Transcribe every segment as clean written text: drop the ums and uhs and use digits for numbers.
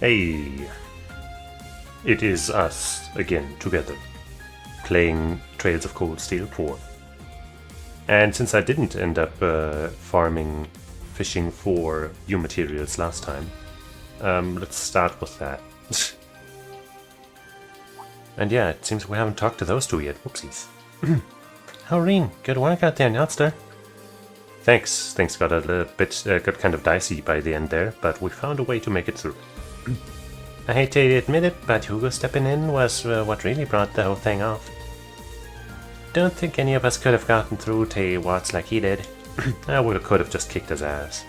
Hey, it is us again together, playing Trails of Cold Steel 4. And since I didn't end up fishing for new materials last time, let's start with that. And yeah, it seems we haven't talked to those two yet. Whoopsies. Howreen, good work out there, Notster. Thanks. Things got a little bit got kind of dicey by the end there, but we found a way to make it through. I hate to admit it, but Hugo stepping in was what really brought the whole thing off. Don't think any of us could have gotten through to Watts like he did. I could have just kicked his ass.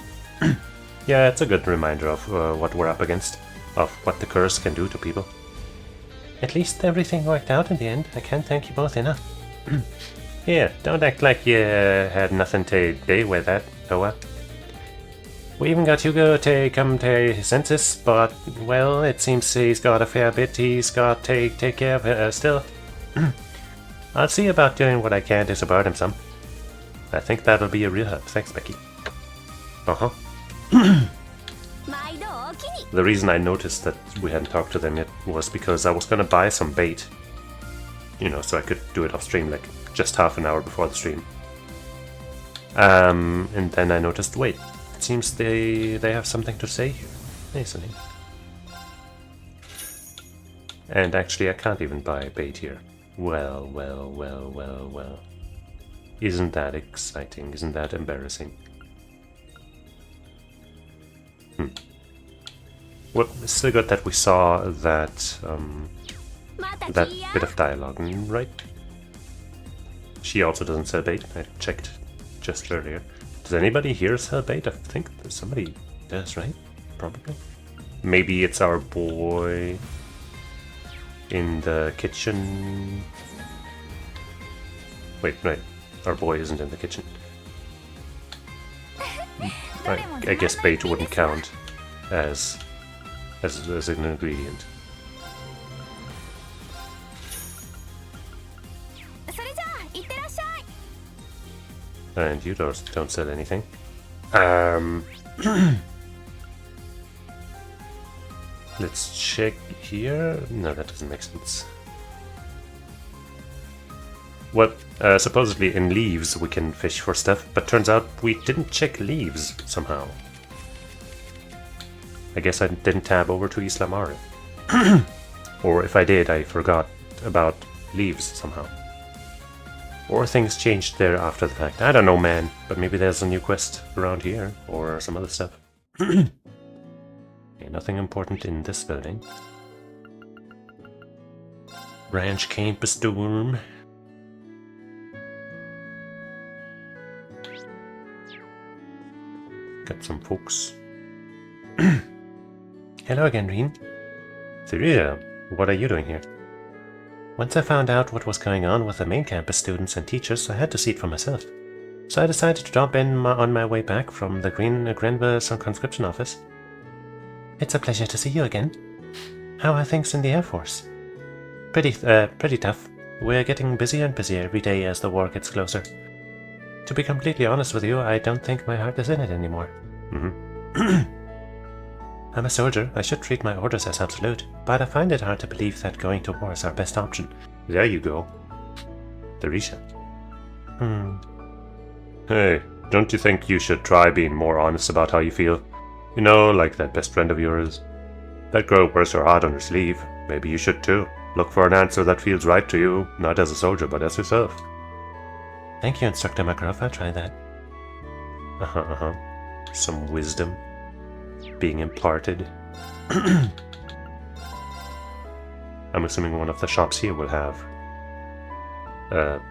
Yeah, it's a good reminder of what we're up against, of what the curse can do to people. At least everything worked out in the end. I can't thank you both enough. Here, don't act like you had nothing to do with that, Noah. We even got Hugo to come to his senses, but, well, it seems he's got a fair bit he's got to take care of still. I'll see about doing what I can to support him some. I think that'll be a real help. Thanks, Becky. Uh-huh. The reason I noticed that we hadn't talked to them yet was because I was gonna buy some bait. You know, so I could do it off stream, like, just half an hour before the stream. And then I noticed, wait, it seems they have something to say here. Hey, Sonny. And actually, I can't even buy bait here. Well. Isn't that exciting? Isn't that embarrassing? Well, it's still good that we saw that, that bit of dialogue, right? She also doesn't sell bait. I checked just earlier. Does anybody here sell bait? I think somebody does, right? Probably. Maybe it's our boy in the kitchen. Wait, right. Our boy isn't in the kitchen. I guess bait wouldn't count as an ingredient. And you don't sell anything. Let's check here. No, that doesn't make sense. Well, supposedly in leaves we can fish for stuff, but turns out we didn't check leaves somehow. I guess I didn't tab over to Isla Mare. Or if I did, I forgot about leaves somehow. Or things changed there after the fact. I don't know, man, but maybe there's a new quest around here, or some other stuff. Okay, nothing important in this building. Ranch Campus Dorm. Got some folks. Hello again, Reen. Theresa, what are you doing here? Once I found out what was going on with the main campus students and teachers, I had to see it for myself. So I decided to drop in on my way back from the Grenville conscription office. It's a pleasure to see you again. How are things in the Air Force? Pretty tough. We're getting busier and busier every day as the war gets closer. To be completely honest with you, I don't think my heart is in it anymore. I'm a soldier, I should treat my orders as absolute, but I find it hard to believe that going to war is our best option. There you go. Theresa. Hey, don't you think you should try being more honest about how you feel? You know, like that best friend of yours. That girl wears her heart on her sleeve. Maybe you should too. Look for an answer that feels right to you, not as a soldier, but as yourself. Thank you, Instructor McGruff, I'll try that. Some wisdom being imparted. I'm assuming one of the shops here will have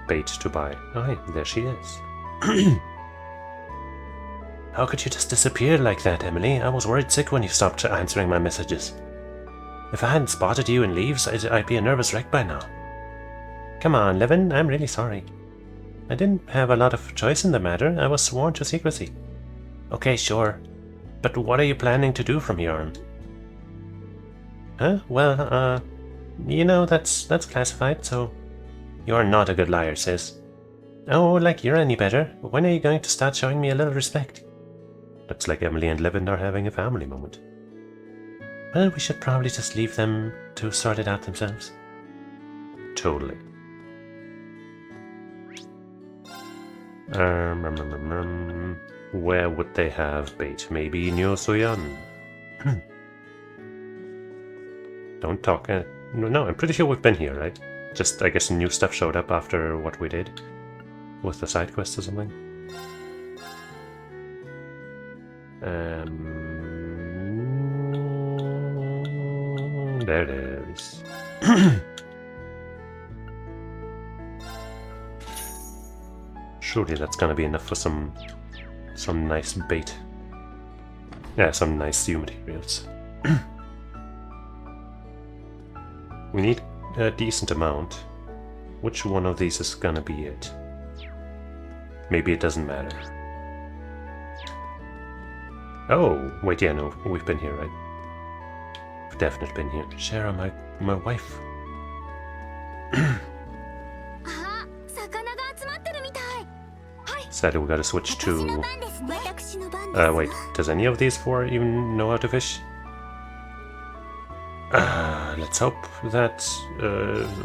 bait to buy. Oh, hey, there she is. How could you just disappear like that, Emily? I was worried sick when you stopped answering my messages. If I hadn't spotted you in leaves, I'd be a nervous wreck by now. Come on, Levin, I'm really sorry. I didn't have a lot of choice in the matter. I was sworn to secrecy. Okay, sure. But what are you planning to do from here on? Huh? Well, you know, that's classified, so... You're not a good liar, sis. Oh, like you're any better. When are you going to start showing me a little respect? Looks like Emily and Levin are having a family moment. Well, we should probably just leave them to sort it out themselves. Totally. Where would they have bait? Maybe Nyosoyan? Don't talk. No, I'm pretty sure we've been here, right? Just, I guess, new stuff showed up after what we did with the side quest or something. There it is. Surely that's gonna be enough for some nice bait. Yeah, some nice stew materials. We need a decent amount. Which one of these is gonna be it? Maybe it doesn't matter. Oh, wait, yeah, no, we've been here, right? We've definitely been here. Shara, my wife. Sadly, we gotta switch to... wait, does any of these four even know how to fish? Let's hope that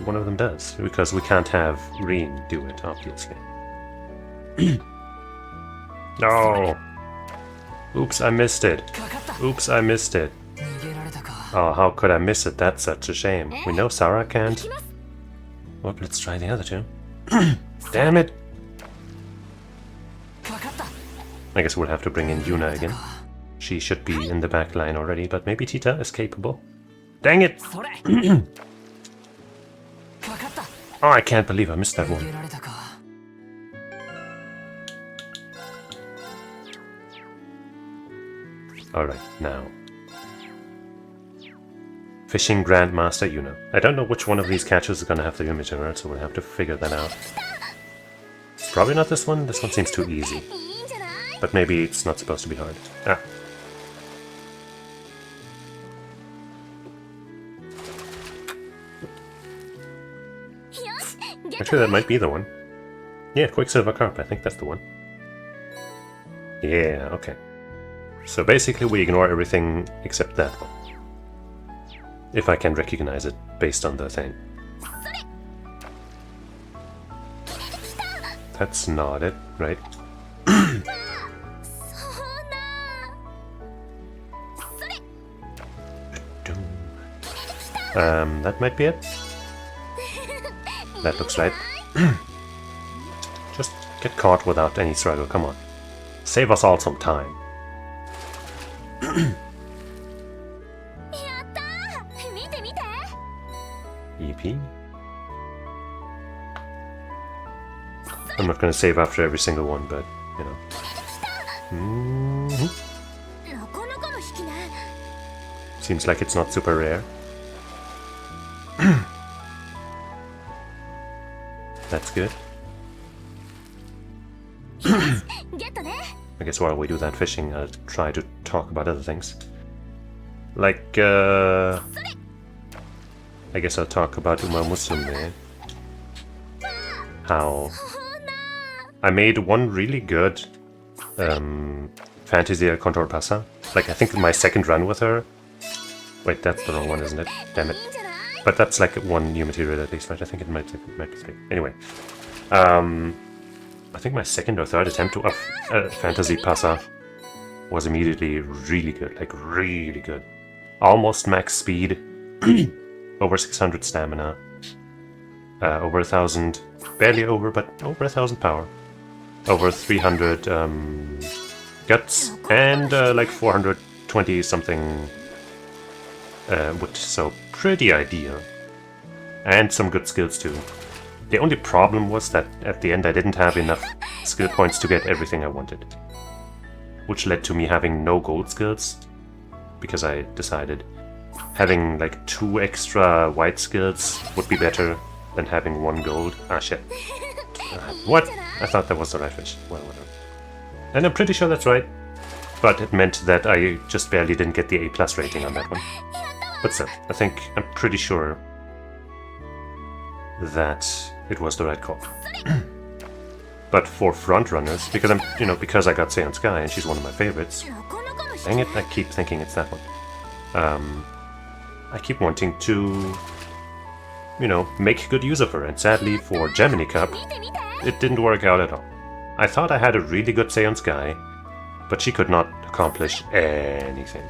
one of them does, because we can't have Reen do it, obviously. No! Oops, I missed it. Oops, I missed it. Oh, how could I miss it? That's such a shame. We know Sarah can't. Well, let's try the other two. Damn it! I guess we'll have to bring in Yuna again. She should be in the back line already, but maybe Tita is capable. Dang it! Oh, I can't believe I missed that one. Alright, now. Fishing Grandmaster Yuna. I don't know which one of these catches is gonna have the image error, so we'll have to figure that out. Probably not this one. This one seems too easy. But maybe it's not supposed to be hard. Ah. Actually, that might be the one. Yeah, Quicksilver Carp, I think that's the one. Yeah, okay. So basically we ignore everything except that one. If I can recognize it based on the thing. That's not it, right? That might be it. That looks right. Just get caught without any struggle, come on. Save us all some time. EP? I'm not gonna save after every single one, but, you know. Seems like it's not super rare. That's good. I guess while we do that fishing, I'll try to talk about other things. Like, I guess I'll talk about Uma Musume. How I made one really good Fantasy Contour Passa. Like, I think my second run with her. Wait, that's the wrong one, isn't it? Damn it. But that's like one new material at least, right? I think it might be three. Anyway. I think my second or third attempt to Fantasy Passa was immediately really good. Like, really good. Almost max speed. Over 600 stamina. Over 1,000... Barely over, but over 1,000 power. Over 300 guts. And like 420 something... wood, so pretty ideal. And some good skills too. The only problem was that at the end I didn't have enough skill points to get everything I wanted. Which led to me having no gold skills. Because I decided having like 2 extra white skills would be better than having 1 gold. Ah shit. What? I thought that was the right fish. Well, whatever. And I'm pretty sure that's right. But it meant that I just barely didn't get the A+ rating on that one. But still, I'm pretty sure that it was the right call. But for frontrunners, because I got Saiyan Sky and she's one of my favorites. Dang it, I keep thinking it's that one. I keep wanting to, you know, make good use of her, and sadly for Gemini Cup, it didn't work out at all. I thought I had a really good Seance guy, but she could not accomplish anything.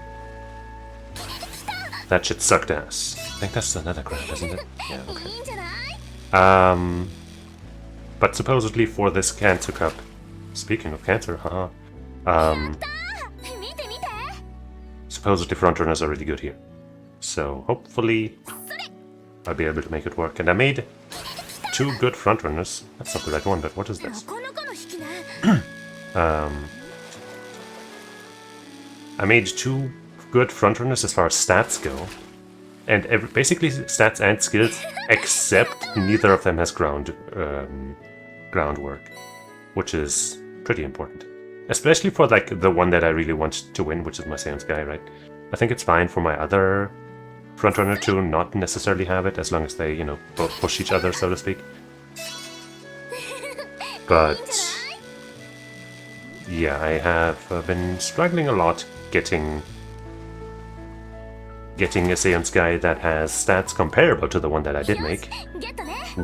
That shit sucked ass. I think that's another crab, isn't it? Yeah, okay. But supposedly for this Cancer Cup, speaking of cancer, haha, supposedly frontrunners are really good here. So hopefully I'll be able to make it work. And I made 2 good frontrunners. That's not the right one, but what is this? I made 2 good frontrunners as far as stats go. And basically stats and skills, except neither of them has groundwork, which is pretty important. Especially for like the one that I really want to win, which is my Seance guy, right? I think it's fine for my other frontrunner to not necessarily have it, as long as they, you know, both push each other, so to speak. But yeah, I have been struggling a lot getting a Seance guy that has stats comparable to the one that I did make,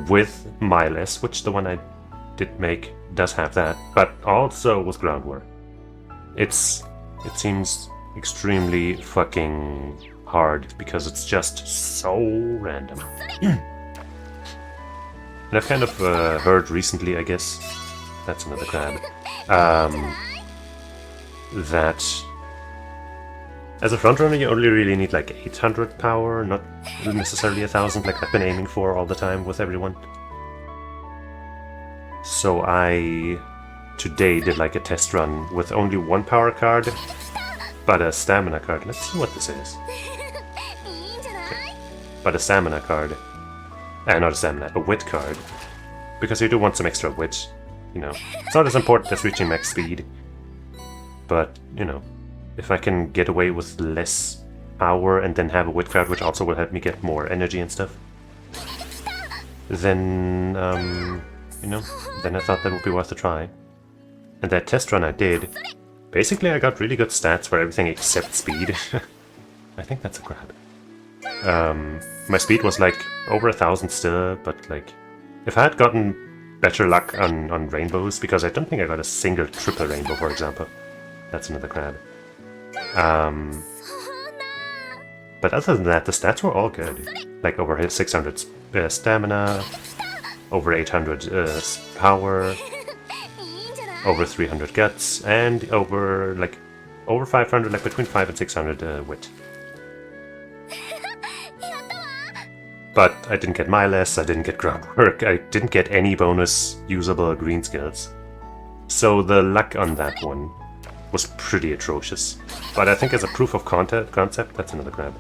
with Miles, which the one I did make does have that, but also with groundwork. It seems extremely fucking hard because it's just so random. And I've kind of heard recently, I guess, that's another crab, that as a frontrunner you only really need like 800 power, not necessarily 1000 like I've been aiming for all the time with everyone. So I today did like a test run with only 1 power card, but a stamina card. Let's see what this is. Okay. But a stamina card. Not a stamina, a wit card. Because you do want some extra wit, you know. It's not as important as reaching max speed. But, you know, if I can get away with less power and then have a wit card, which also will help me get more energy and stuff, then, you know, then I thought that would be worth a try. And that test run I did, basically I got really good stats for everything except speed. I think that's a crab. My speed was like over 1000 still, but like, if I had gotten better luck on rainbows, because I don't think I got a single triple rainbow, for example. That's another crab. But other than that, the stats were all good. Like over 600 stamina, over 800 power, over 300 guts, and over 500, like between 500 and 600 wit. But I didn't get Miles, I didn't get groundwork, I didn't get any bonus usable green skills. So the luck on that one was pretty atrocious. But I think as a proof of concept, that's another crab.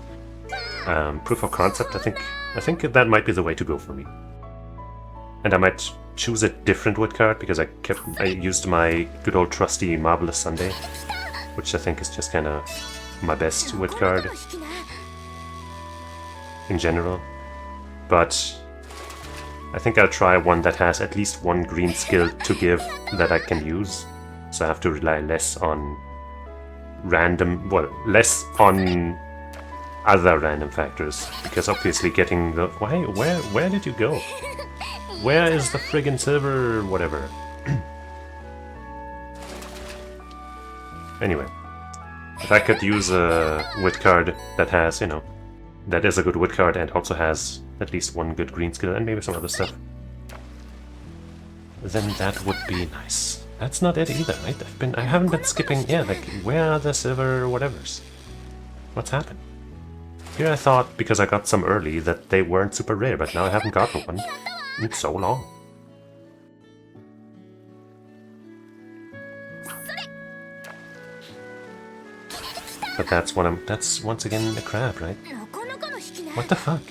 Proof of concept, I think that might be the way to go for me. And I might choose a different wit card because I used my good old trusty Marvelous Sunday, which I think is just kind of my best wit card in general. But I think I'll try one that has at least 1 green skill to give that I can use. So I have to rely less on less on other random factors, because obviously getting the where did you go? Where is the friggin' silver whatever? Anyway, if I could use a wit card that has, you know, that is a good wit card and also has at least 1 good green skill and maybe some other stuff, then that would be nice. That's not it either, right? I haven't been skipping, yeah, like, where are the silver whatevers? What's happened? Here I thought, because I got some early, that they weren't super rare, but now I haven't gotten one in so long. But that's once again a crab, right? What the fuck?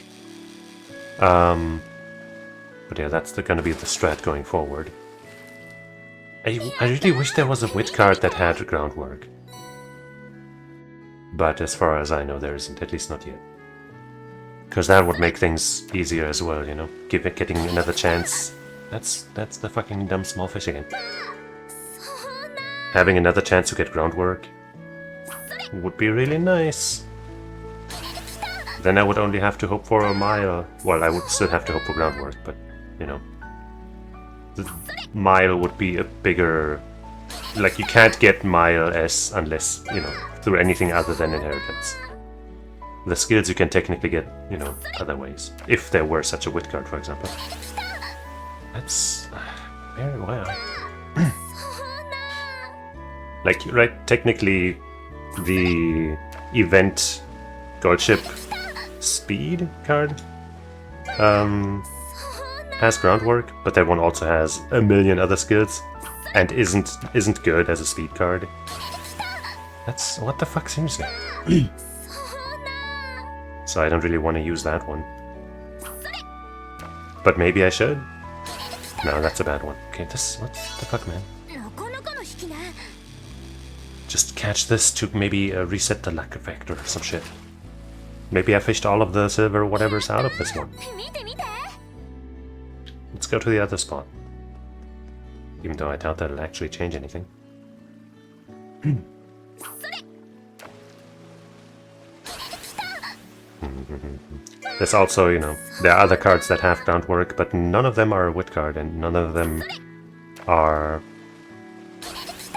But yeah, that's gonna be the strat going forward. I really wish there was a wit card that had groundwork. But as far as I know, there isn't, at least not yet. Because that would make things easier as well, you know? Getting another chance. That's the fucking dumb small fish again. Having another chance to get groundwork would be really nice. then I would only have to hope for a mile. Well, I would still have to hope for groundwork, but, you know. The mile would be a bigger... Like, you can't get mile S unless, you know, through anything other than inheritance. The skills you can technically get, you know, other ways. If there were such a wit card, for example. That's... very well. Like, right, technically, the event gold ship speed card has groundwork, but that one also has a million other skills and isn't good as a speed card. That's what the fuck, seriously. So I don't really want to use that one. But maybe I should. No, that's a bad one. Okay, this... what the fuck, man? Just catch this to maybe reset the luck effect or some shit. Maybe I fished all of the silver whatever's out of this one. Let's go to the other spot. Even though I doubt that'll actually change anything. There's also, you know, there are other cards that have groundwork, but none of them are a wit card, and none of them are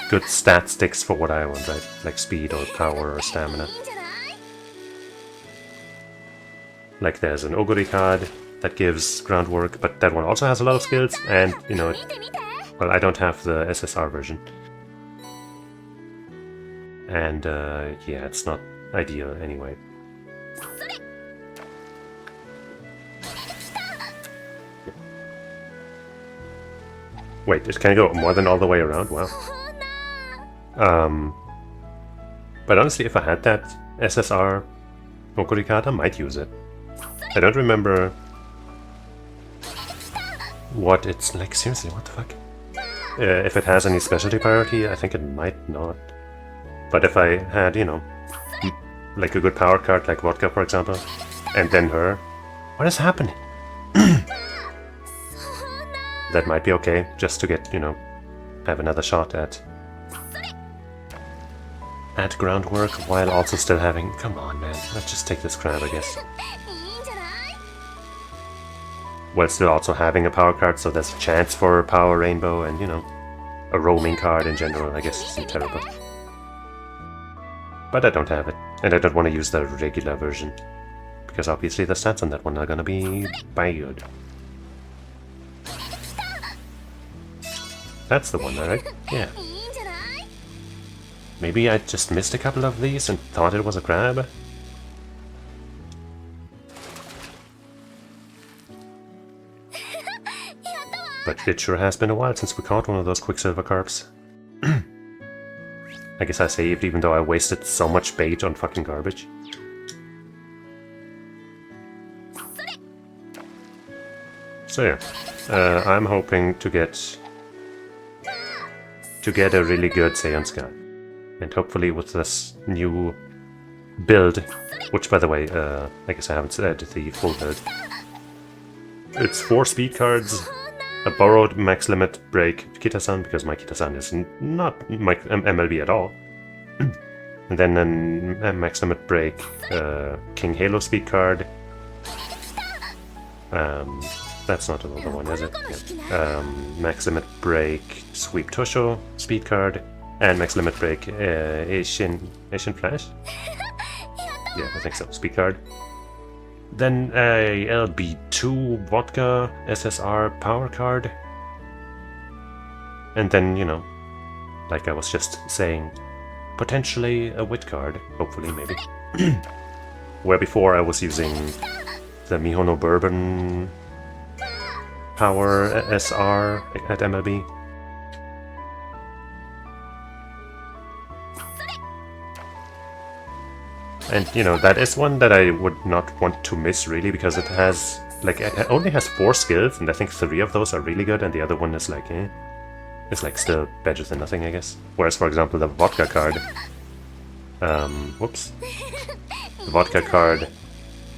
good stat sticks for what I want, right? Like speed or power or stamina. Like there's an Oguri card that gives groundwork, but that one also has a lot of skills, and, you know, well, I don't have the SSR version. And, yeah, it's not ideal anyway. Wait, it can go more than all the way around? Wow. But honestly, if I had that SSR Oguri card, I might use it. I don't remember what it's like. Seriously, what the fuck? If it has any specialty priority, I think it might not. But if I had, you know, like a good power card like Vodka, for example, and then her, what is happening? That might be okay, just to get, you know, have another shot at groundwork while also still having... Come on, man, let's just take this crab, I guess. While still also having a power card, so there's a chance for power rainbow and, you know, a roaming card in general, I guess isn't terrible. But I don't have it, and I don't want to use the regular version, because obviously the stats on that one are gonna be bad. That's the one, right? Yeah. Maybe I just missed a couple of these and thought it was a crab? But it sure has been a while since we caught one of those Quicksilver carps. I guess I saved even though I wasted so much bait on fucking garbage. So yeah, I'm hoping to get a really good Seance guy. And hopefully with this new build, which by the way, I guess I haven't said the full build. It's 4 speed cards, a borrowed max limit break Kita-san, because my Kita-san is not my MLB at all. And then a max limit break King Halo speed card. That's not another one, is it? Yeah. Max limit break Sweep Tosho speed card, and max limit break Asian Flash? Yeah, I think so, speed card. Then a LB2 Vodka SSR power card. And then, you know, like I was just saying, potentially a wit card, hopefully, maybe. Where before I was using the Mihono Bourbon power SR at MLB. And, you know, that is one that I would not want to miss, really, because it has, like, it only has 4 skills, and I think 3 of those are really good, and the other one is, like, eh. It's, like, still better than nothing, I guess. Whereas, for example, the Vodka card... whoops. The Vodka card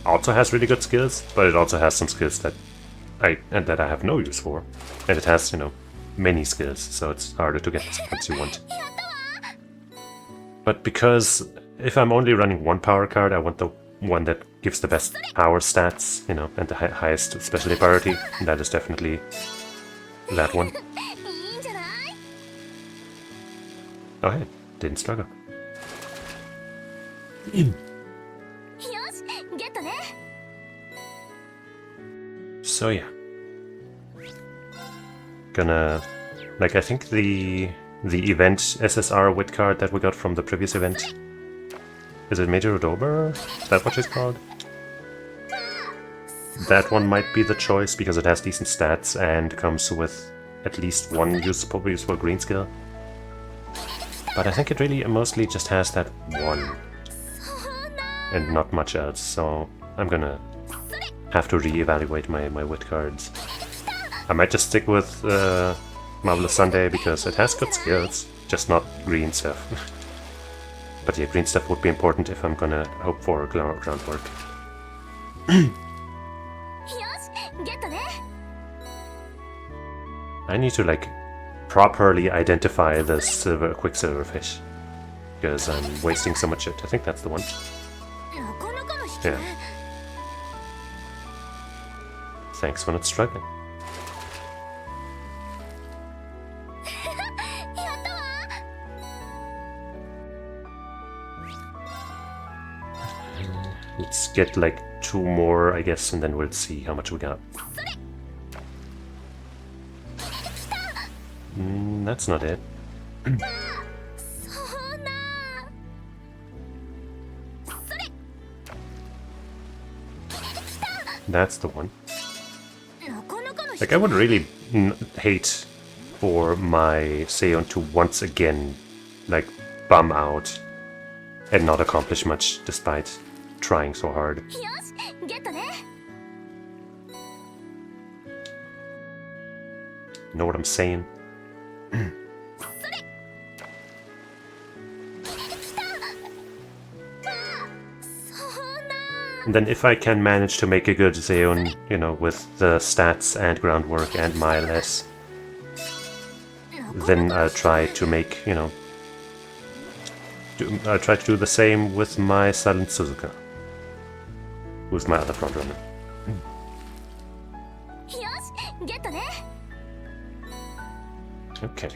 also has really good skills, but it also has some skills that I have no use for. And it has, you know, many skills, so it's harder to get the skills you want. But because... if I'm only running 1 power card, I want the one that gives the best power stats, you know, and the highest specialty priority. That is definitely that one. Oh hey, didn't struggle. So yeah. Gonna... like, I think the event SSR wit card that we got from the previous event... is it Major Odober? Is that what she's called? That one might be the choice because it has decent stats and comes with at least one useful green skill. But I think it really mostly just has that one. And not much else, so I'm gonna have to re-evaluate my wit cards. I might just stick with Marvelous Sunday because it has good skills, just not green stuff. But yeah, green stuff would be important if I'm gonna hope for groundwork. I need to like properly identify the Quicksilver fish because I'm wasting so much shit. I think that's the one. Yeah. Thanks for not struggling. Let's get like 2 more, I guess, and then we'll see how much we got. That's not it. That's the one. Like, I would really hate for my Seon to once again, like, bum out and not accomplish much despite trying so hard. Know what I'm saying? And then if I can manage to make a good Xeon, you know, with the stats and groundwork and Miles, then I'll try to make, you know, I'll try to do the same with my Silent Suzuka, who's my other frontrunner. Okay.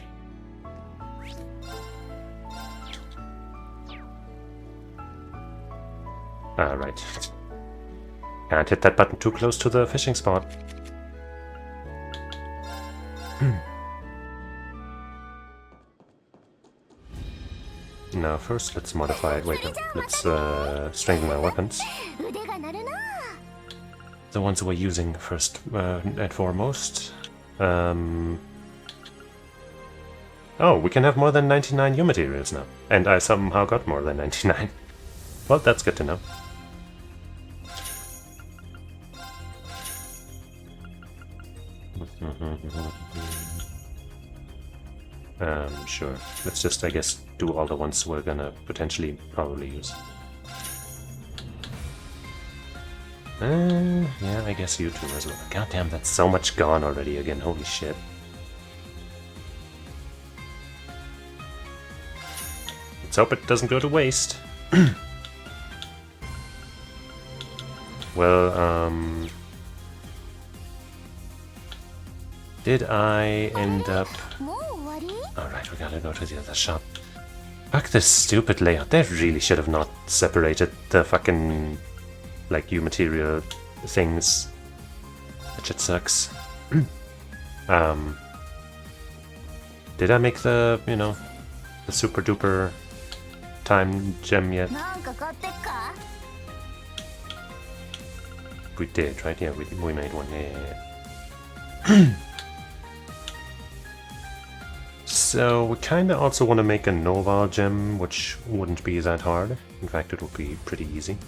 Alright. Can't hit that button too close to the fishing spot. Now first let's modify it. Wait, no. Let's strengthen my weapons. The ones we're using first and foremost. Oh, we can have more than 99 U materials now. And I somehow got more than 99. Well, that's good to know. Sure. Let's just, I guess, do all the ones we're gonna potentially probably use. Yeah, I guess you too as well. God damn, that's so much gone already again. Holy shit. Let's hope it doesn't go to waste. Well, did I end up... Alright, we gotta go to the other shop. Fuck this stupid layout. They really should have not separated the fucking, like, U material things. That shit sucks. Did I make the, you know, the super duper time gem yet? We did, right? Yeah, we made one. Yeah. So we kinda also want to make a Noval gem, which wouldn't be that hard. In fact, it would be pretty easy.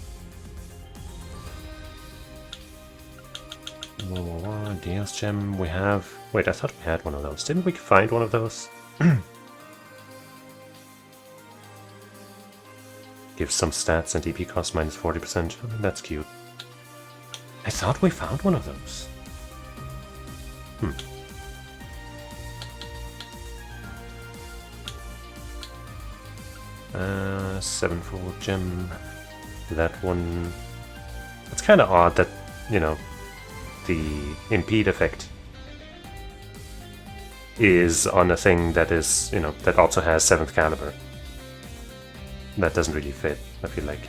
Deals gem, we have... Wait, I thought we had one of those. Didn't we find one of those? Gives some stats and EP cost minus 40%. I mean, that's cute. I thought we found one of those. 7-fold gem. That one kind of odd that, you know, the impede effect is on a thing that is, you know, that also has 7th caliber. That doesn't really fit, I feel like.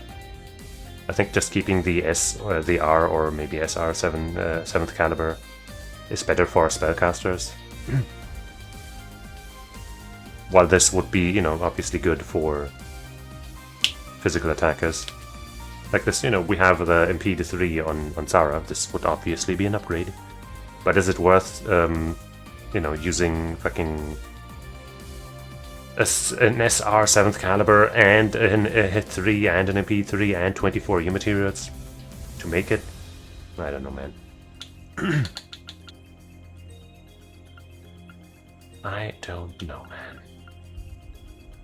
I think just keeping the S or the R or maybe SR 7th caliber is better for spellcasters. While this would be, you know, obviously good for physical attackers. Like this, you know, we have the impede 3 on Zara. This would obviously be an upgrade. But is it worth, you know, using fucking an SR 7th caliber and a hit 3 and an impede 3 and 24 U materials to make it? I don't know, man. I don't know, man.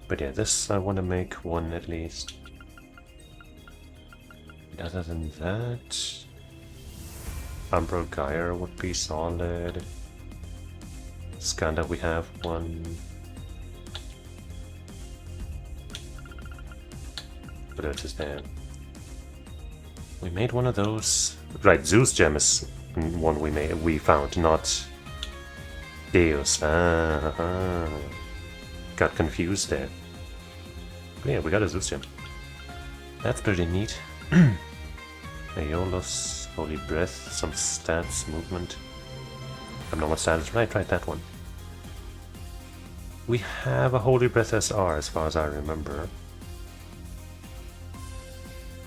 But yeah, this I want to make one at least. Other than that, Umbral Gyre would be solid. Skanda, we have one. What else is there? We made one of those. Right, Zeus Gem is one we found, not Deus. Got confused there. But yeah, we got a Zeus Gem. That's pretty neat. Aeolus, Holy Breath, some stats, movement. Abnormal status, right, that one. We have a Holy Breath SR as far as I remember.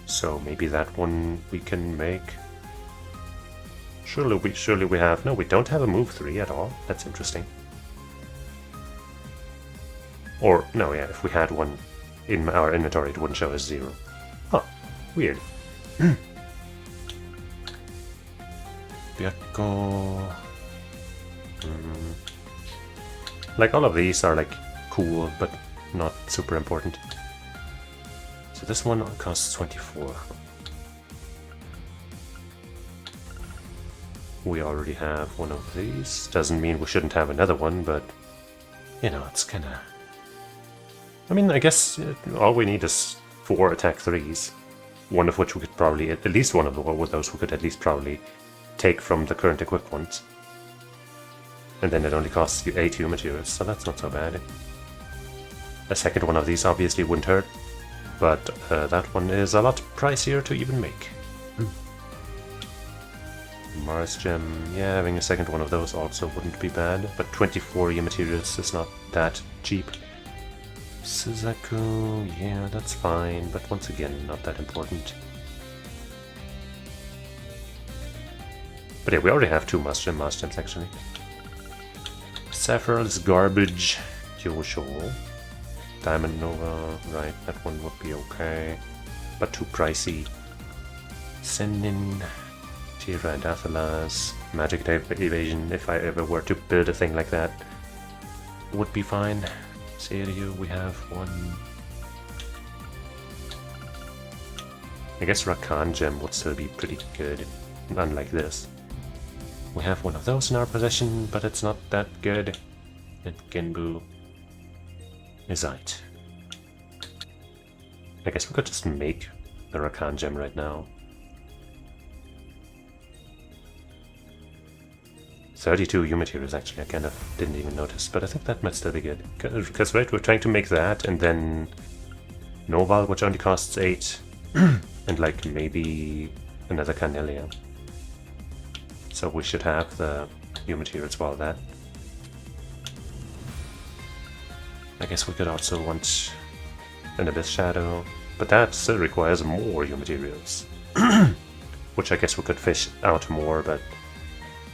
So maybe that one we can make. Surely we have. No, we don't have a move 3 at all. That's interesting. Or no, yeah, if we had one in our inventory, it wouldn't show as 0. Huh, weird. Byakko. Like all of these are like cool, but not super important. So this one costs 24. We already have one of these. Doesn't mean we shouldn't have another one, but you know, it's kinda... I mean, I guess all we need is 4 attack 3s. One of which we could probably, at least one of those we could at least probably take from the current equipped ones. And then it only costs you 8 U materials, so that's not so bad. A second one of these obviously wouldn't hurt, but that one is a lot pricier to even make. Mars Gem, yeah, having a second one of those also wouldn't be bad, but 24 U materials is not that cheap. Suzaku, yeah, that's fine, but once again, not that important. But yeah, we already have 2 Mars Gems actually. Saffron is garbage, usual. Diamond Nova, right, that one would be okay, but too pricey. Senin, Tira and Athalas, Magic type evasion, if I ever were to build a thing like that, would be fine. Serio, we have one. I guess Rakan Gem would still be pretty good, unlike this. We have one of those in our possession, but it's not that good. And Genbu is out. I guess we could just make the Rakan Gem right now. 32 U materials actually, I kind of didn't even notice, but I think that might still be good. Because right, we're trying to make that, and then Noval, which only costs 8, and like maybe another Carnelia. So we should have the U materials for all that. I guess we could also want an Abyss Shadow, but that still requires more U materials. Which I guess we could fish out more, but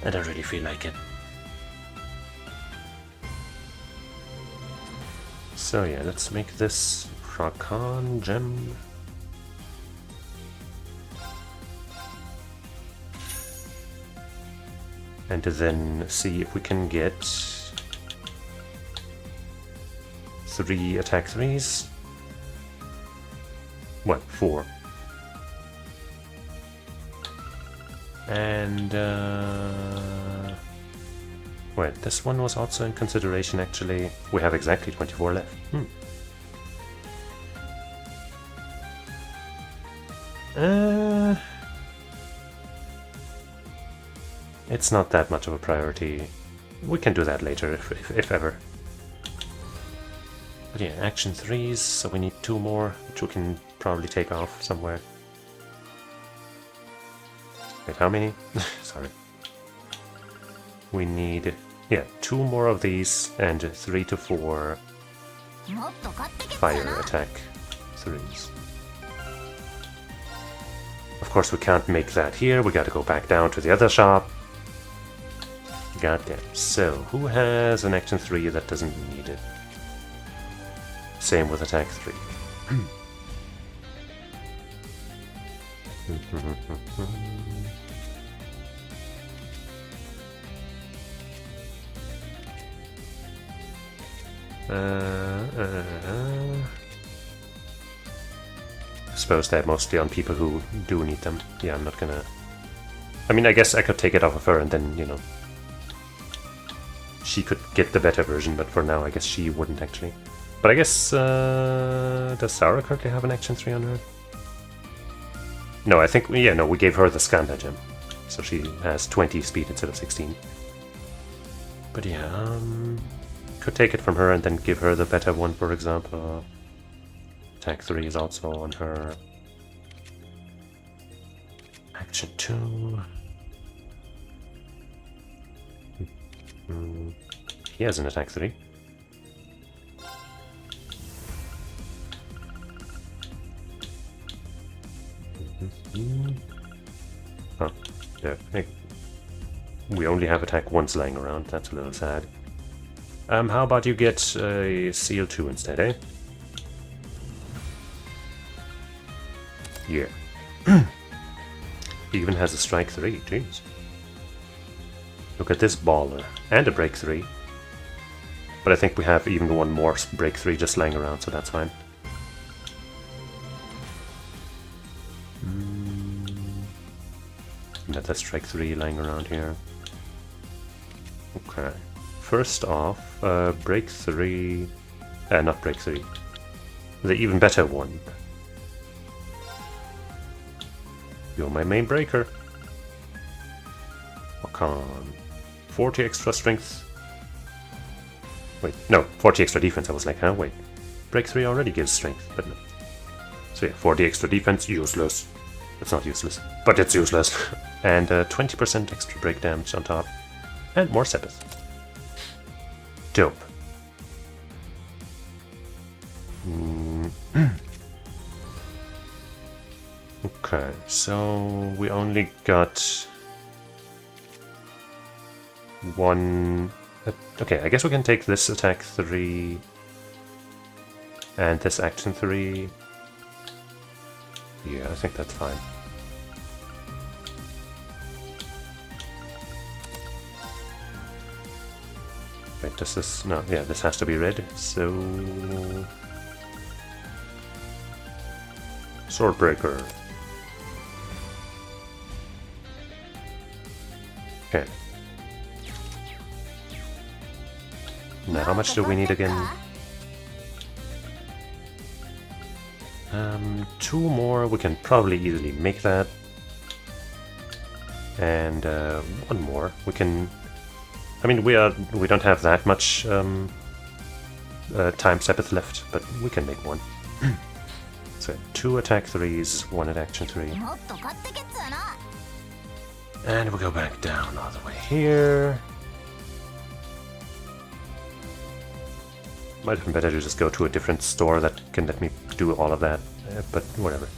I don't really feel like it. So yeah, let's make this Rakan Gem. And then see if we can get 3 attack 3s. Well, 4. And wait, this one was also in consideration actually. We have exactly 24 left. It's not that much of a priority. We can do that later, if ever. But yeah, action 3s, so we need 2 more, which we can probably take off somewhere. Wait, how many? Sorry. We need, yeah, 2 more of these and 3 to 4 fire attack 3s. Of course we can't make that here, we gotta go back down to the other shop. Goddamn. So, who has an action 3 that doesn't need it? Same with attack 3. I suppose they're mostly on people who do need them. Yeah, I'm not gonna... I mean, I guess I could take it off of her and then, you know, she could get the better version, but for now I guess she wouldn't actually. But I guess, does Sarah currently have an action 3 on her? No, I think, yeah, no, we gave her the Skanda gem. So she has 20 speed instead of 16. But yeah, could take it from her and then give her the better one, for example. Attack 3 is also on her. Action 2. He has an attack 3. Oh, yeah. We only have attack 1s lying around. That's a little sad. How about you get a Seal 2 instead, eh? Yeah. He even has a Strike 3, jeez. Look at this baller. And a Break 3. But I think we have even one more Break 3 just lying around, so that's fine. Another Strike 3 lying around here. Okay. First off, Break 3... not Break 3. The even better one. You're my main breaker. Walk on. 40 extra strength. Wait, no, 40 extra defense. I was like, huh, wait. Break 3 already gives strength, but no. So yeah, 40 extra defense, useless. It's not useless, but it's useless. And 20% extra break damage on top. And more Sepith. Dope. Okay, so we only got one... Okay, I guess we can take this attack 3 and this action 3. Yeah, I think that's fine. Wait, does this... No, yeah, this has to be red, so... Swordbreaker. Okay. Now, how much do we need again? 2 more, we can probably easily make that. And 1 more, we can... I mean, we don't have that much time Sepith left, but we can make 1. So 2 attack 3s, 1 at action 3. And we'll go back down all the way here. Might have been better to just go to a different store that can let me do all of that, but whatever.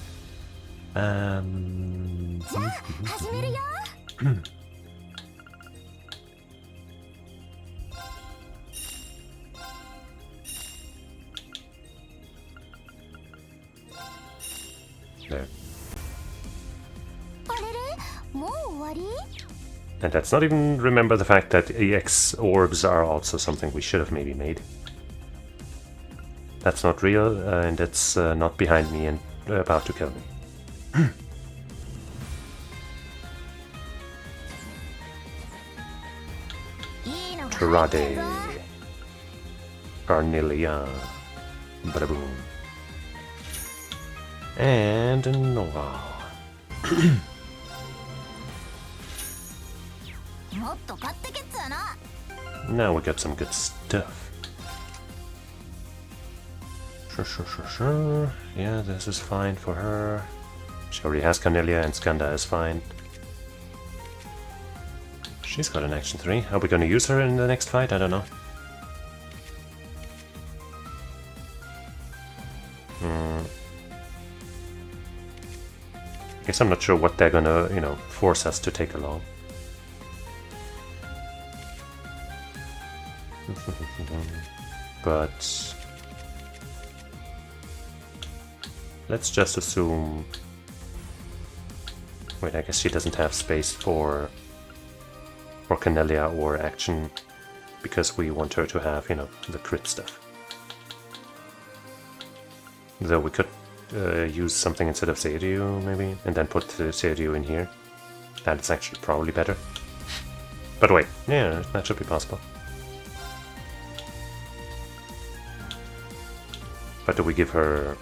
There. And let's not even remember the fact that EX orbs are also something we should have maybe made. That's not real, and it's not behind me and about to kill me. Trade. Carnelia. Bada boom. And Noah. Now we got some good stuff. Sure. Yeah, this is fine for her. She already has Cornelia, and Skanda is fine. She's got an action 3. Are we going to use her in the next fight? I don't know. I guess I'm not sure what they're gonna, you know, force us to take along. But let's just assume... Wait, I guess she doesn't have space for Cornelia or action, because we want her to have, you know, the crit stuff. Though we could use something instead of Seiryu, maybe, and then put the Seiryu in here. That's actually probably better. But wait, yeah, that should be possible. But do we give her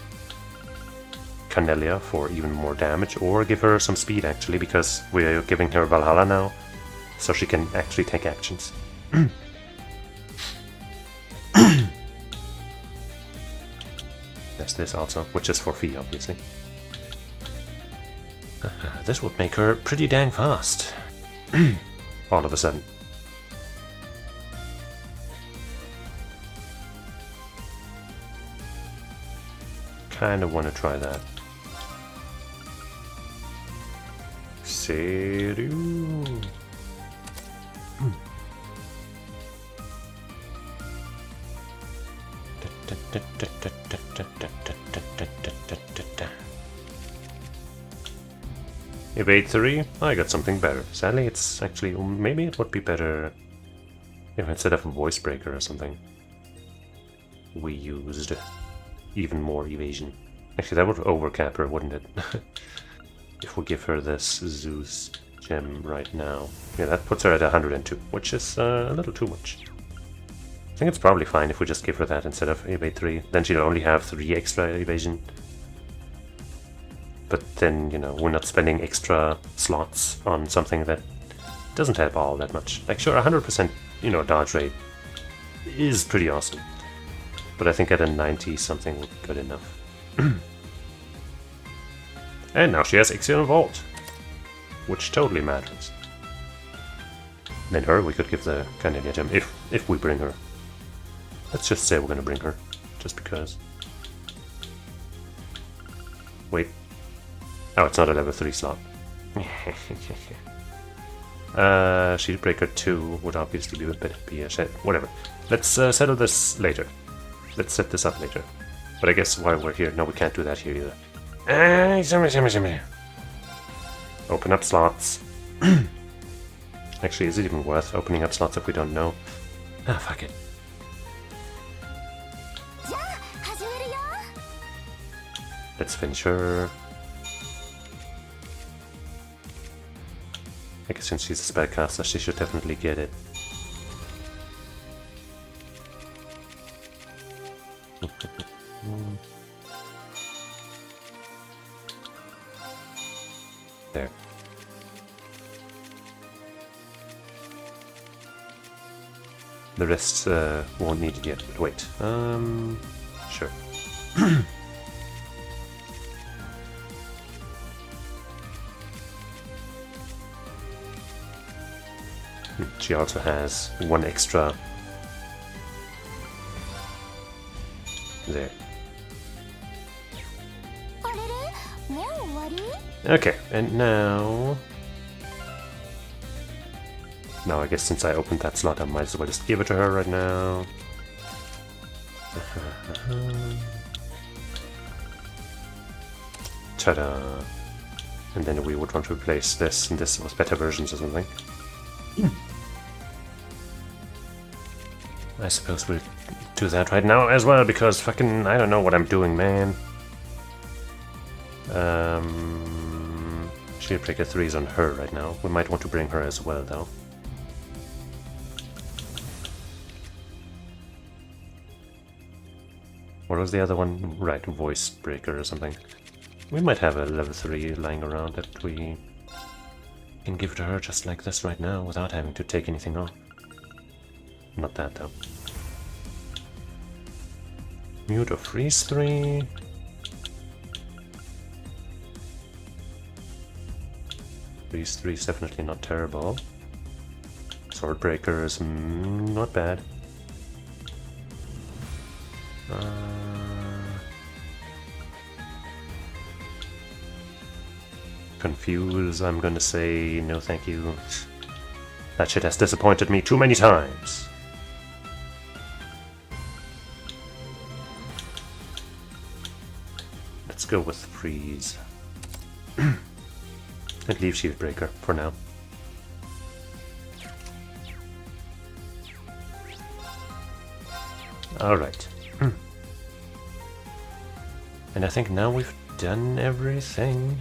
Cornelia for even more damage, or give her some speed actually, because we're giving her Valhalla now, so she can actually take actions. There's this also, which is for Fee, obviously. This would make her pretty dang fast. All of a sudden. Kinda wanna try that. Seiryu. Evade 3, I got something better. Sadly, it's actually, maybe it would be better if instead of a voice breaker or something, we used even more evasion. Actually, that would overcap her, wouldn't it? If we give her this Zeus gem right now. Yeah, that puts her at 102, which is a little too much. I think it's probably fine if we just give her that instead of evade 3. Then she'll only have 3 extra evasion. But then, you know, we're not spending extra slots on something that doesn't help all that much. Like, sure, 100%, you know, dodge rate is pretty awesome. But I think at a 90-something would be good enough. And now she has Ixion Vault, which totally matters. Then her, we could give the Cornelia gem, if we bring her. Let's just say we're gonna bring her, just because. Wait. Oh, it's not a level 3 slot. Shield Breaker 2 would obviously be a shit. Whatever. Let's settle this later. Let's set this up later. But I guess while we're here, no, we can't do that here either. Open up slots. Actually, is it even worth opening up slots if we don't know? Ah, fuck it. Let's finish her. I guess since she's a spellcaster, she should definitely get it. There. The rest won't need it yet, but wait. Sure. She also has 1 extra. There. Okay, and now... Now I guess since I opened that slot, I might as well just give it to her right now. Ta-da! And then we would want to replace this and this with better versions or something. I suppose we'll do that right now as well, because fucking I don't know what I'm doing, man. Shield Breaker 3 is on her right now. We might want to bring her as well, though. What was the other one? Right, Voice Breaker or something. We might have a level 3 lying around that we Can give it to her just like this right now without having to take anything off. Not that though. Mute or freeze 3. Freeze 3 is definitely not terrible. Swordbreaker is not bad. Confuse, I'm gonna say no thank you. That shit has disappointed me too many times. Let's go with freeze. And leave shield breaker for now. Alright. And I think now we've done everything.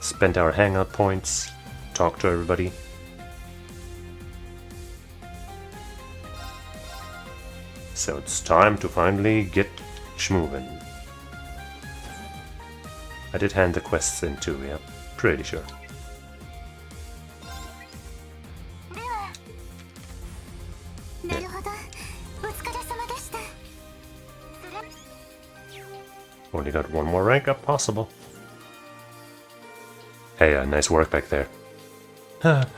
Spent our hangout points, talked to everybody. So it's time to finally get schmovin'. I did hand the quests in too, yeah, pretty sure. Yeah. Only got one more rank up possible. Hey, nice work back there.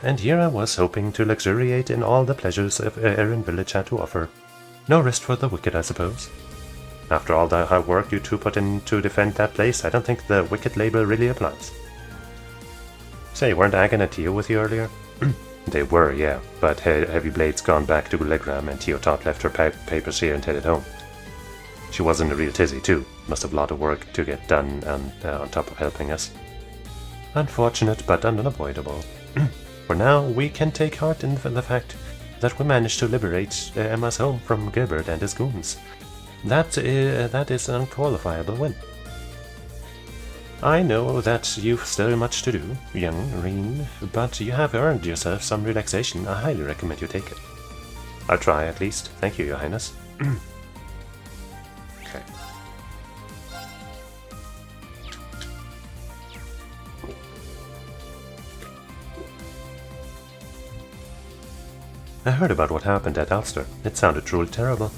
And here I was hoping to luxuriate in all the pleasures of Erin Village had to offer. No rest for the wicked, I suppose. After all the hard work you two put in to defend that place, I don't think the wicked label really applies. Say, weren't Agan and Tio with you earlier? They were, yeah, but Heavy Blade's gone back to Gulegram and Tio Tot left her papers here and headed home. She wasn't a real tizzy too, must have a lot of work to get done on top of helping us. Unfortunate, but unavoidable. For now, we can take heart in the fact that we managed to liberate Emma's home from Gilbert and his goons. That is an unqualifiable win. I know that you've still much to do, young Reen, but you have earned yourself some relaxation. I highly recommend you take it. I'll try at least. Thank you, Your Highness. Okay. I heard about what happened at Ulster. It sounded truly terrible.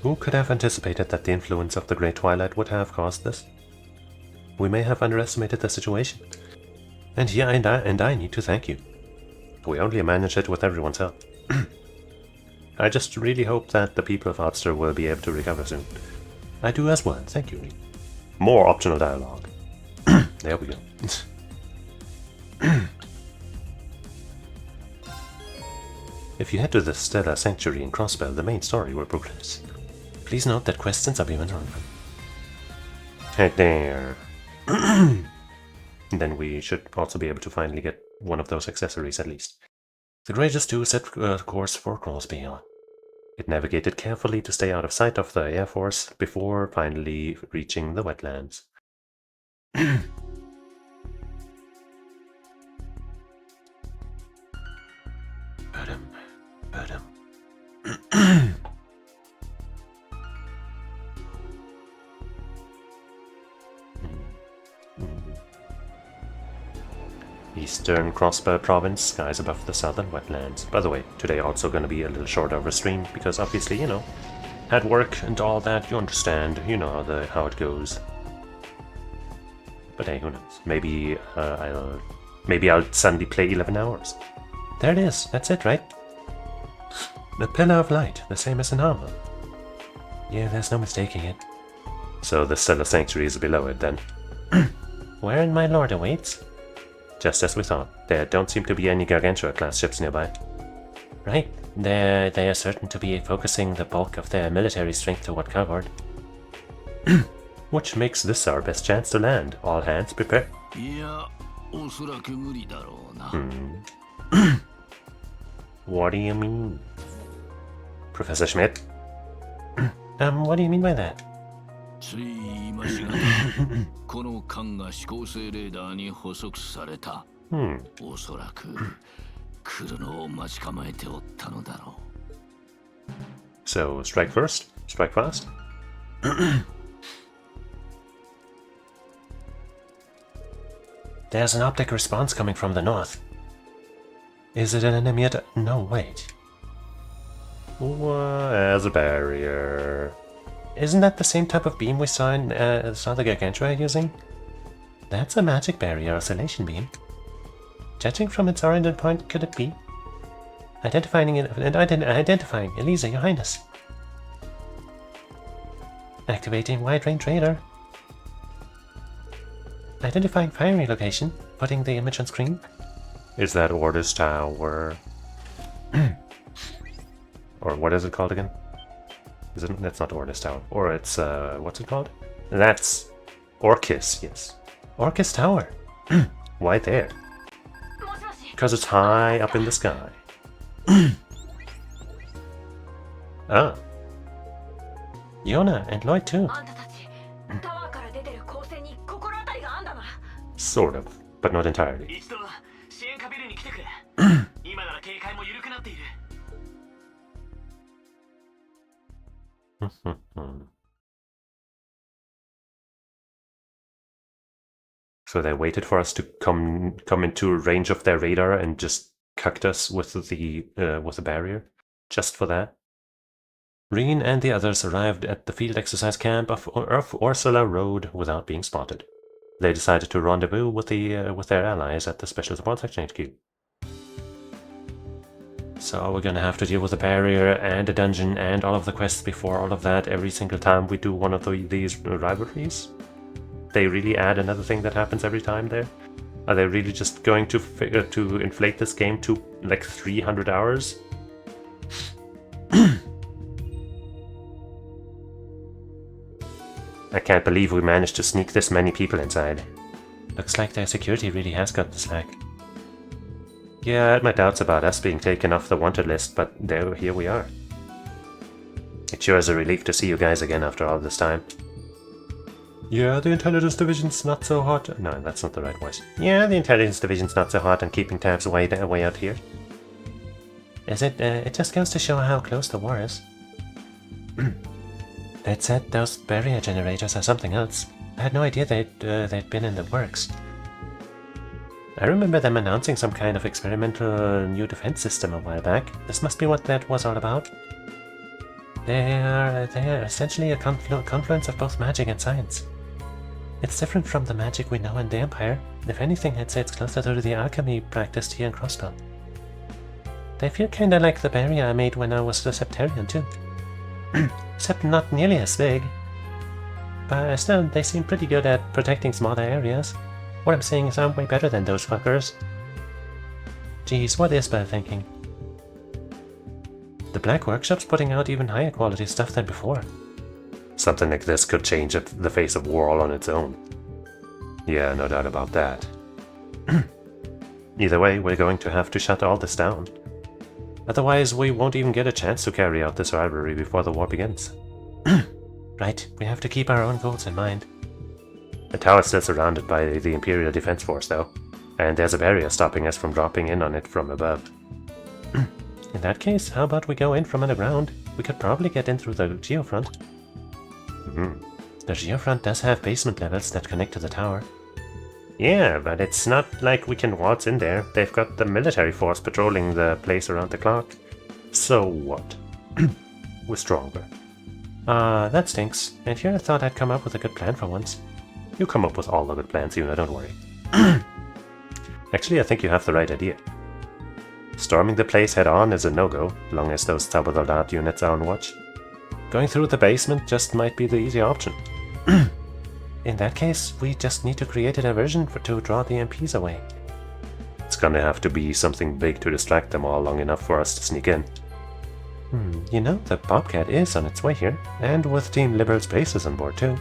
Who could have anticipated that the influence of the Great Twilight would have caused this? We may have underestimated the situation. And yeah, and I need to thank you. We only managed it with everyone's help. I just really hope that the people of Ulster will be able to recover soon. I do as well, thank you. More optional dialogue. There we go. If you head to the Stella Sanctuary in Crossbell, the main story will progress. Please note that questions are being run. Head there. Then we should also be able to finally get one of those accessories at least. The Greatest 2 set course for Crosby. It navigated carefully to stay out of sight of the Air Force before finally reaching the wetlands. Eastern Crossbow Province, skies above the southern wetlands. By the way, today also going to be a little shorter of a stream, because obviously, you know, had work and all that, you understand, you know how it goes. But hey, who knows? Maybe I'll suddenly play 11 hours. There it is, that's it, right? The Pillar of Light, the same as in armor. Yeah, there's no mistaking it. So the Stellar Sanctuary is below it then. Wherein my lord awaits? Just as we thought, there don't seem to be any Gargantua-class ships nearby. Right, they are certain to be focusing the bulk of their military strength toward Coward. Which makes this our best chance to land. All hands prepare. What do you mean? Professor Schmidt? What do you mean by that? So, strike first? Strike fast? There's an optic response coming from the north. Is it an enemy at... No, wait. As a barrier. Isn't that the same type of beam we saw the Gargantua using? That's a magic barrier oscillation beam. Judging from its origin point, could it be? Identifying Elisa, Your Highness. Activating wide-range radar. Identifying firing location. Putting the image on screen. Is that Orders Tower? Or what is it called again? That's not Orders Tower. Or it's, what's it called? That's Orcus, yes. Orcus Tower. Why there? Because it's high up in the sky. Ah. Yona and Lloyd too. Sort of, but not entirely. So they waited for us to come into range of their radar and just cucked us with the barrier, just for that. Reen and the others arrived at the field exercise camp of Ursula Road without being spotted. They decided to rendezvous with their allies at the Special Support Section HQ. So we're gonna have to deal with a barrier and a dungeon and all of the quests before all of that every single time we do one of these rivalries? They really add another thing that happens every time there? Are they really just going to inflate this game to like 300 hours? I can't believe we managed to sneak this many people inside. Looks like their security really has got the slack. Yeah, I had my doubts about us being taken off the wanted list, but here we are. It sure is a relief to see you guys again after all this time. Yeah, the intelligence division's not so hot. No, that's not the right voice. Yeah, the intelligence division's not so hot on keeping tabs way out here. Is it? It just goes to show how close the war is. They'd said those barrier generators are something else. I had no idea they'd been in the works. I remember them announcing some kind of experimental new defense system a while back. This must be what that was all about. They are essentially a confluence of both magic and science. It's different from the magic we know in the Empire. If anything, I'd say it's closer to the alchemy practiced here in Crossbell. They feel kinda like the barrier I made when I was a Septarian too. Except not nearly as big. But still, they seem pretty good at protecting smaller areas. What I'm saying is I'm way better than those fuckers. Geez, what is Bell thinking? The Black Workshop's putting out even higher quality stuff than before. Something like this could change the face of war all on its own. Yeah, no doubt about that. Either way, we're going to have to shut all this down. Otherwise, we won't even get a chance to carry out this rivalry before the war begins. Right, we have to keep our own goals in mind. The tower's still surrounded by the Imperial Defense Force, though, and there's a barrier stopping us from dropping in on it from above. In that case, how about we go in from underground? We could probably get in through the geofront. The geofront does have basement levels that connect to the tower. Yeah, but it's not like we can waltz in there. They've got the military force patrolling the place around the clock. So what? We're stronger. That stinks. And here I thought I'd come up with a good plan for once. You come up with all the good plans, Yuna, don't worry. Actually, I think you have the right idea. Storming the place head-on is a no-go, long as those Tabodolat units are on watch. Going through the basement just might be the easier option. In that case, we just need to create a diversion to draw the MPs away. It's gonna have to be something big to distract them all long enough for us to sneak in. You know, the Bobcat is on its way here, and with Team Liberal's bases on board too.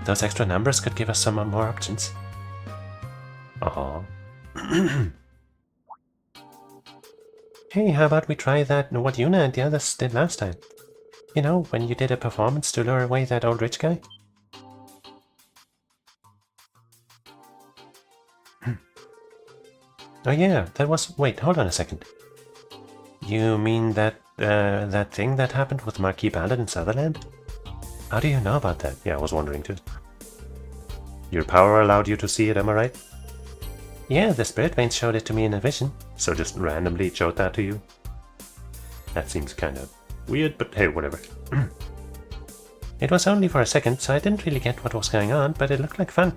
Those extra numbers could give us some more options. Hey, how about we try that, what Yuna and the others did last time? You know, when you did a performance to lure away that old rich guy? Oh yeah, that was... Wait, hold on a second. You mean that thing that happened with Marquis Ballard in Sutherland? How do you know about that? Yeah, I was wondering too. Your power allowed you to see it, am I right? Yeah, the spirit vein showed it to me in a vision. So just randomly showed that to you? That seems kind of weird, but hey, whatever. It was only for a second, so I didn't really get what was going on, but it looked like fun.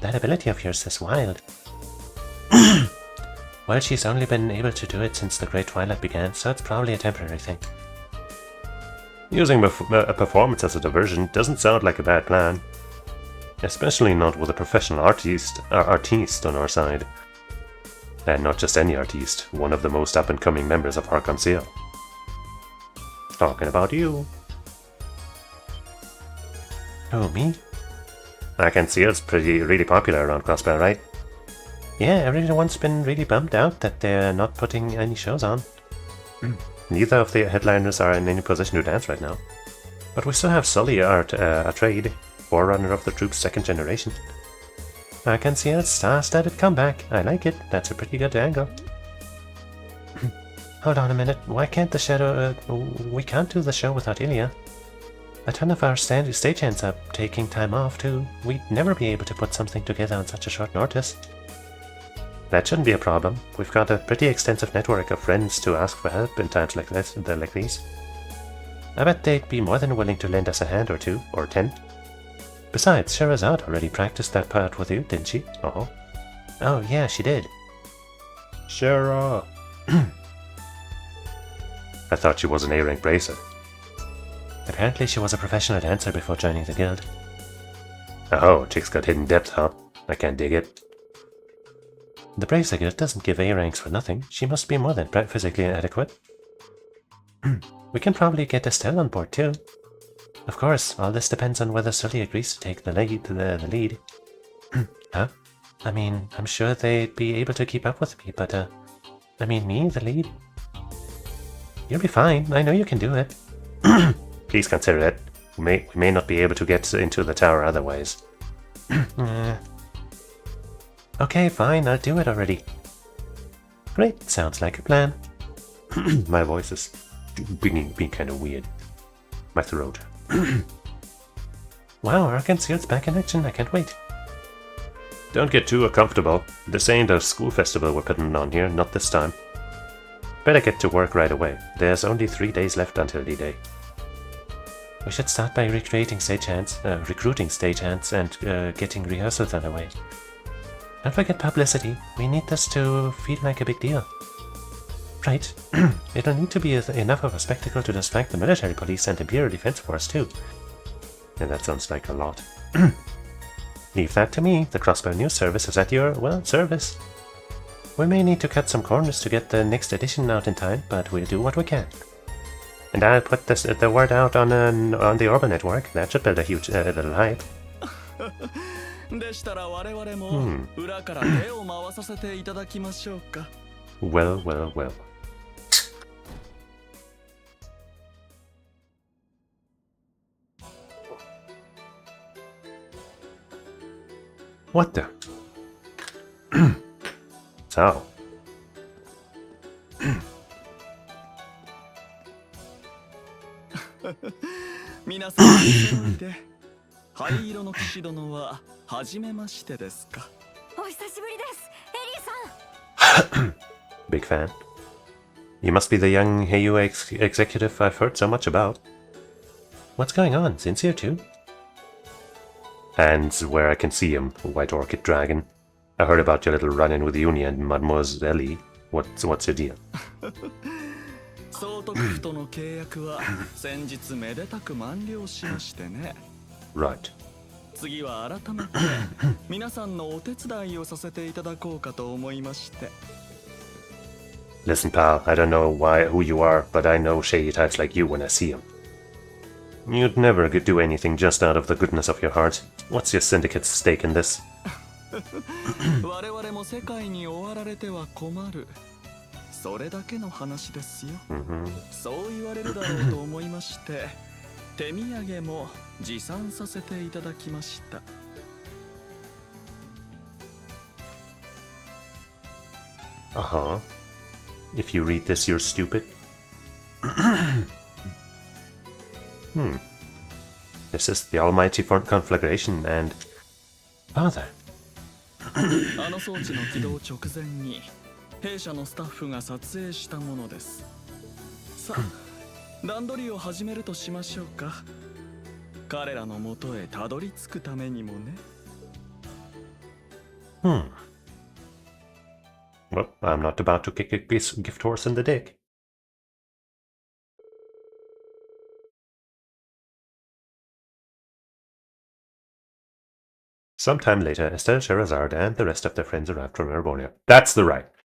That ability of yours is wild. Well, she's only been able to do it since the Great Twilight began, so it's probably a temporary thing. Using a performance as a diversion doesn't sound like a bad plan. Especially not with a professional artiste on our side. And not just any artiste, one of the most up-and-coming members of Arkansas. Talking about you. Oh, me? Arkansas's really popular around Crossbell, right? Yeah, everyone's been really bummed out that they're not putting any shows on. Neither of the headliners are in any position to dance right now. But we still have Sully a trade, forerunner of the troupe's second generation. Arkansas's star-studded comeback. I like it. That's a pretty good angle. Hold on a minute. Why can't the shadow... we can't do the show without Ilya. A ton of our stagehands are taking time off too. We'd never be able to put something together on such a short notice. That shouldn't be a problem. We've got a pretty extensive network of friends to ask for help in times like these. I bet they'd be more than willing to lend us a hand or two, or 10. Besides, Sherazade already practiced that part with you, didn't she? Oh yeah, she did. Shera! I thought she was an A-rank bracer. Apparently she was a professional dancer before joining the guild. Oh, chick's got hidden depth, huh? I can't dig it. The Bracer Guild doesn't give A ranks for nothing. She must be more than physically adequate. We can probably get Estelle on board too. Of course, all this depends on whether Sully agrees to take the lead. Huh? I mean, I'm sure they'd be able to keep up with me, but I mean me, the lead? You'll be fine. I know you can do it. Please consider it. We may not be able to get into the tower otherwise. Okay, fine, I'll do it already. Great, sounds like a plan. My voice is being kind of weird. My throat. Wow, Arkansas's back in action, I can't wait. Don't get too comfortable. This ain't a school festival we're putting on here, not this time. Better get to work right away. There's only 3 days left until D-Day. We should start by recruiting stagehands and getting rehearsals underway. Don't forget publicity. We need this to feel like a big deal. Right. It'll need to be enough of a spectacle to distract the military police and Imperial Defense Force too. And that sounds like a lot. Leave that to me. The Crossbow News Service is at your, well, service. We may need to cut some corners to get the next edition out in time, but we'll do what we can. And I'll put the word out on the Orbital Network. That should build a huge little hype. Well, well, well. What the? So. 皆さんお揃いで灰色の騎士殿は初めましてですか。お久しぶりです、エリーさん。 Big fan. You must be the young Heiyu executive I've heard so much about. What's going on? Sincere too? And where I can see him, White Orchid Dragon. I heard about your little run-in with Uni and Mademoiselle Ellie. What's your deal? 総督府との契約は先日めでたく満了しましてね。Right. 次は改めて皆さんのお手伝いをさせていただこうかと思いまして。Listen, pal, I don't know who you are, but I know shady types like you when I see them. You'd never do anything just out of the goodness of your heart. What's your syndicate's stake in this? 我々も世界に終わられては困る。それだけの話ですよ。そう言われるだろうと思いまして、手土産も持参させていただきました。Uh-huh. If you read this, you're stupid. This is the Almighty Conflagration, and Father. あの装置の起動直前に弊社のスタッフが撮影したものです。さあ、段取りを始めるとしましょうか。彼らの元へたどり着くためにもね。Well, I'm not about to kick a gift horse in the dick. Sometime later, Estelle, Sherazade, and the rest of their friends arrived from Erebonia. That's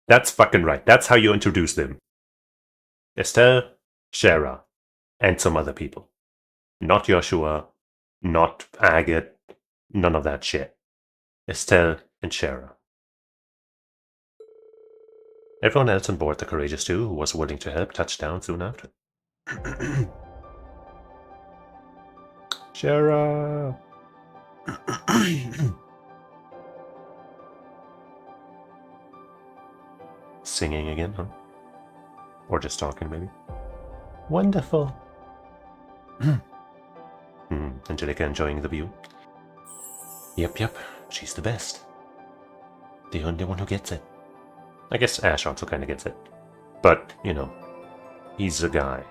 That's fucking right. That's how you introduce them. Estelle, Shera, and some other people. Not Joshua, not Agate, none of that shit. Estelle and Shera. Everyone else on board the Courageous 2 who was willing to help touched down soon after. Shera! Singing again, huh? Or just talking, maybe? Wonderful! Angelica enjoying the view. Yep, she's the best. The only one who gets it. I guess Ash also kind of gets it. But, you know, he's a guy.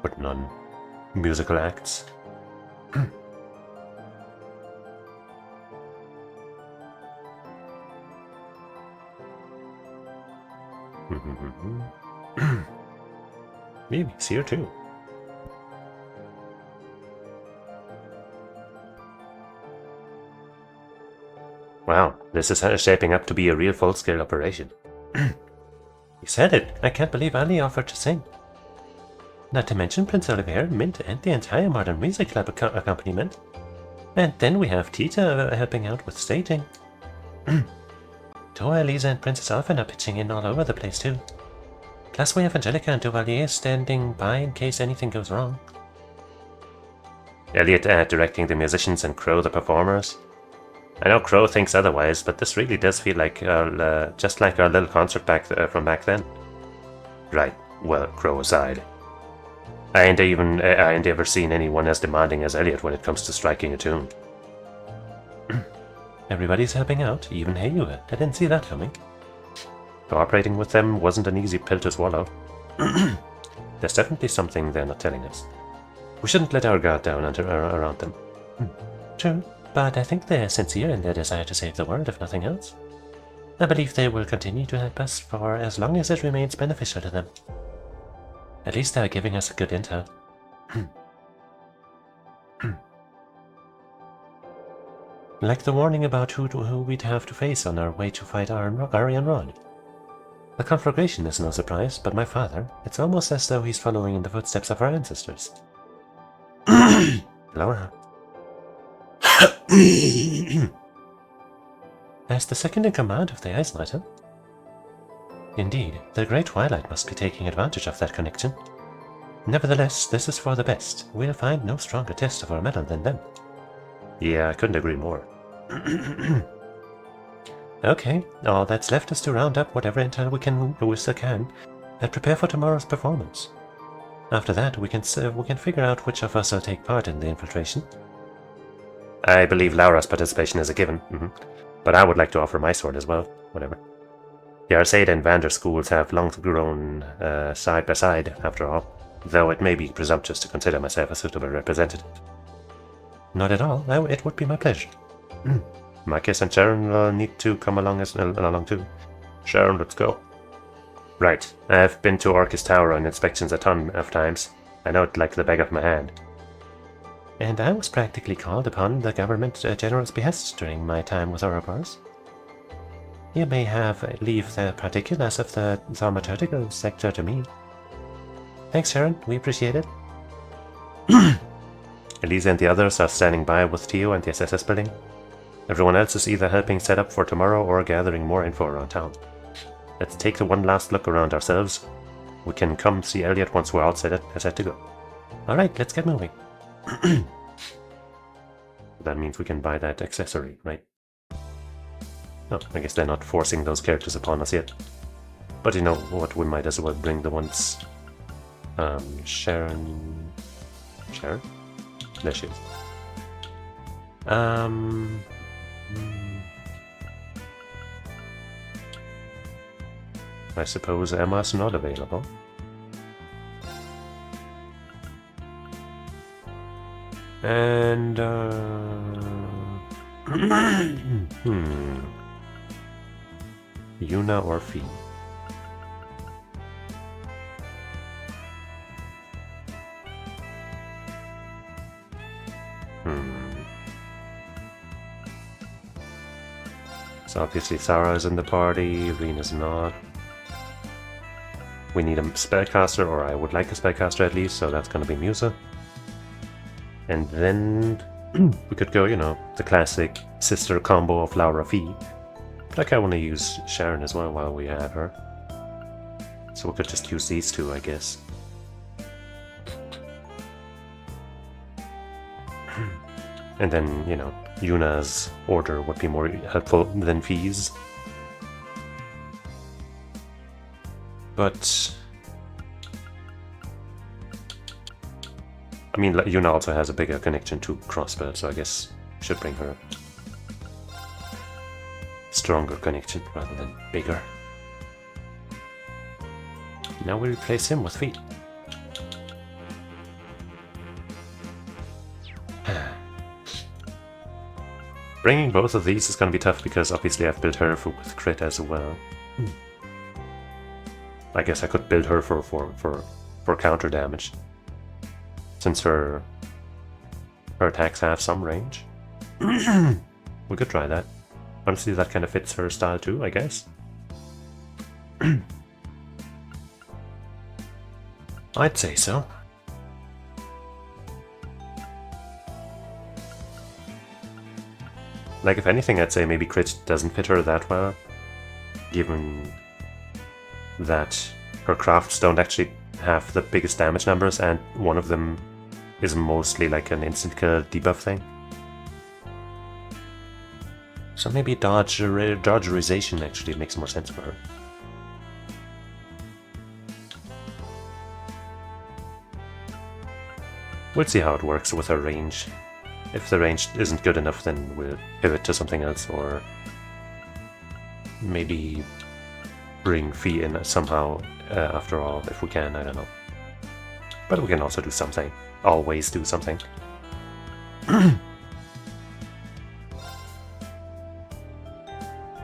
Putting on musical acts. Maybe it's here too. Wow, this is shaping up to be a real full-scale operation. You said it. I can't believe Ali offered to sing. Not to mention Prince Olivier, Mint, and the entire Modern Music Club accompaniment. And then we have Tita helping out with staging. Toa, Elisa, and Princess Alphen are pitching in all over the place too. Plus we have Angelica and Duvalier standing by in case anything goes wrong. Elliot directing the musicians and Crow the performers. I know Crow thinks otherwise, but this really does feel like just like our little concert from back then. Right, well, Crow aside. I ain't ever seen anyone as demanding as Elliot when it comes to striking a tune. Everybody's helping out, even Heiyue. I didn't see that coming. Cooperating with them wasn't an easy pill to swallow. There's definitely something they're not telling us. We shouldn't let our guard down around them. True, but I think they're sincere in their desire to save the world, if nothing else. I believe they will continue to help us for as long as it remains beneficial to them. At least they're giving us a good intel. Like the warning about who we'd have to face on our way to fight Ari and Rod. The conflagration is no surprise, but my father, it's almost as though he's following in the footsteps of our ancestors. Laura. As the second in command of the Ice Knight, huh? Indeed, the Great Twilight must be taking advantage of that connection. Nevertheless, this is for the best. We'll find no stronger test of our mettle than them. Yeah, I couldn't agree more. Okay, all that's left is to round up whatever intel we still can, and prepare for tomorrow's performance. After that, we can figure out which of us will take part in the infiltration. I believe Laura's participation is a given, but I would like to offer my sword as well. Whatever. The Arcade and Vander schools have long grown side by side, after all, though it may be presumptuous to consider myself a suitable representative. Not at all. It would be my pleasure. Marcus and Sharon will need to come along too. Sharon, let's go. Right. I've been to Orcus Tower on inspections a ton of times. I know it like the back of my hand. And I was practically called upon the government general's behest during my time with Ouroboros. You may leave the particulars of the thaumaturgical sector to me. Thanks, Sharon. We appreciate it. Elisa and the others are standing by with Tio and the SSS building. Everyone else is either helping set up for tomorrow or gathering more info around town. Let's take one last look around ourselves. We can come see Elliot once we're all set to go. Alright, let's get moving. That means we can buy that accessory, right? Oh, I guess they're not forcing those characters upon us yet. But you know what, we might as well bring the ones... Sharon... Sharon? There she is. I suppose Emma's not available. And Yuna or Fee? So obviously Sarah is in the party, Rena's not. We need a spellcaster, or I would like a spellcaster at least, so that's gonna be Musa. And then we could go, you know, the classic sister combo of Laura Fee. But I want to use Sharon as well while we have her. So we could just use these two, I guess. And then, you know, Yuna's order would be more helpful than Fee's. But I mean, Yuna also has a bigger connection to crossbow, so I guess we should bring her stronger connection rather than bigger. Now we replace him with feet. Bringing both of these is going to be tough because obviously I've built her with crit as well. I guess I could build her for counter damage, since her attacks have some range. We could try that. Honestly, that kind of fits her style too, I guess. I'd say so. Like, if anything, I'd say maybe crit doesn't fit her that well, given that her crafts don't actually have the biggest damage numbers, and one of them is mostly like an instant kill debuff thing. So maybe dodgerization actually makes more sense for her. We'll see how it works with her range. If the range isn't good enough, then we'll pivot to something else, or maybe bring Fee in somehow after all, if we can, I don't know. But we can also do something. Always do something.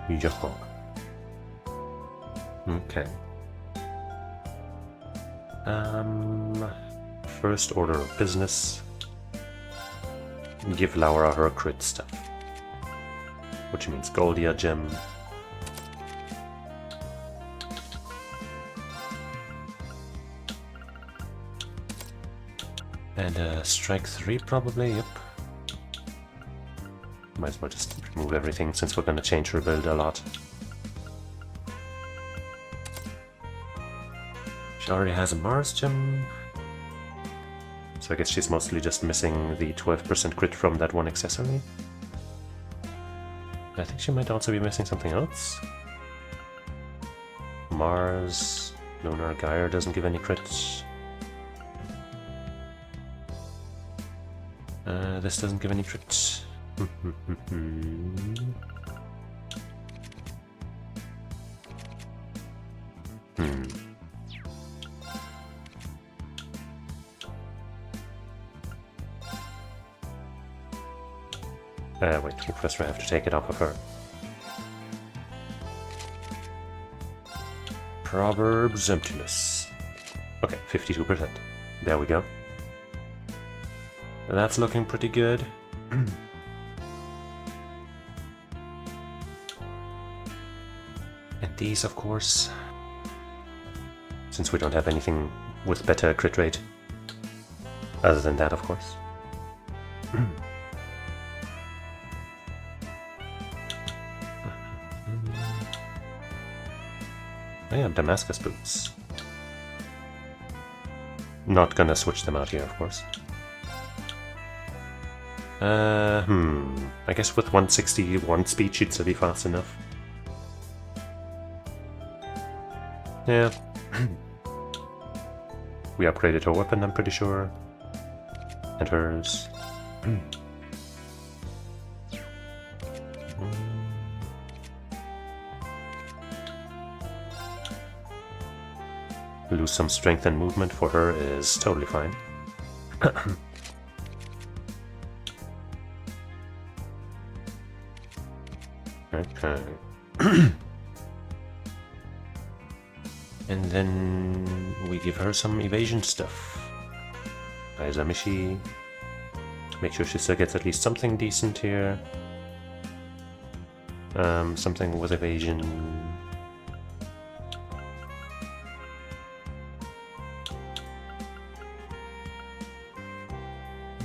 Yo. Okay. First order of business. Give Laura her crit stuff. Which means Goldia gem. And strike 3 probably, yep. Might as well just remove everything since we're gonna change her build a lot. She already has a Mars gem. So I guess she's mostly just missing the 12% crit from that one accessory. I think she might also be missing something else. Mars, Lunar Gyre doesn't give any crits. This doesn't give any crits. Wait, first I have to take it off of her. Proverbs Emptiness. Okay, 52%. There we go. That's looking pretty good. And these, of course. Since we don't have anything with better crit rate. Other than that, of course. I have Damascus boots. Not gonna switch them out here, of course. I guess with 161 speed she'd still be fast enough. Yeah. We upgraded her weapon, I'm pretty sure. And hers. Lose some strength and movement for her is totally fine. Okay. And then we give her some evasion stuff. Aizamishi. Make sure she still gets at least something decent here. Something with evasion.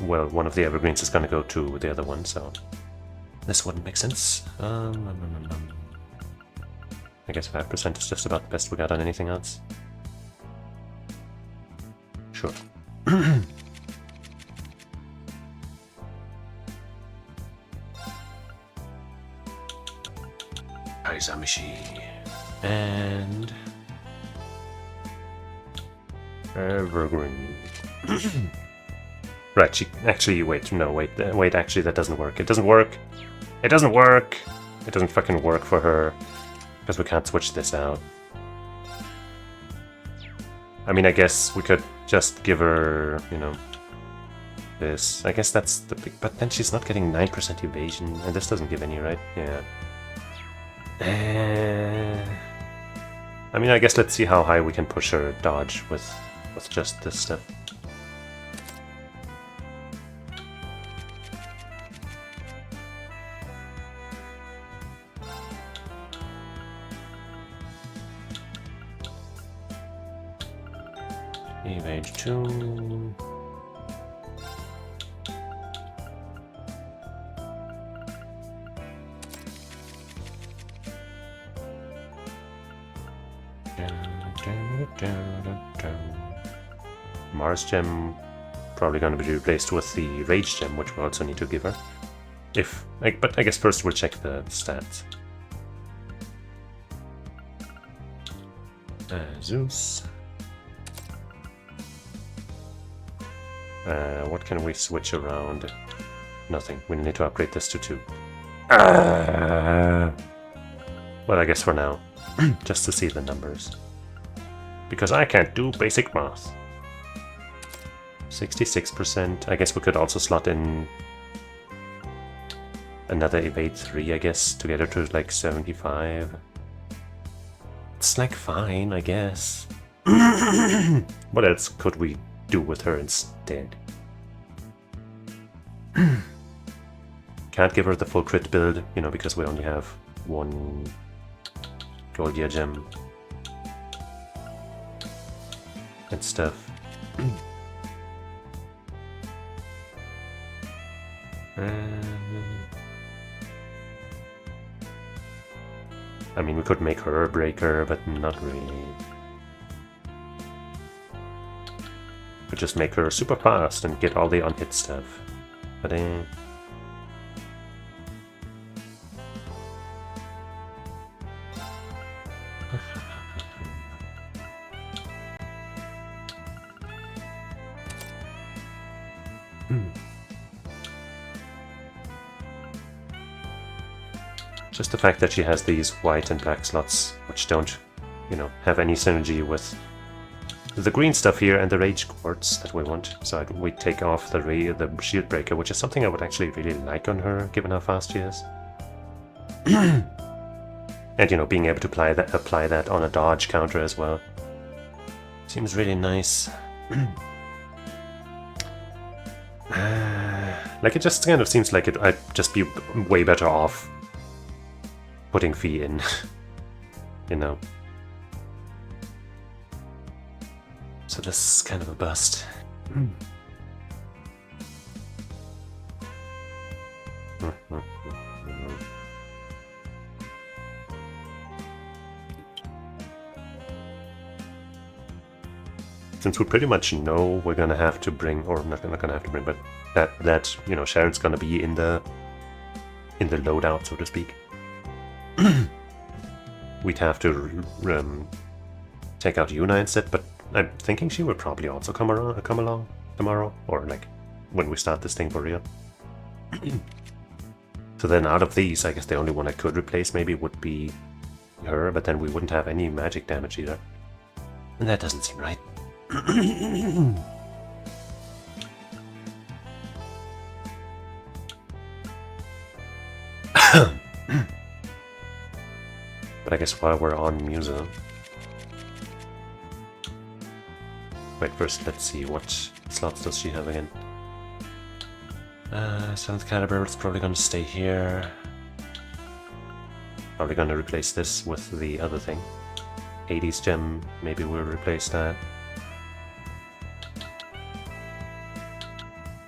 Well, one of the evergreens is gonna go to the other one, so this wouldn't make sense. I guess 5% is just about the best we got on anything else. Sure. Aizamishi. And evergreen. Right, she actually, wait, actually that doesn't work. It doesn't work! It doesn't work! It doesn't fucking work for her. Because we can't switch this out. I mean, I guess we could just give her, you know, this. I guess that's the big, but then she's not getting 9% evasion, and this doesn't give any, right? Yeah. I mean, I guess let's see how high we can push her dodge with just this stuff. Evade 2. Mars Gem probably going to be replaced with the Rage Gem, which we also need to give her. But I guess first we'll check the stats. Zeus. What can we switch around? Nothing. We need to upgrade this to 2. Well, I guess for now. Just to see the numbers. Because I can't do basic math. 66%. I guess we could also slot in another evade 3, I guess, to get her to like 75. It's like fine, I guess. What else could we do with her instead? Can't give her the full crit build, you know, because we only have 1 Goldia gem and stuff. I mean, we could make her a breaker, but not really. Could just make her super fast and get all the unhit stuff. But just the fact that she has these white and black slots, which don't, you know, have any synergy with the green stuff here and the rage quartz that we want. So we take off the shield breaker, which is something I would actually really like on her, given how fast she is. And, you know, being able to apply that on a dodge counter as well. Seems really nice. Like, it just kind of seems like I'd just be way better off putting Fee in, you know. So this is kind of a bust. Since we pretty much know we're gonna have to bring, or not gonna have to bring, but that you know, Sharon's gonna be in the loadout, so to speak. We'd have to take out Yuna instead, but I'm thinking she will probably also come along tomorrow, or like when we start this thing for real. So then out of these, I guess the only one I could replace maybe would be her, but then we wouldn't have any magic damage either. And that doesn't seem right. But I guess while we're on Musa... Wait, first let's see, what slots does she have again? 7th caliber, it's probably gonna stay here. Probably gonna replace this with the other thing. 80s gem, maybe we'll replace that.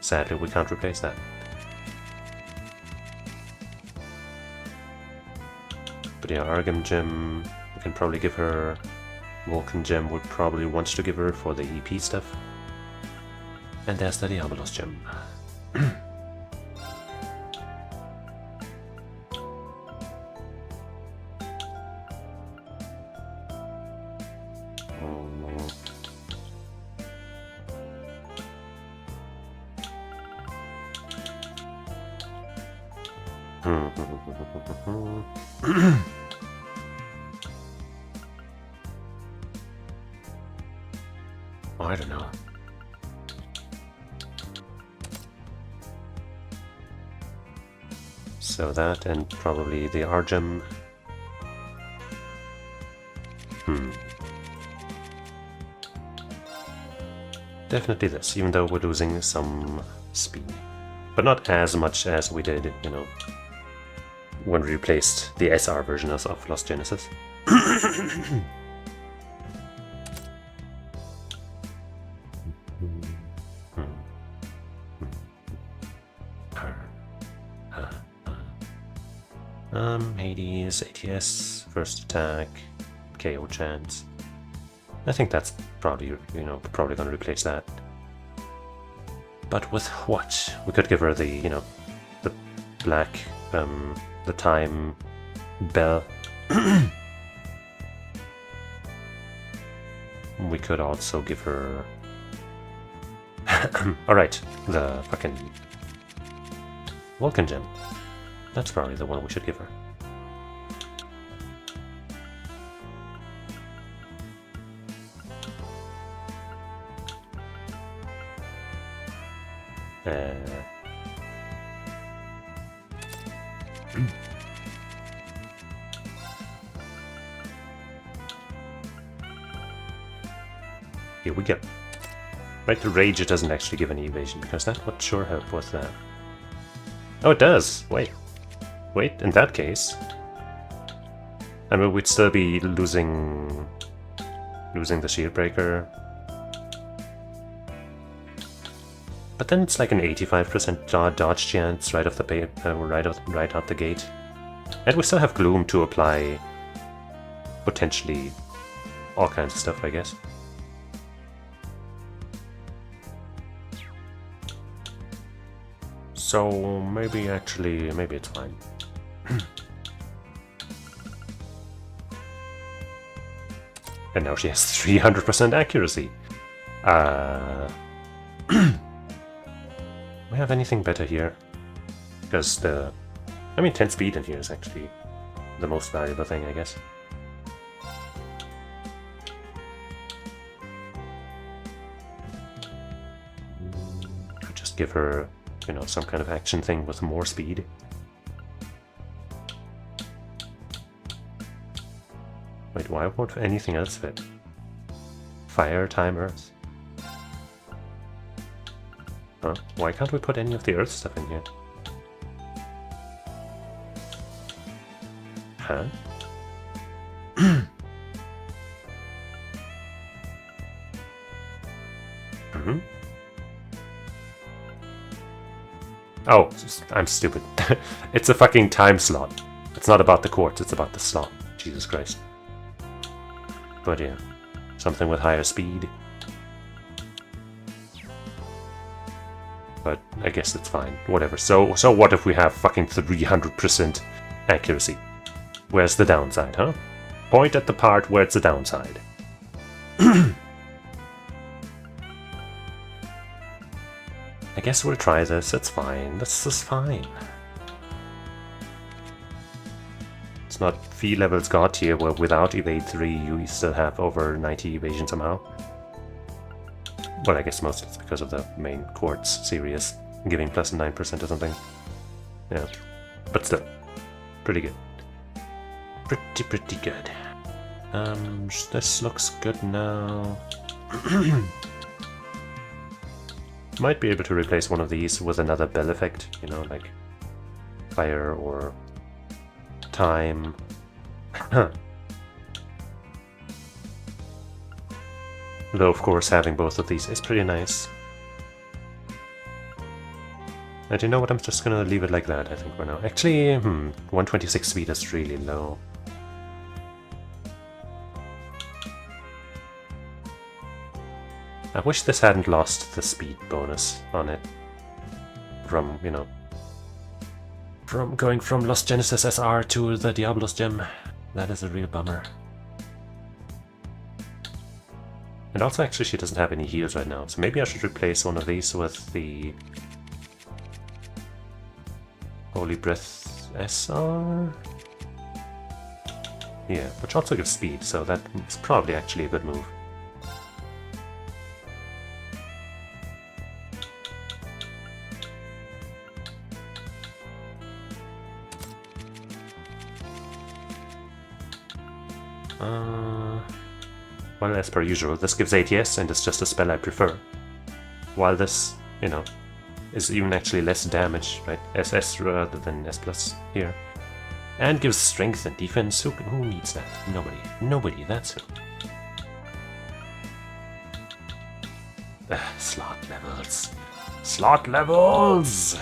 Sadly, we can't replace that. But yeah, Argam gem, we can probably give her. Vulcan gem would probably want to give her for the EP stuff. And there's the Diabolos gem. Oh, I don't know. So that and probably the Argem. Definitely this, even though we're losing some speed. But not as much as we did, you know, when we replaced the SR version of Lost Genesis. Hades, ATS, first attack, KO chance. I think that's probably, you know, probably gonna replace that. But with what? We could give her the, you know, the black, the time bell. We could also give her... Alright, the fucking Vulcan gem. That's probably the one we should give her. Here we go. Right, the Rage, it doesn't actually give any evasion, because that would sure help with that. Oh, it does! Wait. Wait, in that case... I mean, we'd still be losing the shield breaker. But then it's like an 85% dodge chance right off the right out the gate. And we still have Gloom to apply potentially all kinds of stuff, I guess. So maybe it's fine. And now she has 300% accuracy. We have anything better here? Because the... I mean, 10 speed in here is actually the most valuable thing, I guess. Could just give her, you know, some kind of action thing with more speed. Wait, why won't anything else fit? Fire, time, earth. Huh? Why can't we put any of the earth stuff in here? Huh? Mm-hmm. Oh, I'm stupid. It's a fucking time slot. It's not about the quartz, it's about the slot. Jesus Christ. But yeah, something with higher speed. But I guess it's fine. Whatever. So what if we have fucking 300% accuracy? Where's the downside, huh? Point at the part where it's a downside. I guess we'll try this, it's fine. This is fine. It's not fee levels god tier where without evade 3 you still have over 90 evasion somehow. Well, I guess most it's because of the main quartz series giving plus 9% or something. Yeah, but still, pretty good. Pretty good. This looks good now. Might be able to replace one of these with another bell effect, you know, like fire or time. Though, of course, having both of these is pretty nice. And you know what, I'm just gonna leave it like that, I think, for now. Actually, 126 speed is really low. I wish this hadn't lost the speed bonus on it. From, you know, from going from Lost Genesis SR to the Diablos gem. That is a real bummer. And also, actually, she doesn't have any heals right now, so maybe I should replace one of these with the Holy Breath SR? Yeah, which also gives speed, so that's probably actually a good move. Well, as per usual, this gives ATS and it's just a spell I prefer. While this, you know, is even actually less damage, right? SS rather than S+ here. And gives strength and defense. Who needs that? Nobody. Nobody, that's who. Slot levels. Slot levels!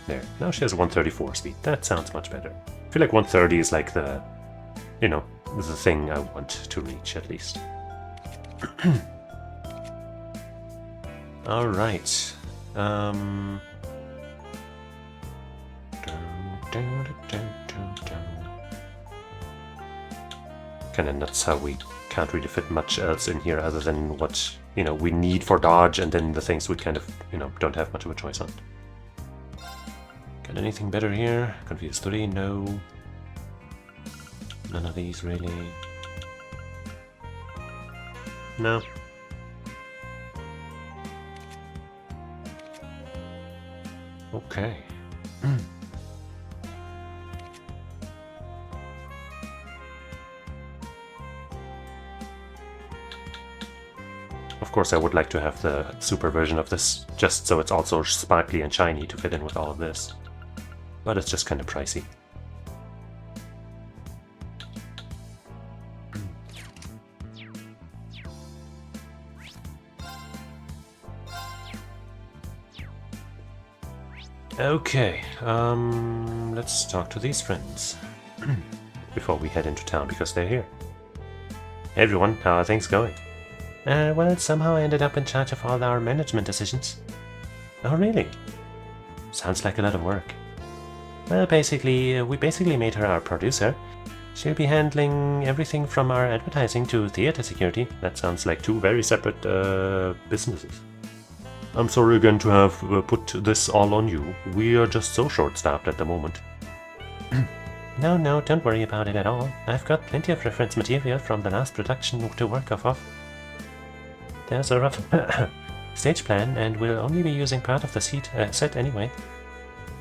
There. Now she has 134 speed. That sounds much better. I feel like 130 is like the, you know, the thing I want to reach at least. Alright. Kinda nuts how we can't really fit much else in here other than what, you know, we need for dodge and then the things we kind of, you know, don't have much of a choice on. Got anything better here? Confused 3, no. None of these really. No. Okay. Of course, I would like to have the super version of this, just so it's also sparkly and shiny to fit in with all of this. But it's just kind of pricey. Okay, let's talk to these friends before we head into town, because they're here. Hey everyone, how are things going? Well, somehow I ended up in charge of all our management decisions. Oh really? Sounds like a lot of work. Well, we basically made her our producer. She'll be handling everything from our advertising to theater security. That sounds like two very separate businesses. I'm sorry again to have put this all on you. We are just so short-staffed at the moment. No, don't worry about it at all. I've got plenty of reference material from the last production to work off of. There's a rough stage plan, and we'll only be using part of the set anyway.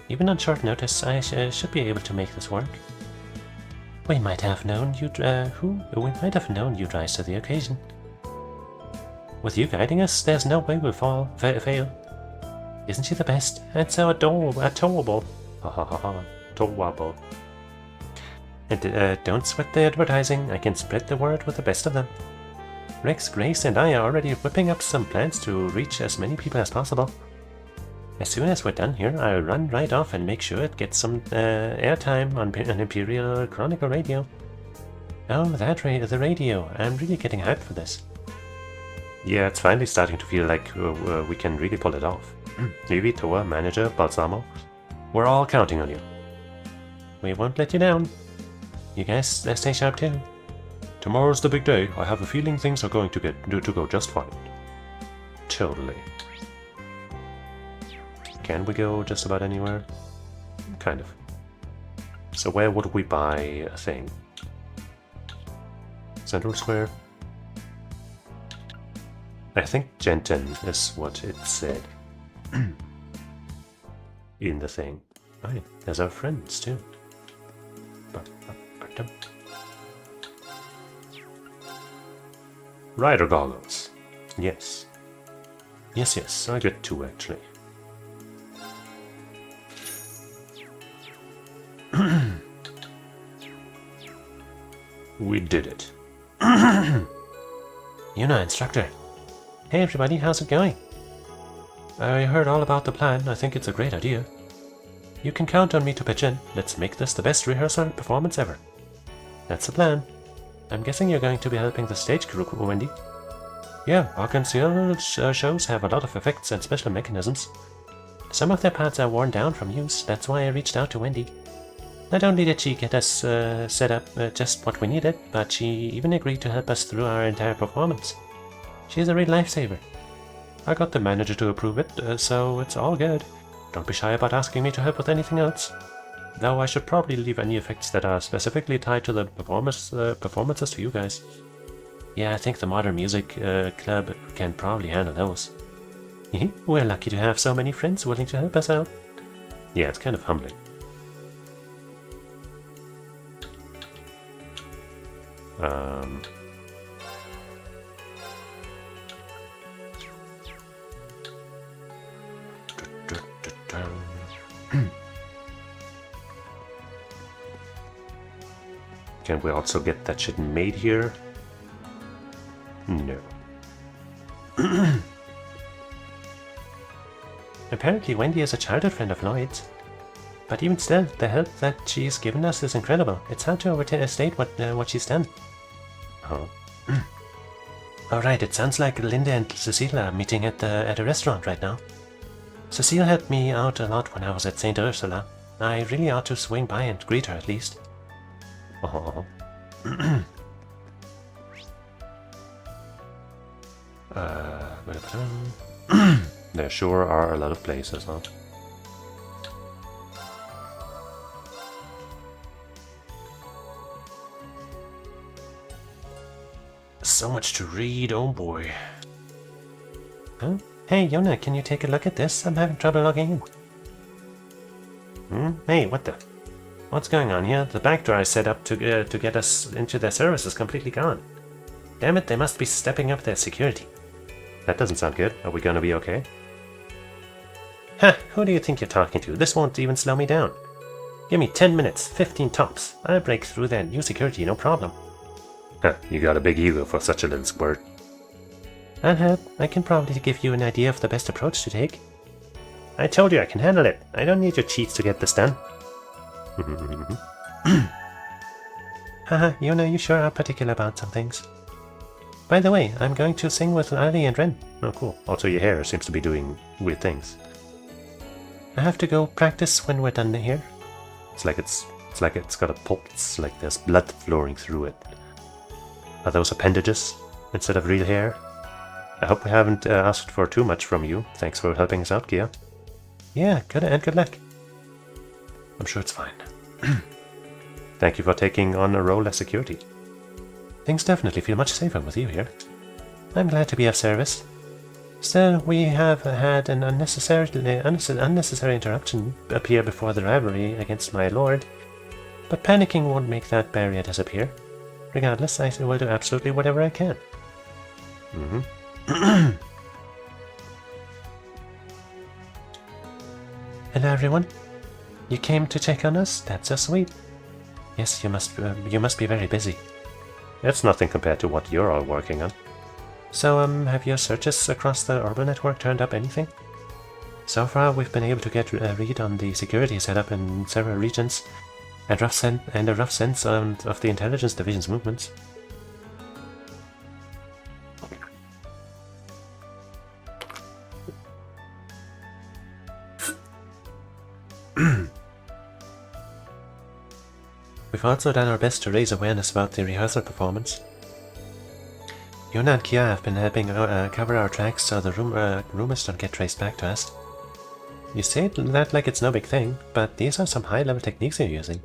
Even on short notice, I should be able to make this work. We might have known you'd rise to the occasion. With you guiding us, there's no way we'll fail. Isn't she the best? And so adorable. Ha ha ha ha. Adorable. And don't sweat the advertising. I can spread the word with the best of them. Rex, Grace, and I are already whipping up some plans to reach as many people as possible. As soon as we're done here, I'll run right off and make sure it gets some airtime on an Imperial Chronicle radio. Oh, the radio. I'm really getting hyped for this. Yeah, it's finally starting to feel like we can really pull it off. Vivi, Toa, Manager, Balsamo, we're all counting on you. We won't let you down. You guys stay sharp too. Tomorrow's the big day. I have a feeling things are going to go just fine. Totally. Can we go just about anywhere? Kind of. So where would we buy a thing? Central Square? I think Genton is what it said. In the thing. Oh yeah, there's our friends too. Rider goggles. Yes. Yes, I get two actually. We did it. Yuna, instructor. Hey everybody, how's it going? I heard all about the plan. I think it's a great idea. You can count on me to pitch in. Let's make this the best rehearsal performance ever. That's the plan. I'm guessing you're going to be helping the stage crew, Wendy. Yeah, Arkansas shows have a lot of effects and special mechanisms. Some of their parts are worn down from use. That's why I reached out to Wendy. Not only did she get us set up just what we needed, but she even agreed to help us through our entire performance. She's a real lifesaver. I got the manager to approve it, so it's all good. Don't be shy about asking me to help with anything else. Though I should probably leave any effects that are specifically tied to the performances to you guys. Yeah, I think the Modern Music Club can probably handle those. We're lucky to have so many friends willing to help us out. Yeah, it's kind of humbling. Can we also get that shit made here? No. Apparently Wendy is a childhood friend of Lloyd's. But even still, the help that she's given us is incredible. It's hard to overstate what she's done. Oh. Alright, it sounds like Linda and Cecile are meeting at a restaurant right now. Cecile helped me out a lot when I was at St. Ursula. I really ought to swing by and greet her at least. Oh. There sure are a lot of places, huh? So much to read, oh boy. Huh? Hey, Yona, can you take a look at this? I'm having trouble logging in. Hey, what the? What's going on here? The backdoor I set up to get us into their service is completely gone. Damn it, they must be stepping up their security. That doesn't sound good. Are we gonna be okay? Ha! Who do you think you're talking to? This won't even slow me down. Give me 10 minutes, 15 tops. I'll break through their new security, no problem. Huh, you got a big ego for such a little squirt. I'll help. I can probably give you an idea of the best approach to take. I told you I can handle it. I don't need your cheats to get this done. Haha, Yona, you sure are particular about some things. By the way, I'm going to sing with Ali and Ren. Oh, cool. Also, your hair seems to be doing weird things. I have to go practice when we're done here. It's like it's got a pulse, like there's blood flowing through it. Are those appendages instead of real hair? I hope we haven't asked for too much from you. Thanks for helping us out, Gia. Yeah, good luck. I'm sure it's fine. Thank you for taking on a role as security. Things definitely feel much safer with you here. I'm glad to be of service. Still, we have had an unnecessary interruption appear before the rivalry against my lord, but panicking won't make that barrier disappear. Regardless, I will do absolutely whatever I can. Hello, everyone. You came to check on us? That's so sweet. Yes, you must be very busy. It's nothing compared to what you're all working on. So, have your searches across the Orbital network turned up anything? So far, we've been able to get a read on the security setup in several regions, and a rough sense of the intelligence division's movements. We've also done our best to raise awareness about the rehearsal performance. Yuna and Kia have been helping cover our tracks so the rumors don't get traced back to us. You say that like it's no big thing, but these are some high-level techniques you're using.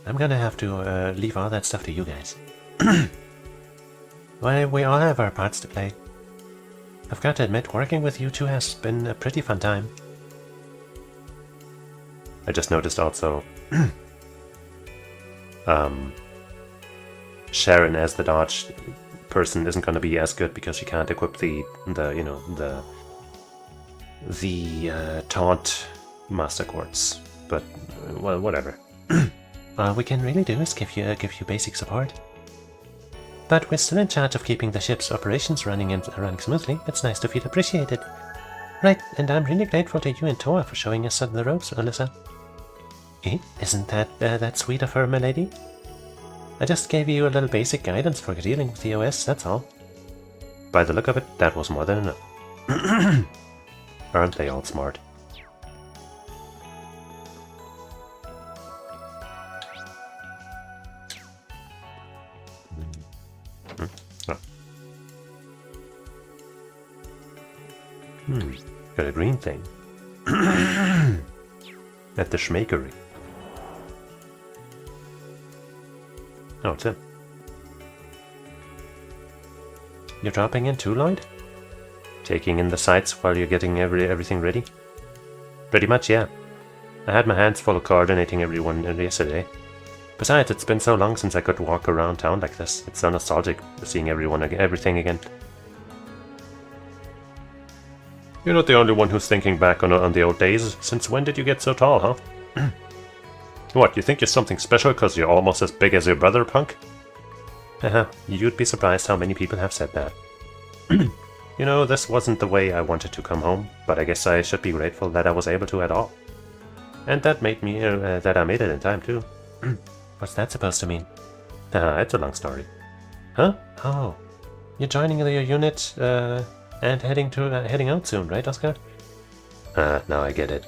I'm gonna have to leave all that stuff to you guys. Well, we all have our parts to play. I've got to admit, working with you two has been a pretty fun time. I just noticed also Sharon as the dodge person isn't going to be as good because she can't equip the taunt master quartz. But well, whatever. All we can really do is give you basic support. But we're still in charge of keeping the ship's operations running smoothly. It's nice to feel appreciated. Right, and I'm really grateful to you and Toa for showing us the ropes, Alyssa. Eh? Isn't that sweet of her, milady? I just gave you a little basic guidance for dealing with the OS, that's all. By the look of it, that was more than enough. Aren't they all smart? Got a green thing. At the Schmakery. Oh, it's him. You're dropping in too, Lloyd? Taking in the sights while you're getting everything ready? Pretty much, yeah. I had my hands full of coordinating everyone yesterday. Besides, it's been so long since I could walk around town like this. It's so nostalgic, seeing everything again. You're not the only one who's thinking back on the old days. Since when did you get so tall, huh? What, you think you're something special because you're almost as big as your brother, punk? Haha, you'd be surprised how many people have said that. You know, this wasn't the way I wanted to come home, but I guess I should be grateful that I was able to at all. And that made me, that I made it in time, too. What's that supposed to mean? Haha, it's a long story. Huh? Oh. You're joining your unit, and heading out soon, right, Oscar? Now I get it.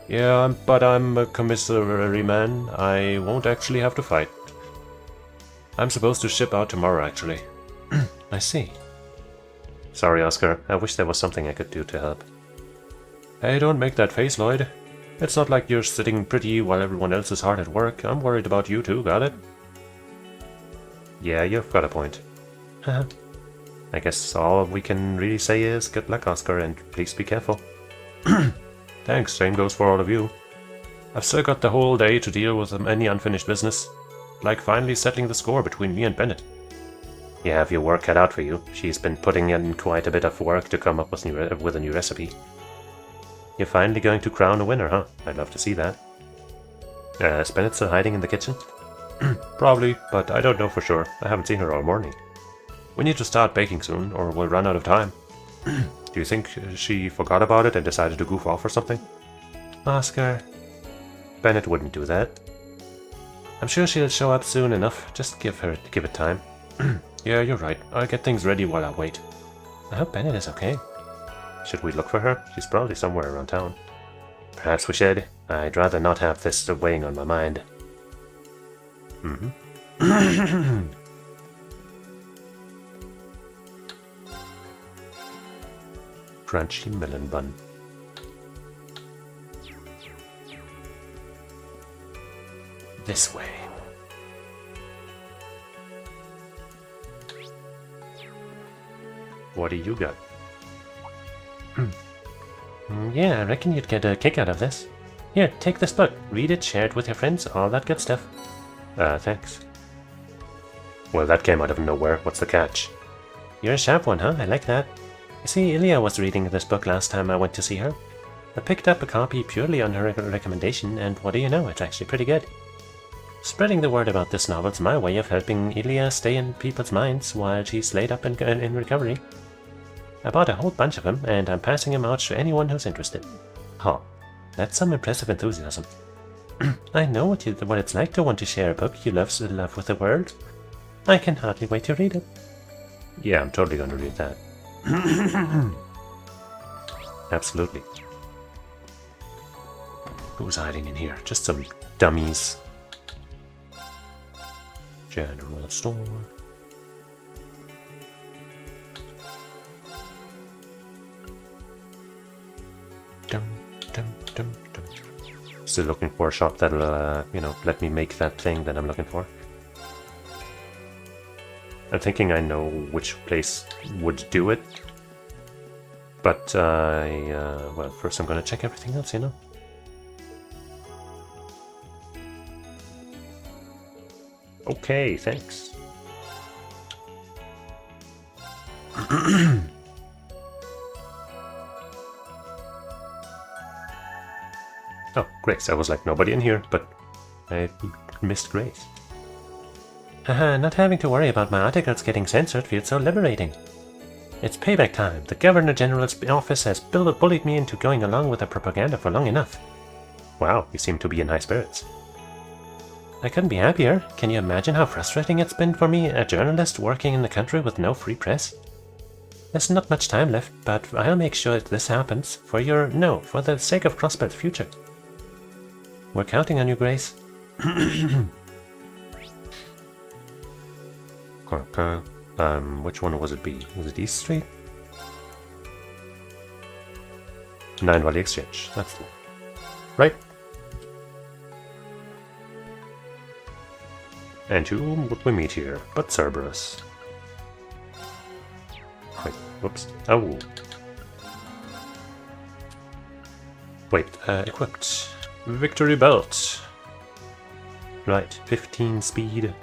Yeah, but I'm a commissary man. I won't actually have to fight. I'm supposed to ship out tomorrow, actually. I see. Sorry, Oscar. I wish there was something I could do to help. Hey, don't make that face, Lloyd. It's not like you're sitting pretty while everyone else is hard at work. I'm worried about you too, got it? Yeah, you've got a point. I guess all we can really say is good luck, Oscar, and please be careful. Thanks, same goes for all of you. I've still got the whole day to deal with any unfinished business. Like finally settling the score between me and Bennett. You have your work cut out for you. She's been putting in quite a bit of work to come up with a new recipe. You're finally going to crown a winner, huh? I'd love to see that. Is Bennett still hiding in the kitchen? Probably, but I don't know for sure. I haven't seen her all morning. We need to start baking soon, or we'll run out of time. Do you think she forgot about it and decided to goof off or something? Oscar. Bennett wouldn't do that. I'm sure she'll show up soon enough. Just give it time. Yeah, you're right. I'll get things ready while I wait. I hope Bennett is okay. Should we look for her? She's probably somewhere around town. Perhaps we should. I'd rather not have this weighing on my mind. Crunchy melon bun. This way. What do you got? Yeah, I reckon you'd get a kick out of this. Here, take this book. Read it, share it with your friends, all that good stuff. Thanks. Well, that came out of nowhere. What's the catch? You're a sharp one, huh? I like that. You see, Ilya was reading this book last time I went to see her. I picked up a copy purely on her recommendation, and what do you know, it's actually pretty good. Spreading the word about this novel's my way of helping Ilya stay in people's minds while she's laid up in recovery. I bought a whole bunch of them, and I'm passing them out to anyone who's interested. Huh, that's some impressive enthusiasm. I know what it's like to want to share a book you love with the world. I can hardly wait to read it. Yeah, I'm totally going to read that. Absolutely. Who's hiding in here? Just some dummies. General store. Still looking for a shop that'll, you know, let me make that thing that I'm looking for. I'm thinking I know which place would do it. But well, first I'm gonna check everything else, you know? Okay, thanks. Oh, Grace. I was like, nobody in here, but I missed Grace. Haha, not having to worry about my articles getting censored feels so liberating. It's payback time. The Governor General's office has bullied me into going along with the propaganda for long enough. Wow, you seem to be in high spirits. I couldn't be happier. Can you imagine how frustrating it's been for me, a journalist working in the country with no free press? There's not much time left, but I'll make sure this happens for the sake of Crossbell's future. We're counting on you, Grace. Okay. Which one was it B? Was it East Street? 9 Valley Exchange. That's the one. Right. And whom would we meet here but Cerberus? Wait, whoops. Oh. Wait, equipped. Victory belt. Right, 15 speed.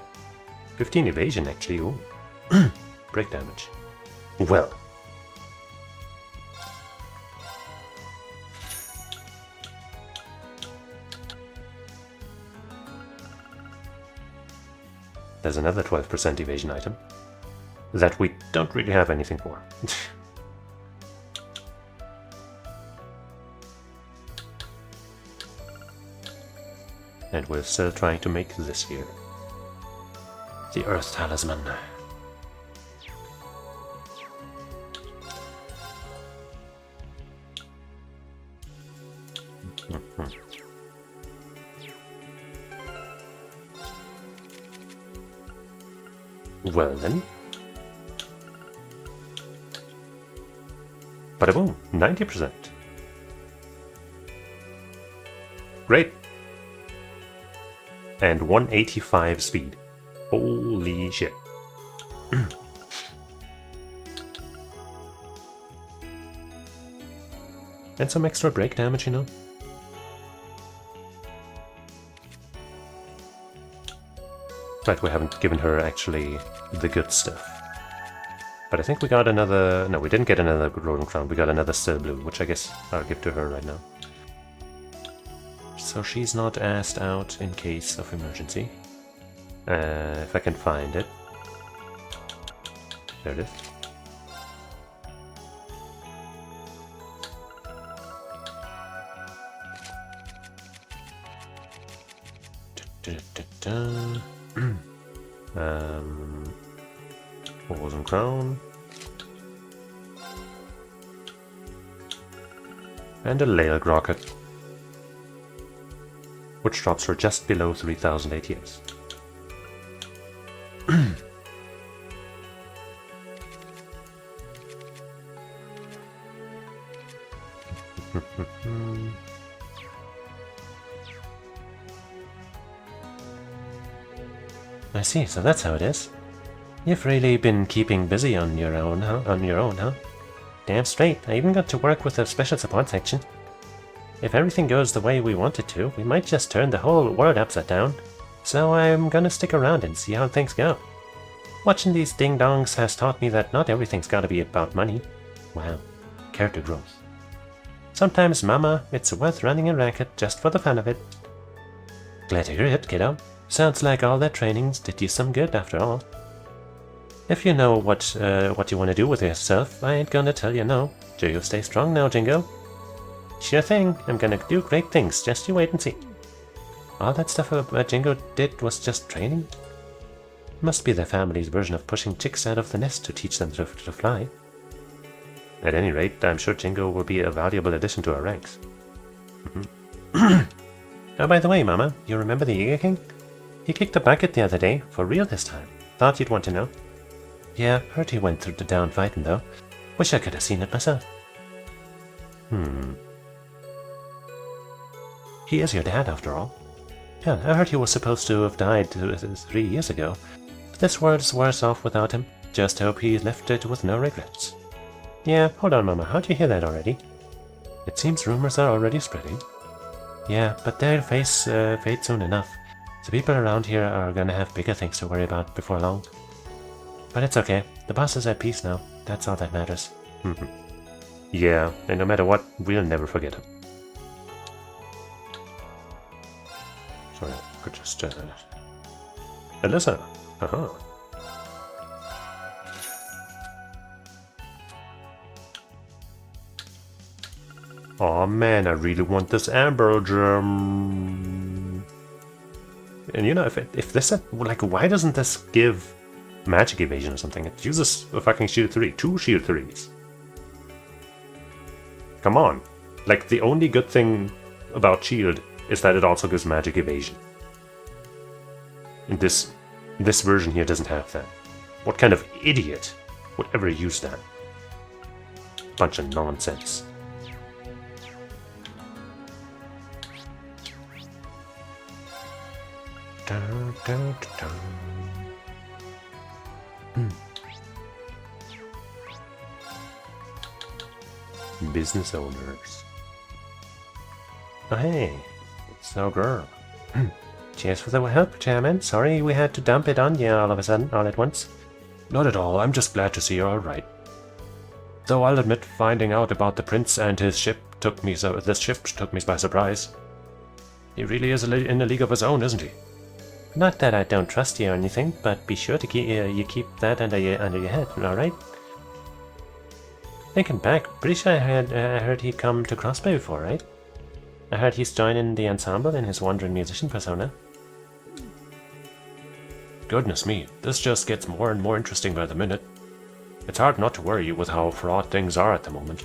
15 evasion, actually. Ooh. Break damage. Well. There's another 12% evasion item that we don't really have anything for. And we're still trying to make this here. The Earth Talisman. Well then. Bada boom, 90%. Great. And 185 speed. Holy shit. And some extra break damage, you know? Right, we haven't given her actually the good stuff. But I think we got another... No, we didn't get another Golden Crown. We got another Still Blue, which I guess I'll give to her right now. So she's not asked out in case of emergency. If I can find it. There it is. Golden Crown. And a Lail Rocket, which drops her just below 3000 ATS. I see, so that's how it is. You've really been keeping busy on your own, huh? Damn straight, I even got to work with a special support section. If everything goes the way we want it to, we might just turn the whole world upside down. So I'm gonna stick around and see how things go. Watching these ding-dongs has taught me that not everything's gotta be about money. Wow, character growth. Sometimes, mama, it's worth running a racket just for the fun of it. Glad to hear it, kiddo. Sounds like all that trainings did you some good after all. If you know what you want to do with yourself, I ain't gonna tell you no. Do you stay strong now, Jingo? Sure thing, I'm gonna do great things, just you wait and see. All that stuff Jingo did was just training? Must be their family's version of pushing chicks out of the nest to teach them to fly. At any rate, I'm sure Jingo will be a valuable addition to our ranks. Oh, by the way, Mama, you remember the Eager King? He kicked a bucket the other day, for real this time. Thought you'd want to know. Yeah, heard he went through the down fighting though. Wish I could have seen it myself. He is your dad, after all. Yeah, I heard he was supposed to have died 3 years ago. But this world's worse off without him. Just hope he left it with no regrets. Yeah, hold on, Mama. How'd you hear that already? It seems rumors are already spreading. Yeah, but they'll fade soon enough. The people around here are gonna have bigger things to worry about before long. But it's okay. The boss is at peace now. That's all that matters. Yeah, and no matter what, we'll never forget him. Sorry, I could just... Alyssa! Uh-huh. Aw man, I really want this Amber Gem. And you know, if this... Like, why doesn't this give magic evasion or something? It uses a fucking shield 3. 2 shield 3s. Come on. Like, the only good thing about shield is that it also gives magic evasion. And this version here doesn't have that. What kind of idiot would ever use that? Bunch of nonsense. Dun, dun, dun, dun. Business owners. Oh hey, so girl. Cheers for the help, Chairman. Sorry we had to dump it on you all of a sudden, all at once. Not at all, I'm just glad to see you're alright. Though I'll admit finding out about the prince and his ship took me by surprise. He really is in a league of his own, isn't he? Not that I don't trust you or anything, but be sure to keep that under your head, alright? Thinking back, pretty sure I heard he'd come to Crossbow before, right? I heard he's joining the ensemble in his wandering musician persona. Goodness me, this just gets more and more interesting by the minute. It's hard not to worry with how fraught things are at the moment.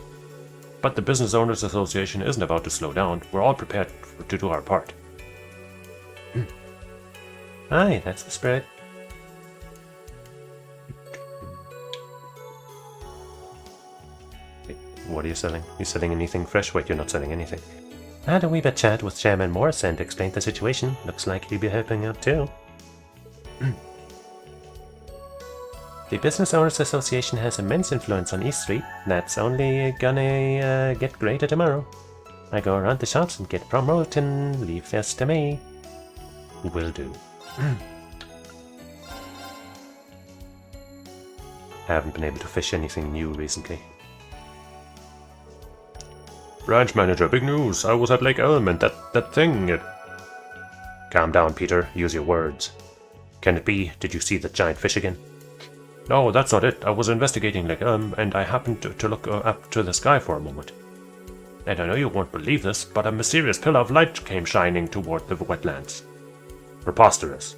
But the Business Owners Association isn't about to slow down. We're all prepared to do our part. Aye, that's the spirit. Wait, what are you selling? You selling anything fresh? Wait, you're not selling anything. I had a wee bit chat with Chairman Morris and explained the situation. Looks like he'll be helping out too. The Business Owners Association has immense influence on East Street. That's only gonna get greater tomorrow. I go around the shops and get promoted and leave this to me. Will do. Haven't been able to fish anything new recently. Branch manager, big news. I was at Lake Element. That thing, it... Calm down, Peter. Use your words. Can it be? Did you see the giant fish again? No, that's not it. I was investigating Lake and I happened to look up to the sky for a moment. And I know you won't believe this, but a mysterious pillar of light came shining toward the wetlands. Preposterous.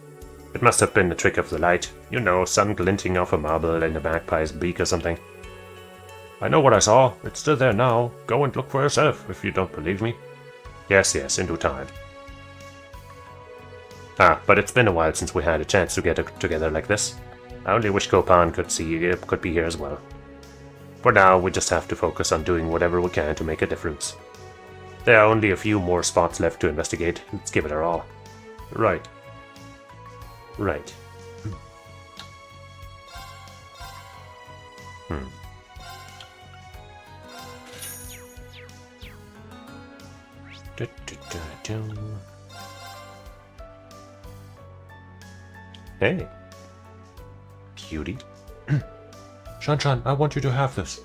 It must have been a trick of the light. You know, sun glinting off a marble in a magpie's beak or something. I know what I saw. It's still there now. Go and look for yourself, if you don't believe me. Yes, in due time. Ah, but it's been a while since we had a chance to get together like this. I only wish Gopan could be here as well. For now, we just have to focus on doing whatever we can to make a difference. There are only a few more spots left to investigate. Let's give it our all. Right. Hey. Cutie. Shan, I want you to have this.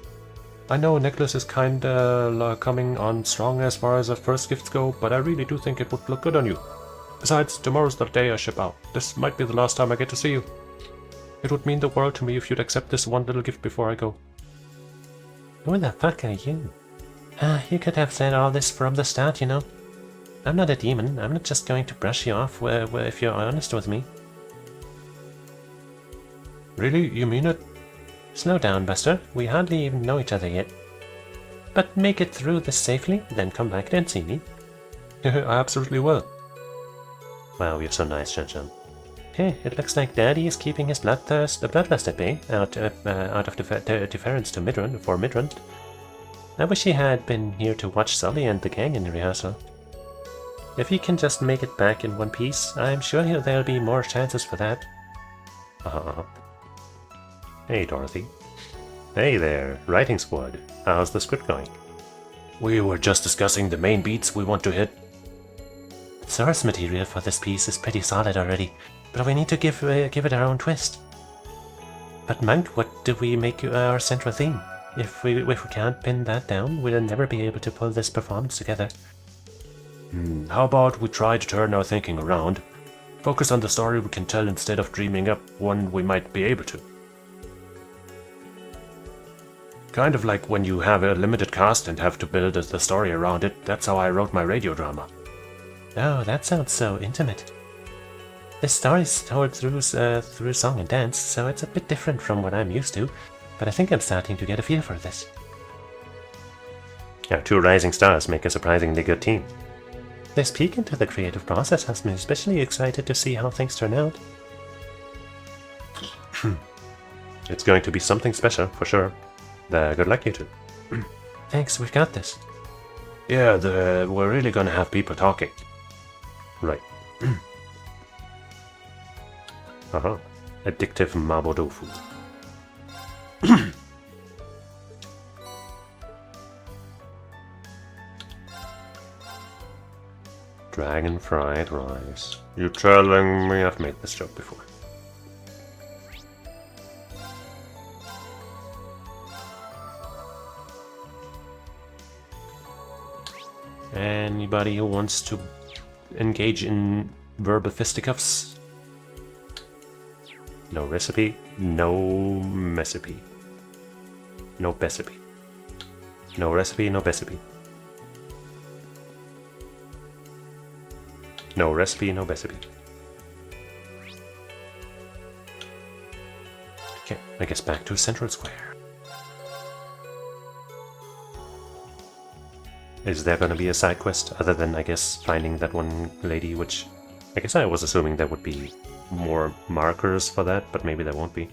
I know a necklace is kinda coming on strong as far as the first gifts go, but I really do think it would look good on you. Besides, tomorrow's the day I ship out. This might be the last time I get to see you. It would mean the world to me if you'd accept this one little gift before I go. Who the fuck are you? You could have said all this from the start, you know. I'm not a demon. I'm not just going to brush you off if you're honest with me. Really? You mean it? Slow down, Buster. We hardly even know each other yet. But make it through this safely, then come back and see me. I absolutely will. Wow, you're so nice, Shan. Hey, it looks like Daddy is keeping his bloodlust at bay, out of deference to Midrun. I wish he had been here to watch Sully and the gang in the rehearsal. If he can just make it back in one piece, I'm sure there'll be more chances for that. Hey, Dorothy. Hey there, writing squad. How's the script going? We were just discussing the main beats we want to hit. The source material for this piece is pretty solid already, but we need to give it our own twist. But Monk, what do we make our central theme? If we can't pin that down, we'll never be able to pull this performance together. How about we try to turn our thinking around? Focus on the story we can tell instead of dreaming up one we might be able to. Kind of like when you have a limited cast and have to build the story around it. That's how I wrote my radio drama. Oh, that sounds so intimate. This story's told through song and dance, so it's a bit different from what I'm used to, but I think I'm starting to get a feel for this. Our two rising stars make a surprisingly good team. This peek into the creative process has me especially excited to see how things turn out. It's going to be something special, for sure. Good luck, you two. Thanks, we've got this. Yeah, we're really gonna have people talking. Right. Addictive Mabo Tofu. Dragon fried rice. You're telling me I've made this joke before. Anybody who wants to engage in verbal fisticuffs? No recipe, no recipe. No recipe. No recipe, no recipe. No recipe, no recipe. Okay, I guess back to Central Square. Is there gonna be a side quest other than, I guess, finding that one lady, which I guess I was assuming there would be more markers for that, but maybe there won't be.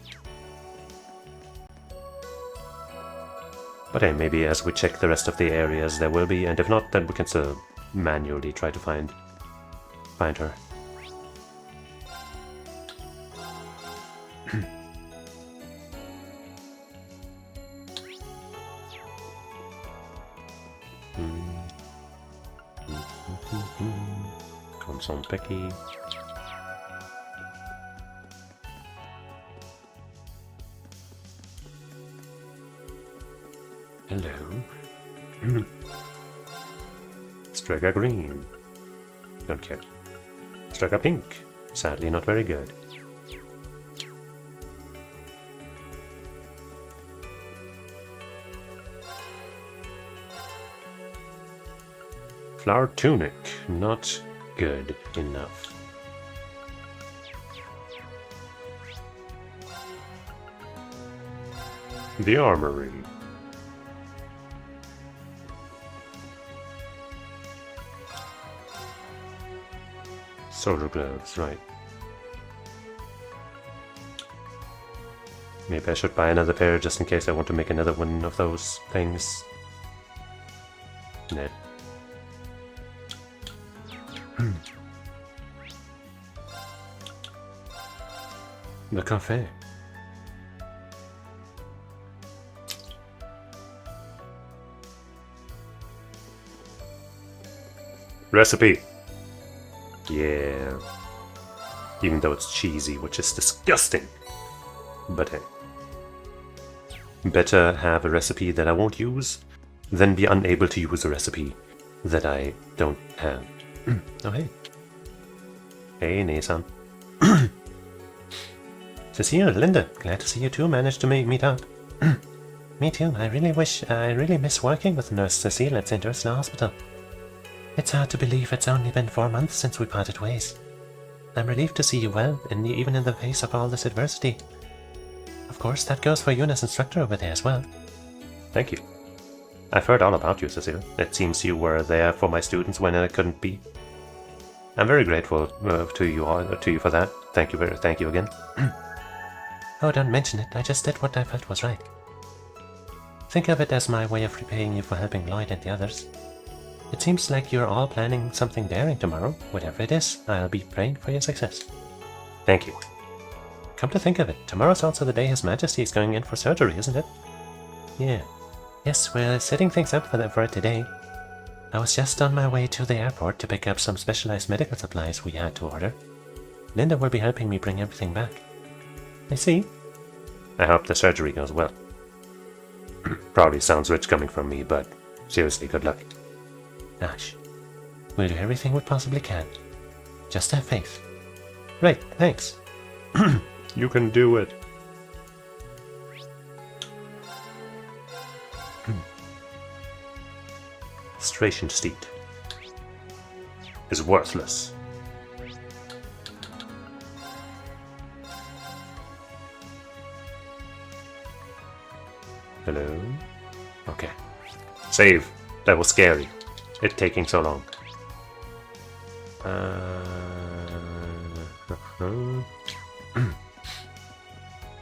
But hey, maybe as we check the rest of the areas there will be, and if not, then we can still manually try to find her. Comes on Becky. Hello. Strega green. Don't care. Strega pink. Sadly not very good. Flower tunic. Not good enough. The armory. Soldier gloves, right. Maybe I should buy another pair just in case I want to make another one of those things. Nah. The cafe. Recipe. Yeah. Even though it's cheesy, which is disgusting. But hey. Better have a recipe that I won't use than be unable to use a recipe that I don't have. Oh, hey. Hey, Nathan. Cecile, Linda, glad to see you two managed to meet up. Me too. I really miss working with Nurse Cecile at St. Ursula Hospital. It's hard to believe it's only been 4 months since we parted ways. I'm relieved to see you well, even in the face of all this adversity. Of course, that goes for you as instructor over there as well. Thank you. I've heard all about you, Cecile. It seems you were there for my students when I couldn't be. I'm very grateful to you for that. Thank you again. Oh, don't mention it. I just did what I felt was right. Think of it as my way of repaying you for helping Lloyd and the others. It seems like you're all planning something daring tomorrow. Whatever it is, I'll be praying for your success. Thank you. Come to think of it, tomorrow's also the day His Majesty is going in for surgery, isn't it? Yeah. Yes, we're setting things up for it today. I was just on my way to the airport to pick up some specialized medical supplies we had to order. Linda will be helping me bring everything back. I see. I hope the surgery goes well. Probably sounds rich coming from me, but seriously, good luck. Gosh. We'll do everything we possibly can. Just have faith. Right, thanks. You can do it. Stration Steed is worthless. Hello? Okay. Save. That was scary. It taking so long.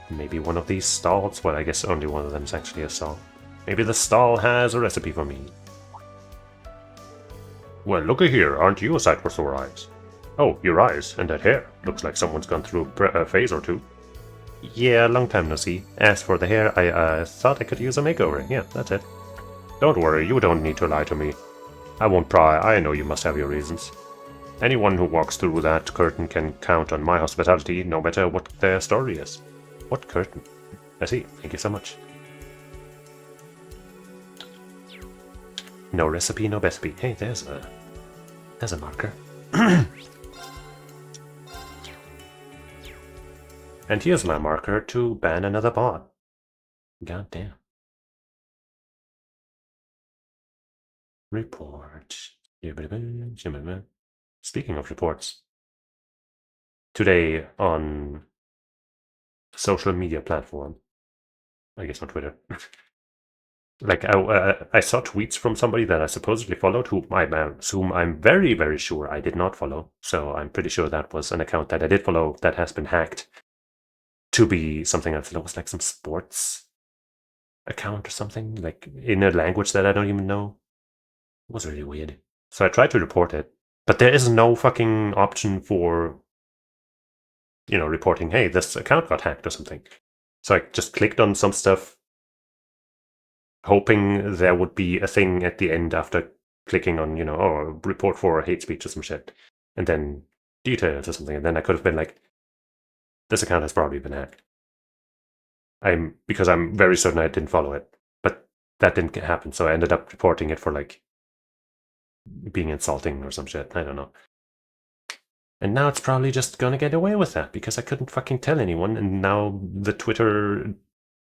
Maybe one of these stalls? Well, I guess only one of them is actually a stall. Maybe the stall has a recipe for me. Well, looky here, aren't you a sight for sore eyes? Oh, your eyes and that hair. Looks like someone's gone through a phase or two. Yeah, long time no see. As for the hair, I thought I could use a makeover. Yeah, that's it. Don't worry, you don't need to lie to me. I won't pry, I know you must have your reasons. Anyone who walks through that curtain can count on my hospitality, no matter what their story is. What curtain? I see, thank you so much. No recipe, no recipe. Hey, there's a marker. And here's my marker to ban another bot. God damn. Report. Speaking of reports, today on social media platform, I guess on Twitter, like I saw tweets from somebody that I supposedly followed, whom I'm very, very sure I did not follow. So I'm pretty sure that was an account that I did follow that has been hacked to be something else. It was like some sports account or something, like in a language that I don't even know. It was really weird. So I tried to report it, but there is no fucking option for, reporting, hey, this account got hacked or something. So I just clicked on some stuff, hoping there would be a thing at the end after clicking on, report for hate speech or some shit. And then details or something. And then I could have been like, this account has probably been hacked. Because I'm very certain I didn't follow it. But that didn't happen, so I ended up reporting it for like being insulting or some shit. I don't know. And now it's probably just gonna get away with that because I couldn't fucking tell anyone, and now the Twitter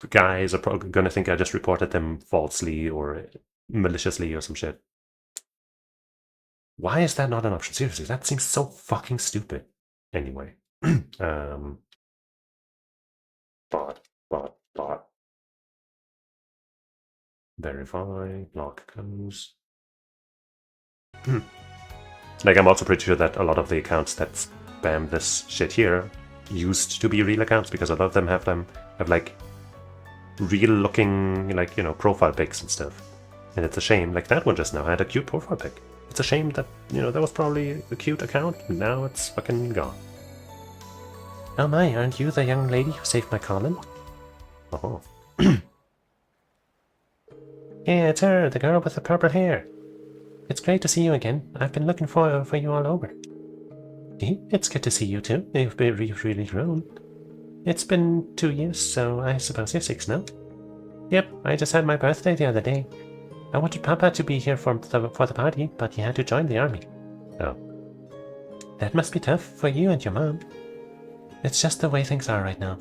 guys are probably gonna think I just reported them falsely or maliciously or some shit. Why is that not an option? Seriously, that seems so fucking stupid. Anyway. Bot. Verify, lock comes. Like, I'm also pretty sure that a lot of the accounts that spam this shit here used to be real accounts, because a lot of them have like real looking, like, profile pics and stuff. And it's a shame, like that one just now had a cute profile pic. It's a shame that, that was probably a cute account, and now it's fucking gone. Oh my, aren't you the young lady who saved my Colin? Oh. Yeah, it's her, the girl with the purple hair. It's great to see you again. I've been looking for you all over. It's good to see you too. You've really grown. It's been 2 years, so I suppose you're 6 now. Yep, I just had my birthday the other day. I wanted Papa to be here for the party, but he had to join the army. Oh. That must be tough for you and your mom. It's just the way things are right now.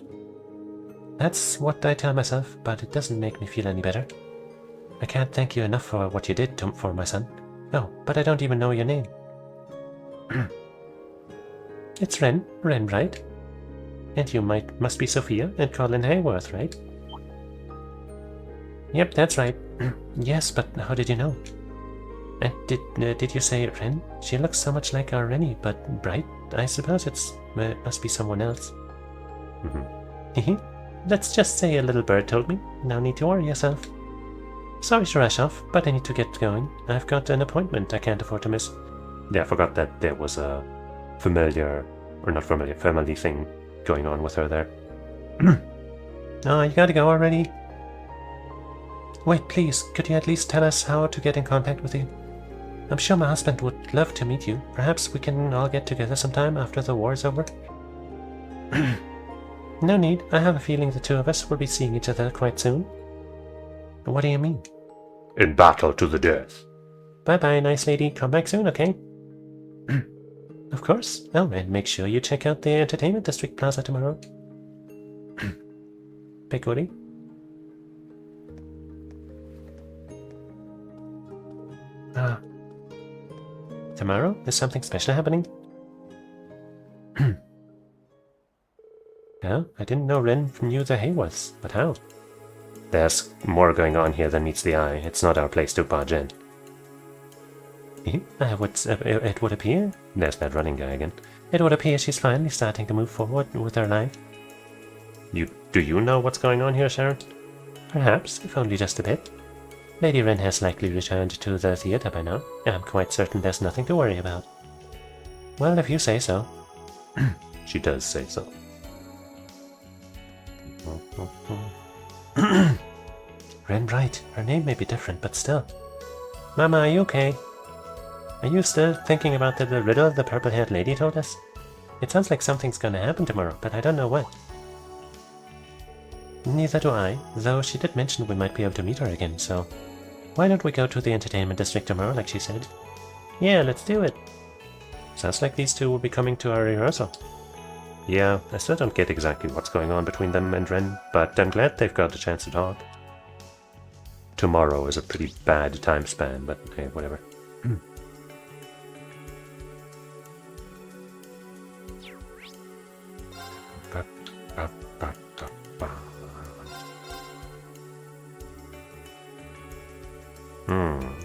That's what I tell myself, but it doesn't make me feel any better. I can't thank you enough for what you did for my son. Oh, but I don't even know your name. It's Ren, right? And you must be Sophia and Colin Hayworth, right? Yep, that's right. Yes, but how did you know? And did you say Ren? She looks so much like our Rennie, but bright. I suppose it must be someone else. Let's just say a little bird told me. No need to worry yourself. Sorry to rush off, but I need to get going. I've got an appointment I can't afford to miss. Yeah, I forgot that there was a family thing going on with her there. Oh, you gotta go already? Wait, please, could you at least tell us how to get in contact with you? I'm sure my husband would love to meet you. Perhaps we can all get together sometime after the war's over? No need. I have a feeling the two of us will be seeing each other quite soon. What do you mean? In battle to the death. Bye-bye, nice lady. Come back soon, okay? Of course. Oh, and make sure you check out the Entertainment District Plaza tomorrow. Big Woody? Tomorrow? Is something special happening? Oh, I didn't know Ren knew the hay was, but how? There's more going on here than meets the eye. It's not our place to barge in. It would appear... There's that running guy again. It would appear she's finally starting to move forward with her life. Do you know what's going on here, Sharon? Perhaps, if only just a bit. Lady Ren has likely returned to the theater by now. I'm quite certain there's nothing to worry about. Well, if you say so. She does say so. Ren right. Her name may be different, but still. Mama, are you okay? Are you still thinking about the riddle the purple-haired lady told us? It sounds like something's gonna happen tomorrow, but I don't know what. Neither do I, though she did mention we might be able to meet her again, so... Why don't we go to the entertainment district tomorrow, like she said? Yeah, let's do it. Sounds like these two will be coming to our rehearsal. Yeah, I still don't get exactly what's going on between them and Ren, but I'm glad they've got a chance to talk. Tomorrow is a pretty bad time span, but hey, whatever.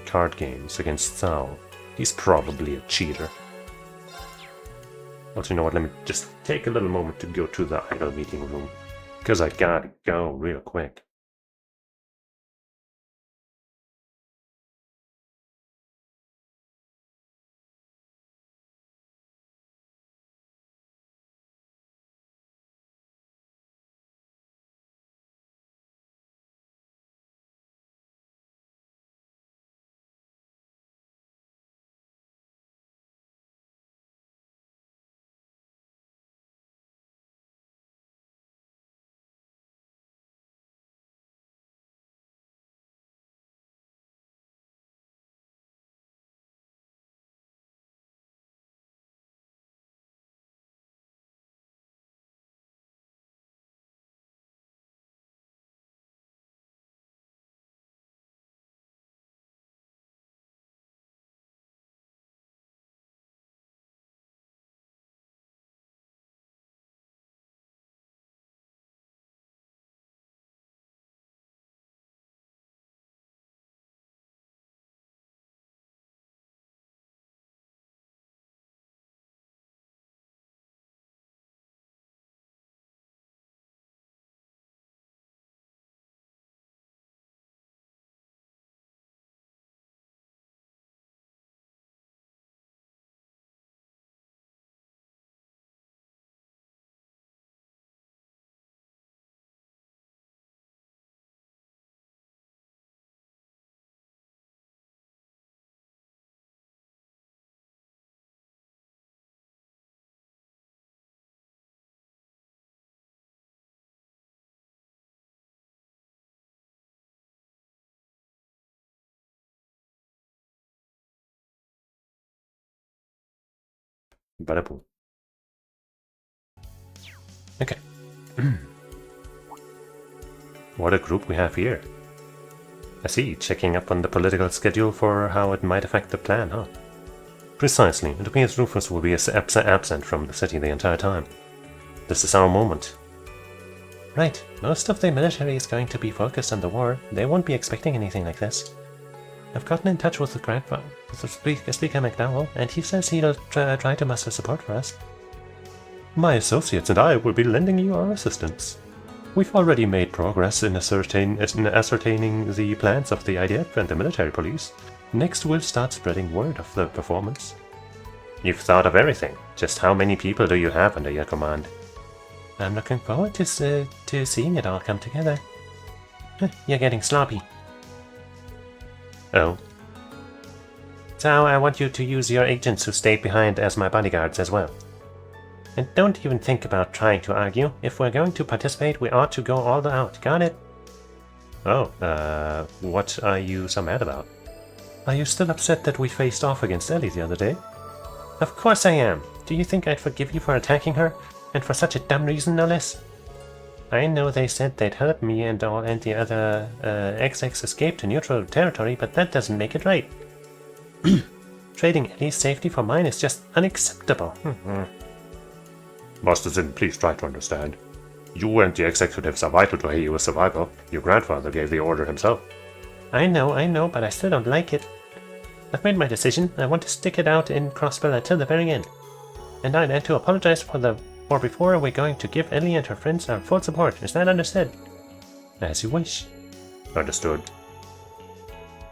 Card games against Cao. He's probably a cheater. Also, you know what, let me just take a little moment to go to the idol meeting room, because I gotta go real quick. Bada boom. Okay. What a group we have here. I see, checking up on the political schedule for how it might affect the plan, huh? Precisely. It appears Rufus will be absent from the city the entire time. This is our moment. Right. Most of the military is going to be focused on the war. They won't be expecting anything like this. I've gotten in touch with the grandfather, with the Speaker McDowell, and he says he'll try to muster support for us. My associates and I will be lending you our assistance. We've already made progress in ascertaining the plans of the IDF and the military police. Next, we'll start spreading word of the performance. You've thought of everything. Just how many people do you have under your command? I'm looking forward to seeing it all come together. You're getting sloppy. Oh. So I want you to use your agents who stayed behind as my bodyguards as well. And don't even think about trying to argue. If we're going to participate, we ought to go all the out. Got it? Oh, what are you so mad about? Are you still upset that we faced off against Ellie the other day? Of course I am. Do you think I'd forgive you for attacking her? And for such a dumb reason, no less? I know they said they'd help me and the other XX escape to neutral territory, but that doesn't make it right. Trading Ellie's safety for mine is just unacceptable. Master Zin, please try to understand. You and the executives are vital to Heiu's survival. Your grandfather gave the order himself. I know, but I still don't like it. I've made my decision. I want to stick it out in Crossville until the very end. And I'd like to apologize for before we're going to give Ellie and her friends our full support. Is that understood? As you wish. Understood.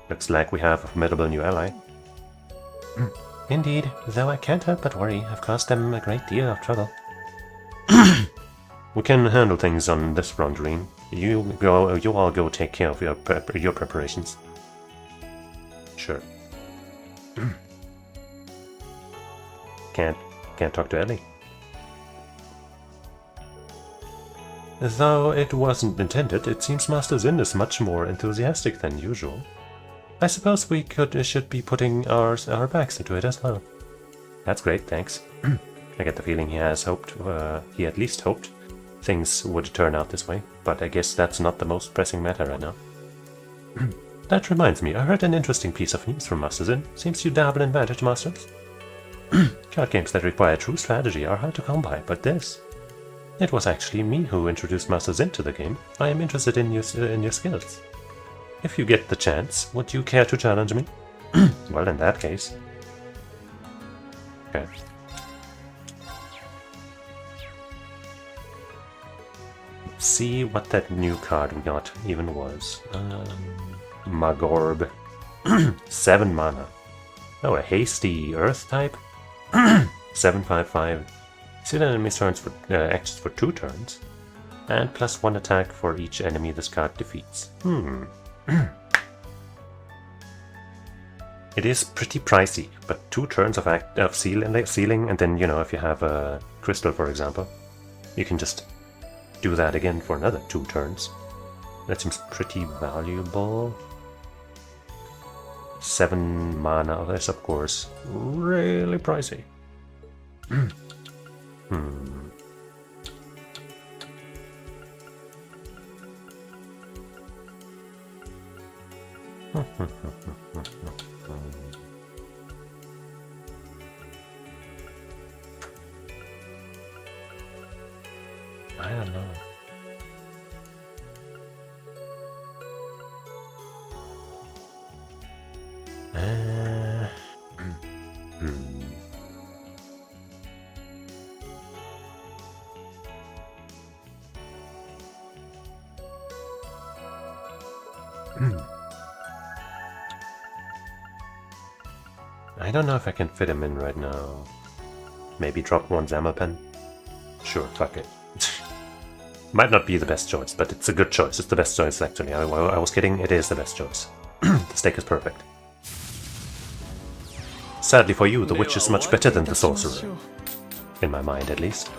Looks like we have a formidable new ally. Indeed, though I can't help but worry. I've caused them a great deal of trouble. We can handle things on this front, Reen. You all go take care of your preparations. Sure. Can't talk to Ellie. Though it wasn't intended, it seems Master Zin is much more enthusiastic than usual. I suppose we should be putting our backs into it as well. That's great, thanks. I get the feeling he at least hoped things would turn out this way, but I guess that's not the most pressing matter right now. That reminds me, I heard an interesting piece of news from Master Zin. Seems you dabble in Vantage Masters. Card games that require true strategy are hard to come by, but this... It was actually me who introduced Master Zin to the game. I am interested in your skills. If you get the chance, would you care to challenge me? Well, in that case... Okay. Let's see what that new card we got even was. Magorb. 7 mana. Oh, a hasty earth type? 7/5/5. See the enemy's turns for actions for 2 turns. And +1 attack for each enemy this card defeats. It is pretty pricey, but 2 turns of sealing, and then, you know, if you have a crystal, for example, you can just do that again for another 2 turns. That seems pretty valuable. 7 mana of this, of course, really pricey. I don't know. I don't know if I can fit him in right now. Maybe drop 1 Zamel pen? Sure, fuck it. Might not be the best choice, but it's a good choice. It's the best choice, actually. I was kidding, it is the best choice. The stake is perfect. Sadly for you, the witch is much better than the sorcerer. In my mind, at least.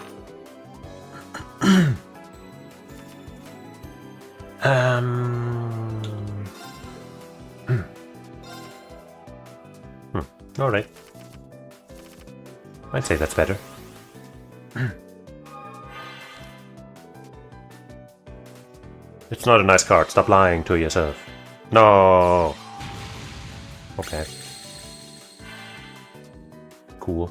Alright. I'd say that's better. It's not a nice card. Stop lying to yourself. No. Okay. Cool.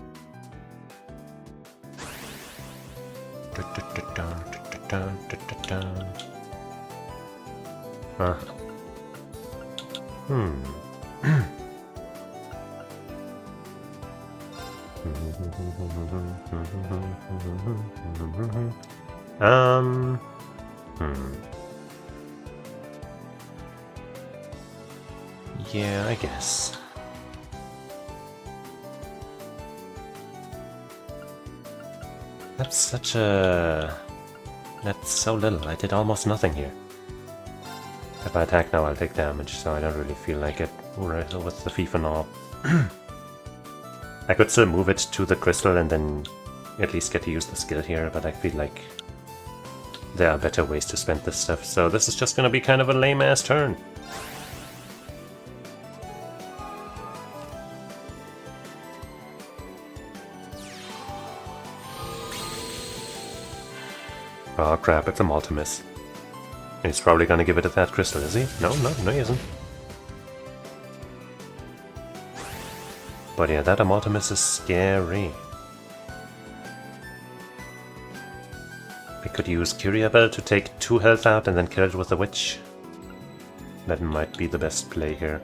Yeah, I guess. That's such a... That's so little. I did almost nothing here. If I attack now, I'll take damage, so I don't really feel like it right with the thief and all. I could still move it to the crystal and then at least get to use the skill here, but I feel like there are better ways to spend this stuff, so this is just gonna be kind of a lame-ass turn. Oh crap, it's a Multimus. He's probably gonna give it to that crystal, is he? No, he isn't. But yeah, that Multimus is scary. I could use Curia Bell to take 2 health out and then kill it with the witch. That might be the best play here.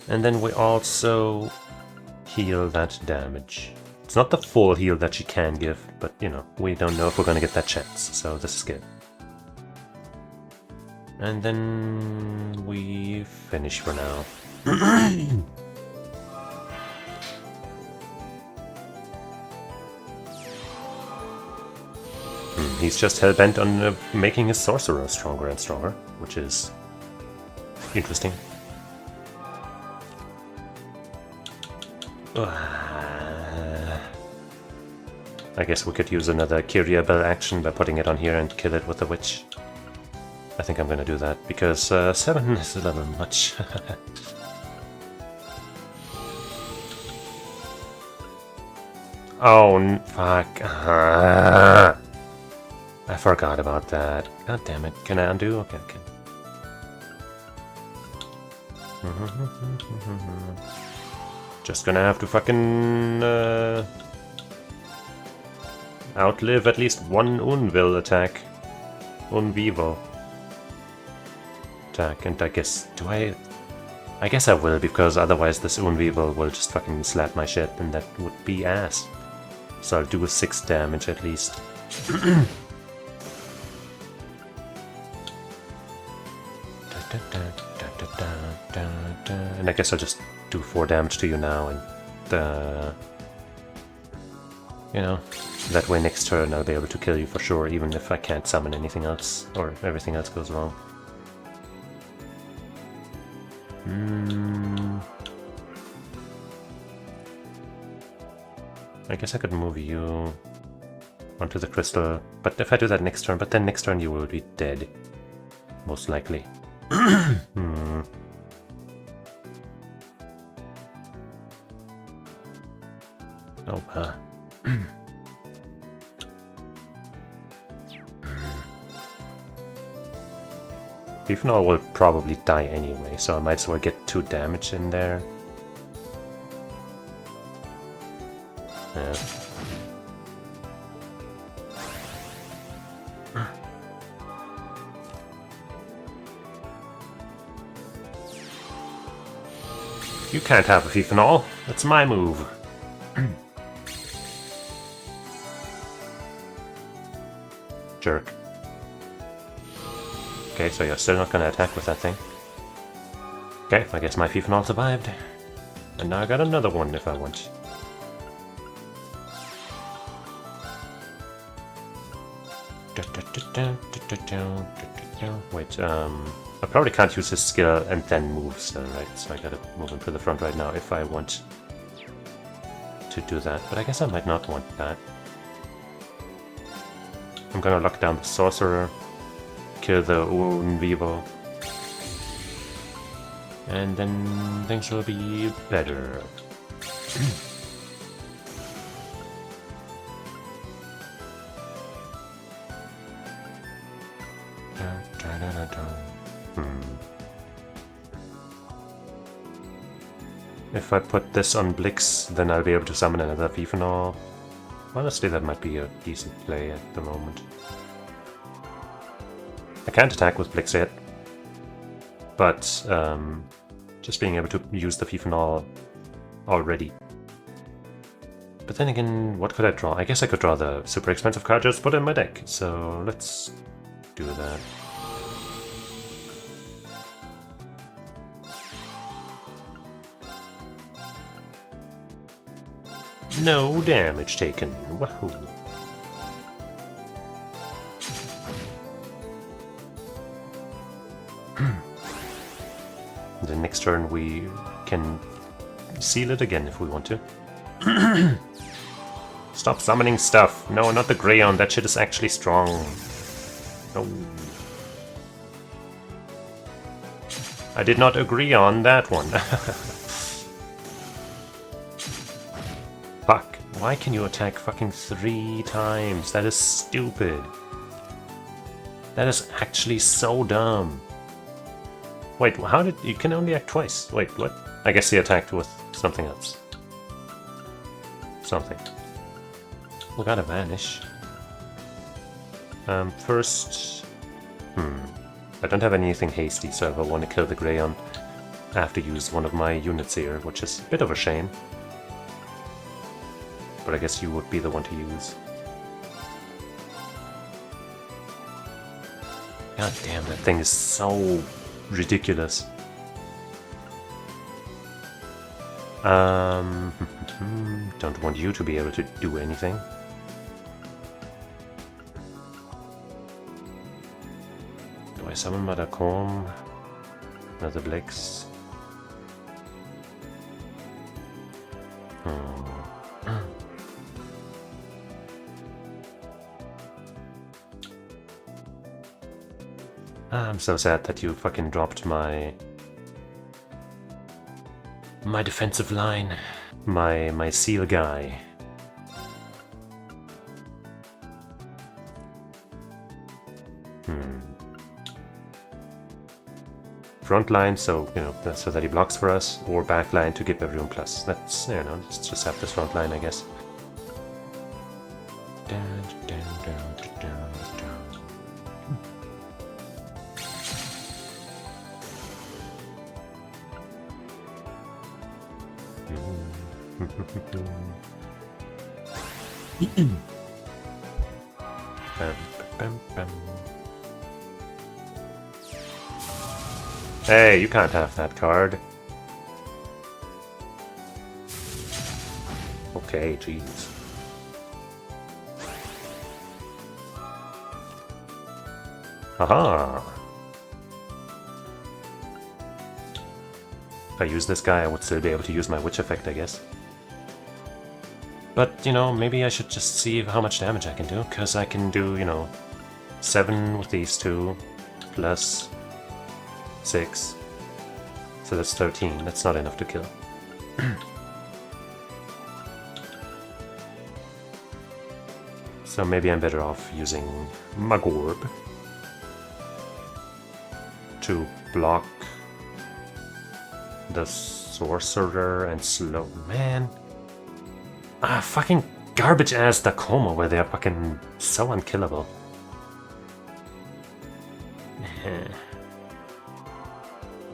And then we also heal that damage. It's not the full heal that she can give, but you know, we don't know if we're gonna get that chance, so this is good. And then we finish for now. He's just hell-bent on making his sorcerer stronger and stronger, which is interesting. I guess we could use another Curia Bell action by putting it on here and kill it with the witch. I think I'm gonna do that, because 7 is a little much. Oh, fuck. I forgot about that. God damn it. Can I undo? Okay, okay. Just gonna have to fucking outlive at least one Unville attack. Unvivo attack, and I guess, I guess I will, because otherwise this Unvivo will just fucking slap my shit, and that would be ass. So I'll do a 6 damage at least. And I guess I'll just do 4 damage to you now, and you know, that way next turn I'll be able to kill you for sure, even if I can't summon anything else, or if everything else goes wrong. I guess I could move you onto the crystal, but if I do that next turn, but then next turn you will be dead. Most likely. Oh, Beefnall will probably die anyway, so I might as well get 2 damage in there. Yeah. You can't have a Beefnall. That's my move. Jerk. Okay, so you're still not gonna attack with that thing. Okay, I guess my Beefnall survived. And now I got another one if I want. Wait, I probably can't use his skill and then move still, right? So I gotta move him to the front right now if I want to do that. But I guess I might not want that. I'm gonna lock down the sorcerer, kill the Unvivo, and then things will be better. If I put this on Blix, then I'll be able to summon another Beefnall. Honestly, that might be a decent play at the moment. I can't attack with Blix yet. But just being able to use the Fifanol already. But then again, what could I draw? I guess I could draw the super expensive card just put in my deck. So let's do that. No damage taken. Wahoo. The next turn we can seal it again if we want to. Stop summoning stuff. No, not the Greyon. That shit is actually strong. No. I did not agree on that one. Fuck. Why can you attack fucking 3 times? That is stupid. That is actually so dumb. Wait, how did... You can only act twice. Wait, what? I guess he attacked with something else. Something. We gotta vanish. First... I don't have anything hasty, so if I want to kill the Greyon, I have to use one of my units here, which is a bit of a shame. But I guess you would be the one to use. God damn, that thing is so ridiculous. Don't want you to be able to do anything. Do I summon Madacom? Another Blix? I'm so sad that you fucking dropped my defensive line. My seal guy. Front line, so you know, so that he blocks for us, or back line to give everyone plus. That's, you know, let's just have this front line, I guess. Hey, you can't have that card. Okay, jeez. Haha! If I use this guy, I would still be able to use my witch effect, I guess. But, you know, maybe I should just see how much damage I can do, because I can do, you know, 7 with these two, plus 6. So that's 13. That's not enough to kill. So maybe I'm better off using Magorb to block the Sorcerer and slow. Man. Ah, fucking garbage ass Dakoma where they're fucking so unkillable.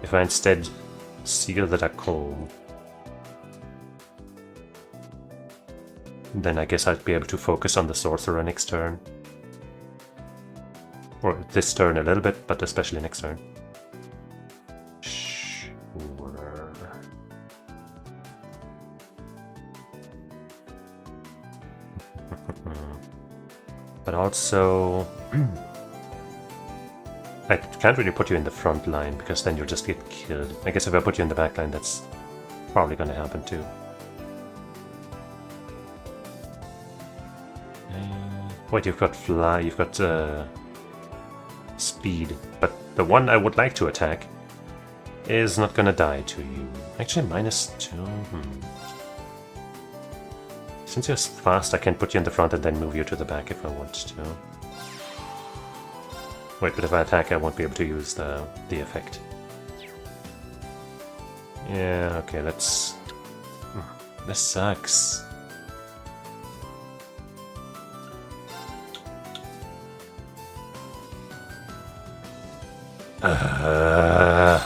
If I instead seal the Dakoma, then I guess I'd be able to focus on the Sorcerer next turn. Or this turn a little bit, but especially next turn. Sure. But also... I can't really put you in the front line, because then you'll just get killed. I guess if I put you in the back line, that's probably gonna happen too. Wait, you've got fly, you've got speed, but the one I would like to attack is not gonna die to you. Actually, -2. Since you're fast, I can put you in the front and then move you to the back if I want to. Wait, but if I attack, I won't be able to use the effect. Yeah, okay, let's... This sucks. I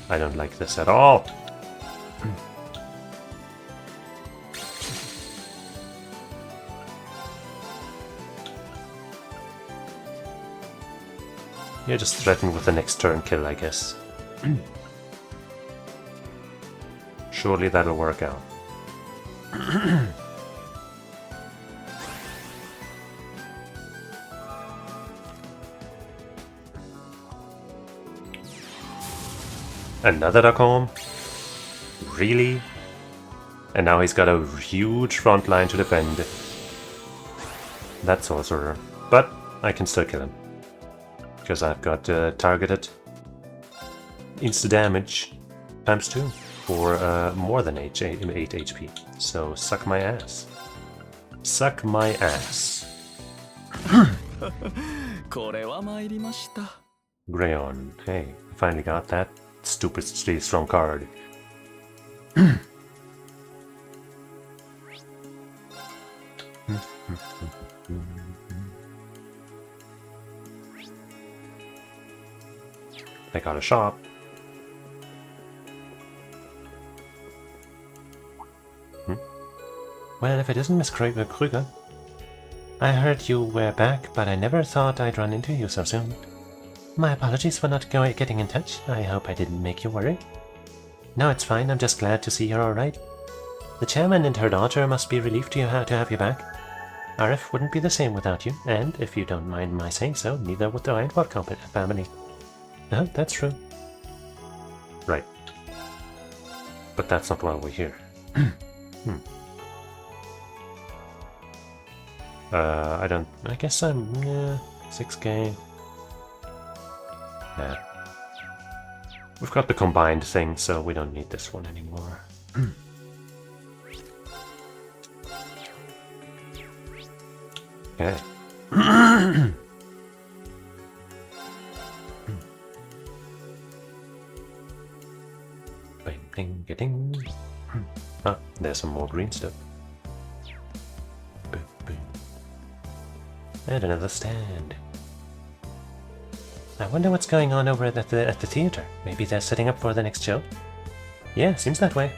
don't like this at all. You're just threatened with the next turn kill, I guess. Surely that'll work out. Another Duckhorn? Really? And now he's got a huge front line to defend. That sorcerer. But I can still kill him. Because I've got targeted insta damage times 2 for more than 8 HP. So suck my ass. Suck my ass. Greyon. Hey, finally got that stupidly strong card. They got a shop. Well, if it isn't Miss Kruger. I heard you were back, but I never thought I'd run into you so soon. My apologies for not getting in touch. I hope I didn't make you worry. No, it's fine. I'm just glad to see you're alright. The chairman and her daughter must be relieved to have you back. Arif wouldn't be the same without you, and if you don't mind my saying so, neither would the Eindwald family. That's true. Right. But that's not why we're here. I guess I'm, 6k. Nah. We've got the combined thing, so we don't need this one anymore. Okay. Ding, ding, ding. Ah, there's some more green stuff. Boom, boom. And another stand. I wonder what's going on over at the theater. Maybe they're setting up for the next show? Yeah, seems that way.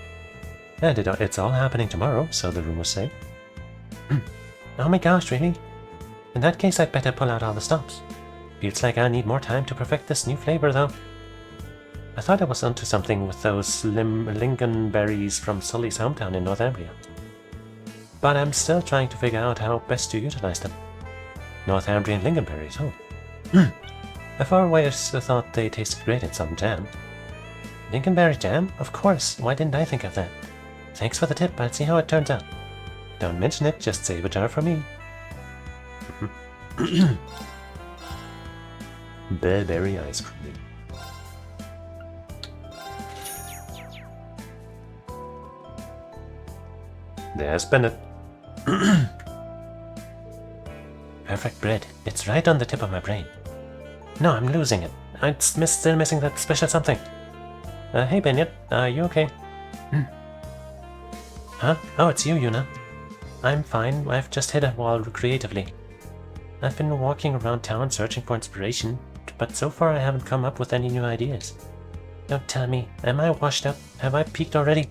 And it's all happening tomorrow, so the rumors say. Oh my gosh, really? In that case, I'd better pull out all the stops. Feels like I need more time to perfect this new flavor, though. I thought I was onto something with those lingonberries from Sully's hometown in Northumbria. But I'm still trying to figure out how best to utilize them. Northumbrian lingonberries, oh. I've always thought they tasted great in some jam. Lingonberry jam? Of course, why didn't I think of that? Thanks for the tip, I'll see how it turns out. Don't mention it, just save a jar for me. Bearberry ice cream. There's Bennett. Perfect bread. It's right on the tip of my brain. No, I'm losing it. I'm still missing that special something. Hey Bennett, are you okay? Huh? Oh, it's you, Yuna. I'm fine. I've just hit a wall creatively. I've been walking around town searching for inspiration, but so far I haven't come up with any new ideas. Don't tell me. Am I washed up? Have I peaked already?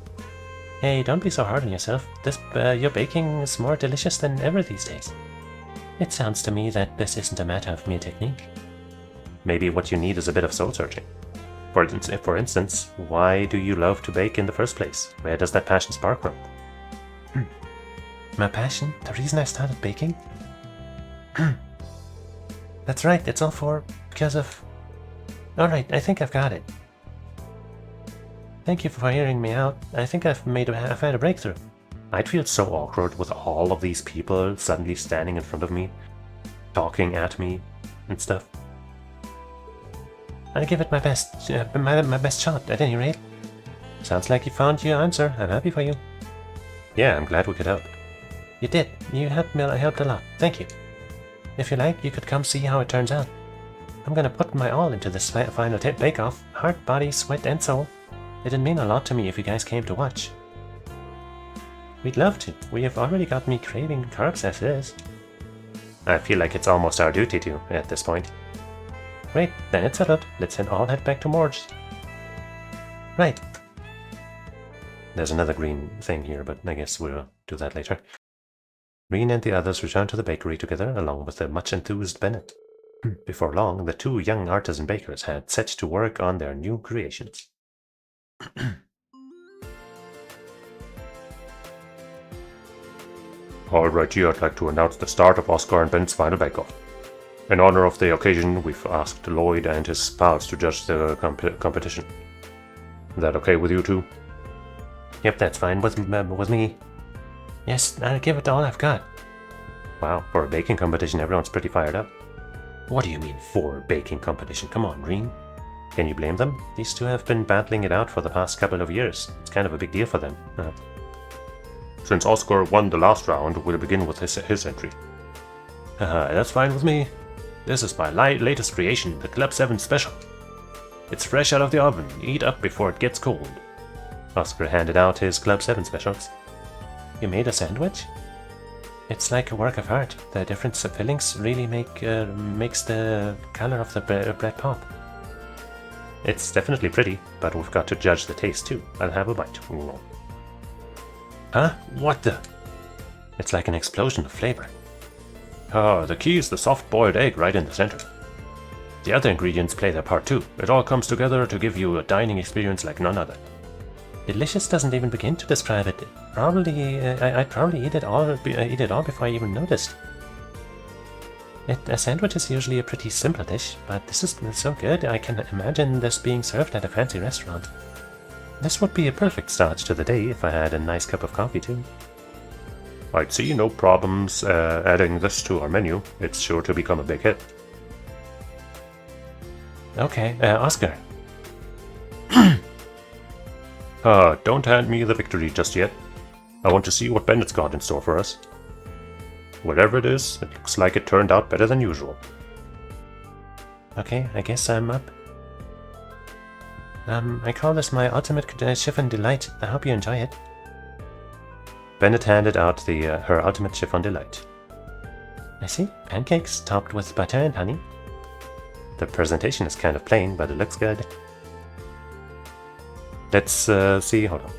Hey, don't be so hard on yourself. Your baking is more delicious than ever these days. It sounds to me that this isn't a matter of mere technique. Maybe what you need is a bit of soul searching. For instance, why do you love to bake in the first place? Where does that passion spark from? My passion? The reason I started baking? That's right, it's all because of... Alright, I think I've got it. Thank you for hearing me out. I think I've had a breakthrough. I'd feel so awkward with all of these people suddenly standing in front of me, talking at me and stuff. I'll give it my best, my best shot at any rate. Sounds like you found your answer. I'm happy for you. Yeah, I'm glad we could help. You did. You helped a lot. Thank you. If you like, you could come see how it turns out. I'm gonna put my all into this final bake-off. Heart, body, sweat, and soul. It'd mean a lot to me if you guys came to watch. We'd love to. We have already got me craving carbs as is. I feel like it's almost our duty to, at this point. Great, then it's settled. Let's all head back to Morge's. Right. There's another green thing here, but I guess we'll do that later. Green and the others returned to the bakery together, along with the much-enthused Bennett. Before long, the two young artisan bakers had set to work on their new creations. Alrighty, I'd like to announce the start of Oscar and Bennett's final bake-off. In honor of the occasion, we've asked Lloyd and his pals to judge the competition. Is that okay with you two? Yep, that's fine with me. Yes, I'll give it all I've got. Wow, for a baking competition, everyone's pretty fired up. What do you mean, for a baking competition? Come on, Green. Can you blame them? These two have been battling it out for the past couple of years. It's kind of a big deal for them. Since Oscar won the last round, we'll begin with his entry. That's fine with me. This is my latest creation, the Club 7 Special. It's fresh out of the oven. Eat up before it gets cold. Oscar handed out his Club 7 specials. You made a sandwich? It's like a work of art. The different fillings really makes the color of the bread pop. It's definitely pretty, but we've got to judge the taste too. I'll have a bite. Huh? What the? It's like an explosion of flavor. The key is the soft-boiled egg right in the center. The other ingredients play their part too. It all comes together to give you a dining experience like none other. Delicious doesn't even begin to describe it. I'd probably eat it all before I even noticed. A sandwich is usually a pretty simple dish, but this is so good I can imagine this being served at a fancy restaurant. This would be a perfect start to the day if I had a nice cup of coffee too. I'd see no problems adding this to our menu. It's sure to become a big hit. Okay, Oscar. Don't hand me the victory just yet. I want to see what Bennett's got in store for us. Whatever it is, it looks like it turned out better than usual. Okay, I guess I'm up. I call this my ultimate chiffon delight. I hope you enjoy it. Bennett handed out her ultimate chiffon delight. I see, pancakes topped with butter and honey. The presentation is kind of plain, but it looks good. Let's see, hold on.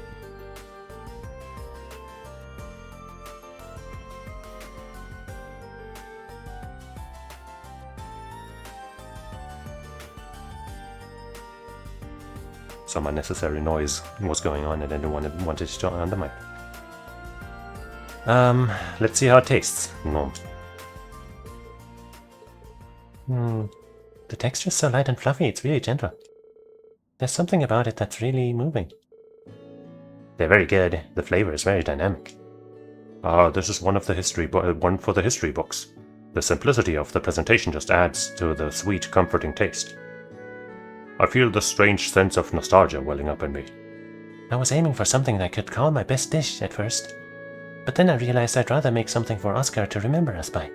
Some unnecessary noise was going on and I didn't want it to join on the mic. Let's see how it tastes. No. The texture is so light and fluffy, it's really gentle. There's something about it that's really moving. They're very good. The flavor is very dynamic. This is one for the history books. The simplicity of the presentation just adds to the sweet, comforting taste. I feel the strange sense of nostalgia welling up in me. I was aiming for something I could call my best dish at first, but then I realized I'd rather make something for Oscar to remember us by.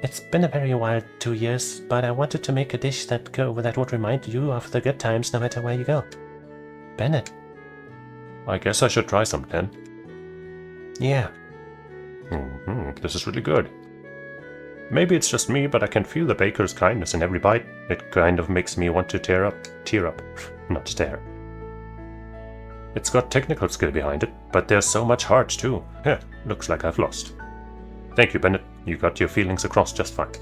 It's been a very wild 2 years, but I wanted to make a dish that would remind you of the good times no matter where you go. Bennett. I guess I should try some then. Yeah. This is really good. Maybe it's just me, but I can feel the baker's kindness in every bite. It kind of makes me want to tear up. Not tear. It's got technical skill behind it, but there's so much heart too. Looks like I've lost. Thank you, Bennett. You got your feelings across just fine.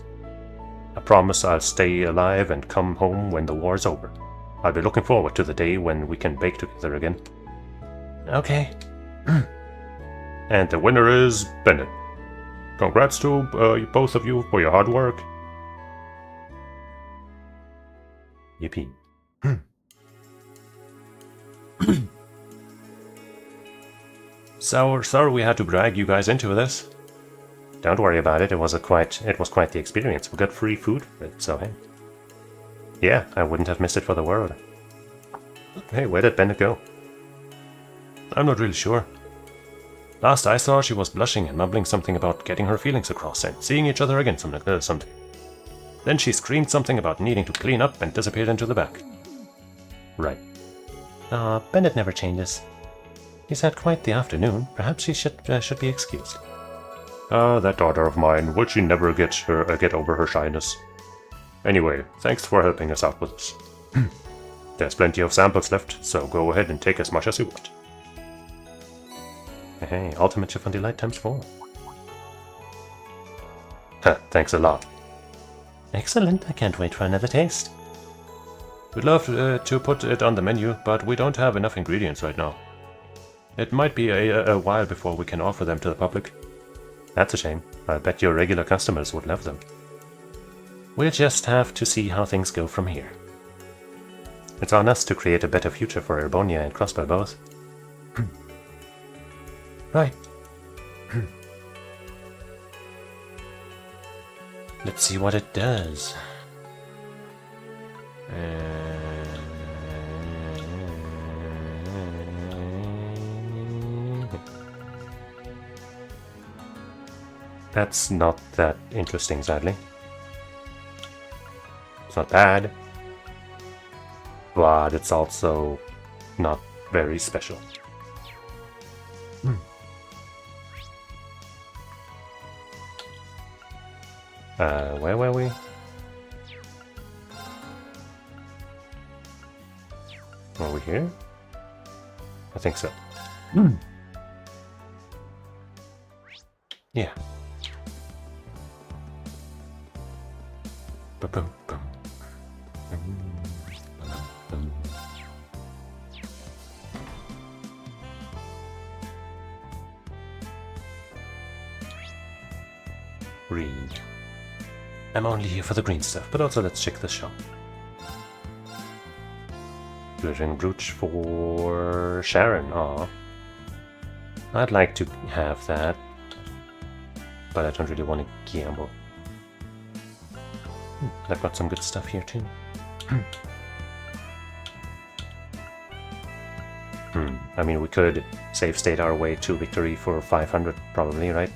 I promise I'll stay alive and come home when the war's over. I'll be looking forward to the day when we can bake together again. Okay. And the winner is Bennett. Congrats to both of you for your hard work. Yippee. So sorry we had to drag you guys into this. Don't worry about it. It was quite the experience. We got free food for it, so hey. Yeah, I wouldn't have missed it for the world. Hey, where did Bennett go? I'm not really sure. Last I saw, she was blushing and mumbling something about getting her feelings across and seeing each other again someday. Then she screamed something about needing to clean up and disappeared into the back. Right. Bennett never changes. He's had quite the afternoon. Perhaps she should be excused. That daughter of mine, will she never get over her shyness? Anyway, thanks for helping us out with this. There's plenty of samples left, so go ahead and take as much as you want. Hey, ultimate chip on delight ×4. Thanks a lot. Excellent, I can't wait for another taste. We'd love to put it on the menu, but we don't have enough ingredients right now. It might be a while before we can offer them to the public. That's a shame. I bet your regular customers would love them. We'll just have to see how things go from here. It's on us to create a better future for Erbonia and Crossbow both. Right. Let's see what it does. That's not that interesting, sadly. It's not bad, but it's also not very special. Where were we? Are we here? I think so. Yeah. Ba-boom, boom. Read. I'm only here for the green stuff, but also let's check the shop. Glittering brooch for Sharon. Aw. I'd like to have that, but I don't really want to gamble. I've got some good stuff here too. I mean, we could save state our way to victory for 500, probably, right?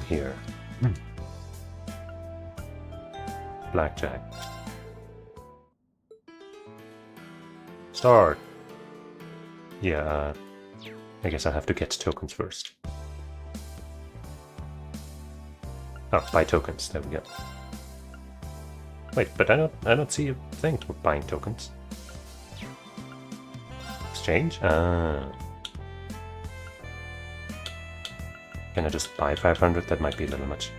Here. Blackjack. Start. Yeah, I guess I have to get tokens first. Oh, buy tokens. There we go. Wait, but I don't see a thing for buying tokens. Exchange? Can I just buy 500? That might be a little much.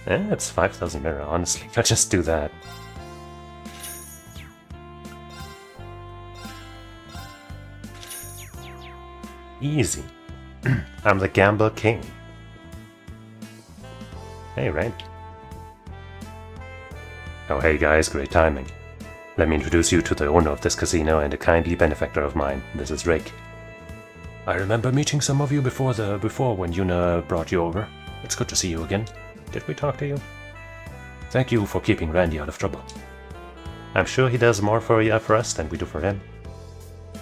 It's 5,000 mirror, honestly. I'll just do that. Easy. I'm the Gamble King. Hey, right? Oh, hey guys, great timing. Let me introduce you to the owner of this casino and a kindly benefactor of mine. This is Rick. I remember meeting some of you before when Yuna brought you over. It's good to see you again. Did we talk to you? Thank you for keeping Randy out of trouble. I'm sure he does more for us than we do for him.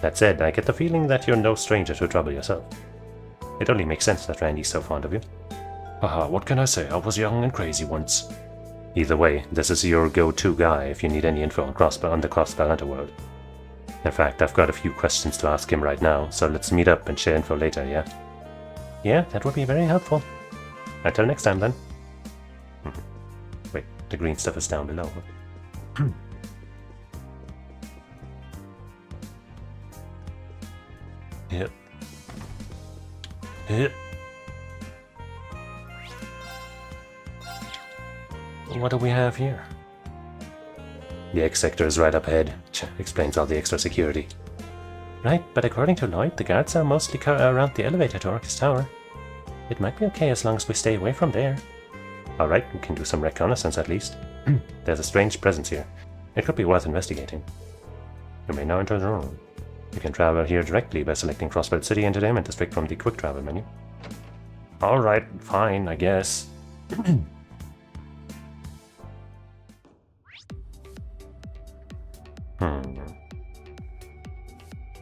That said, I get the feeling that you're no stranger to trouble yourself. It only makes sense that Randy's so fond of you. Haha, what can I say? I was young and crazy once. Either way, this is your go-to guy if you need any info on the Crossbow Underworld. In fact, I've got a few questions to ask him right now, so let's meet up and share info later, yeah? Yeah, that would be very helpful. Until next time, then. Wait, the green stuff is down below. Yep. Yep. What do we have here? The X sector is right up ahead. Explains all the extra security. Right, but according to Lloyd, the guards are mostly around the elevator to Orcus Tower. It might be okay as long as we stay away from there. Alright, we can do some reconnaissance at least. There's a strange presence here. It could be worth investigating. You may now enter the room. You can travel here directly by selecting Crossbow City Entertainment District from the quick travel menu. Alright, fine, I guess.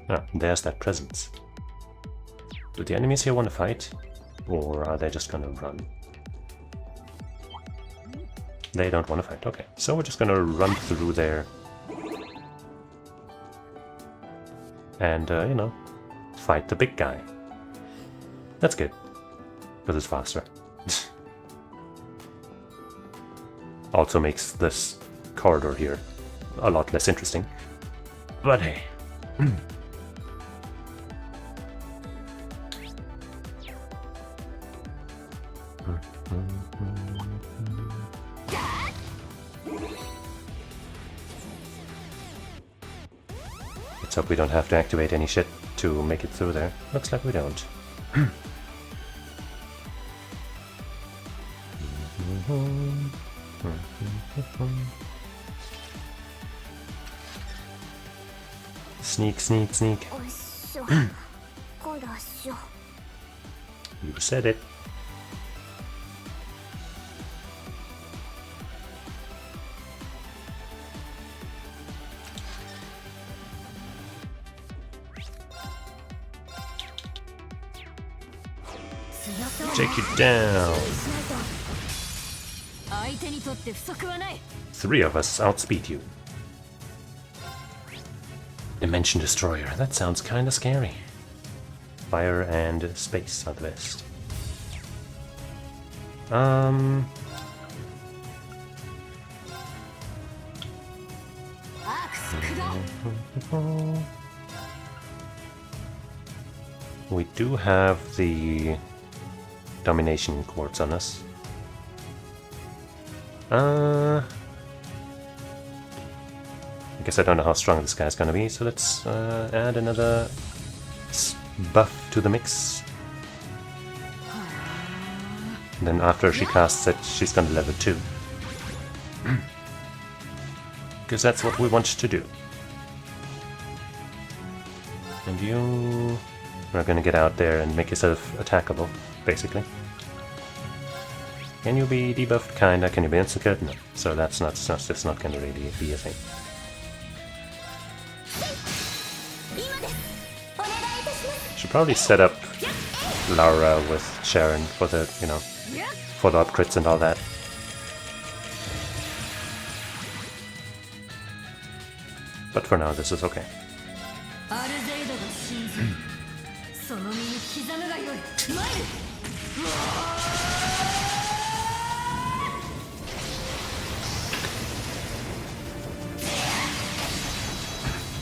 Ah, there's that presence. Do the enemies here want to fight? Or are they just gonna run? They don't want to fight, okay. So we're just gonna run through there. and, you know, fight the big guy. That's good, because it's faster. Also makes this corridor here a lot less interesting. But hey. Let's hope we don't have to activate any shit to make it through there. Looks like we don't. Sneak, sneak, sneak. You said it. Take you down. 3 of us outspeed you. Dimension Destroyer. That sounds kinda scary. Fire and space are the best. We do have the domination quartz on us. I guess I don't know how strong this guy's gonna be, so let's add another buff to the mix. And then after she casts it, she's gonna level 2. Because that's what we want to do. And you are gonna get out there and make yourself attackable, basically. Can you be debuffed? Kinda. Can you be instant killed? No. So that's just not gonna really be a thing. Should probably set up Laura with Sharon for the, you know, for the upgrades and all that. But for now, this is okay.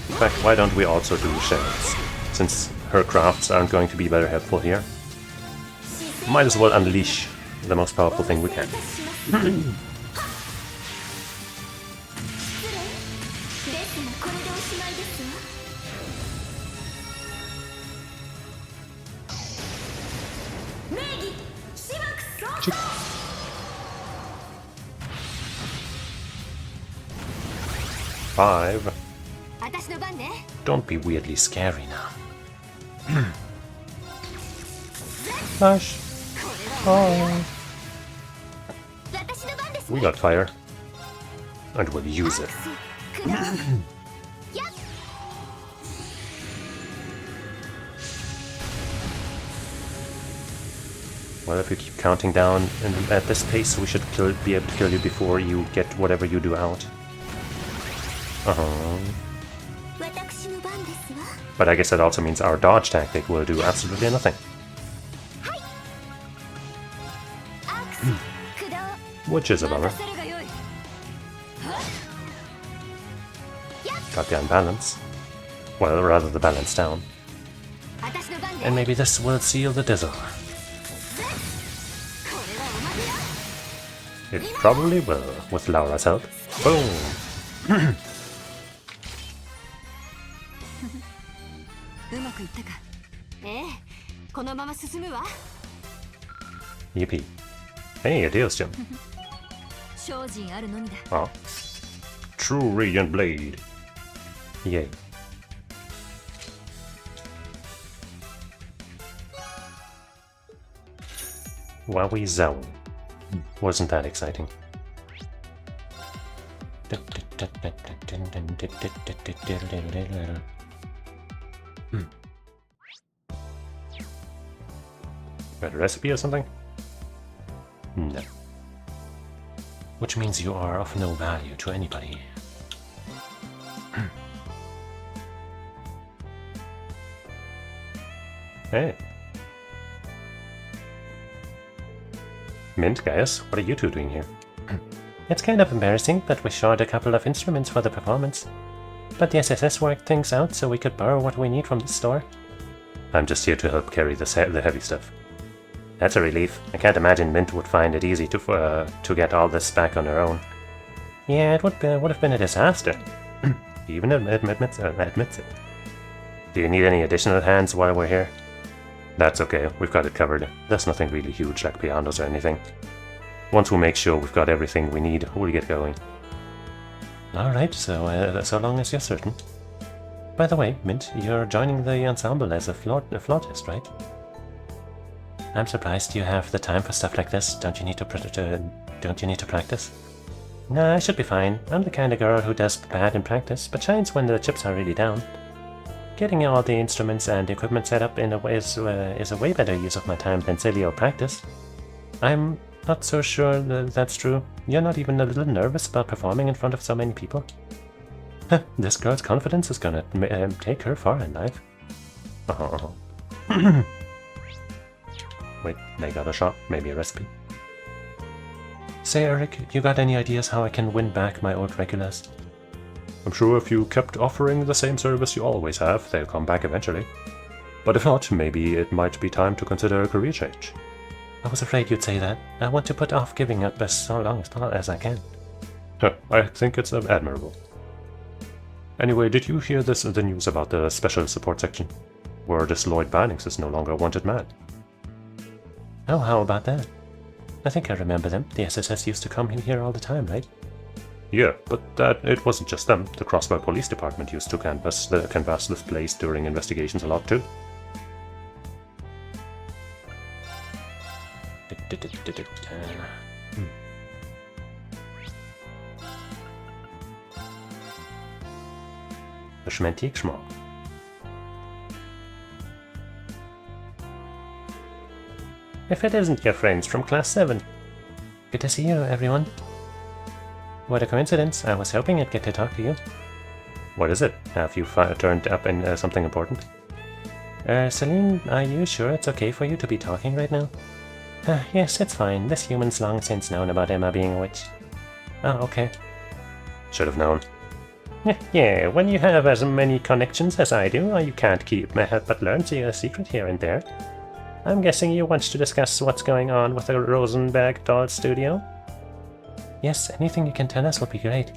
In fact, why don't we also do Sharon's? Since her crafts aren't going to be very helpful here. Might as well unleash the most powerful thing we can. Five. Don't be weirdly scary now. Flash. Oh. We got fire. And we'll use it. Well, if you keep counting down and at this pace, we should be able to kill you before you get whatever you do out. But I guess that also means our dodge tactic will do absolutely nothing. Which is a bummer. Got the unbalance. Well, rather the balance down. And maybe this will seal the dizzle. It probably will, with Laura's help. Boom! Yippee. Hey, a deal's Jim. Oh. True Radiant Blade. Yay. Wowie zowie. Wasn't that exciting? Got a recipe or something? No. Which means you are of no value to anybody. Hey. Mint, Gaius, what are you two doing here? It's kind of embarrassing, but we short a couple of instruments for the performance. But the SSS worked things out so we could borrow what we need from the store. I'm just here to help carry the heavy stuff. That's a relief. I can't imagine Mint would find it easy to get all this back on her own. Yeah, it would have been a disaster. He even admits it. Do you need any additional hands while we're here? That's okay, we've got it covered. That's nothing really huge like pianos or anything. Once we make sure we've got everything we need, we'll get going. Alright, so long as you're certain. By the way, Mint, you're joining the ensemble as a flautist, right? I'm surprised you have the time for stuff like this. Don't you need to practice? Nah, I should be fine. I'm the kind of girl who does bad in practice, but shines when the chips are really down. Getting all the instruments and equipment set up in a way is a way better use of my time than silly old practice. I'm not so sure that's true. You're not even a little nervous about performing in front of so many people? This girl's confidence is gonna take her far in life. Wait, they got a shot, maybe a recipe. Say, Eric, you got any ideas how I can win back my old regulars? I'm sure if you kept offering the same service you always have, they'll come back eventually. But if not, maybe it might be time to consider a career change. I was afraid you'd say that. I want to put off giving up as long as I can. I think it's admirable. Anyway, did you hear the news about the special support section? Where this Lloyd Bannings is no longer a wanted man. Oh, how about that? I think I remember them. The SSS used to come in here all the time, right? Yeah, but it wasn't just them. The Crossbar Police Department used to canvass this place during investigations a lot too. The Schmantik Schmog. If it isn't your friends from Class 7. Good to see you, everyone. What a coincidence. I was hoping I'd get to talk to you. What is it? Have you turned up in something important? Celine, are you sure it's okay for you to be talking right now? Yes, it's fine. This human's long since known about Emma being a witch. Oh, okay. Should have known. Yeah, when you have as many connections as I do, you can't help but learn a secret here and there. I'm guessing you want to discuss what's going on with the Rosenberg doll studio? Yes, anything you can tell us would be great.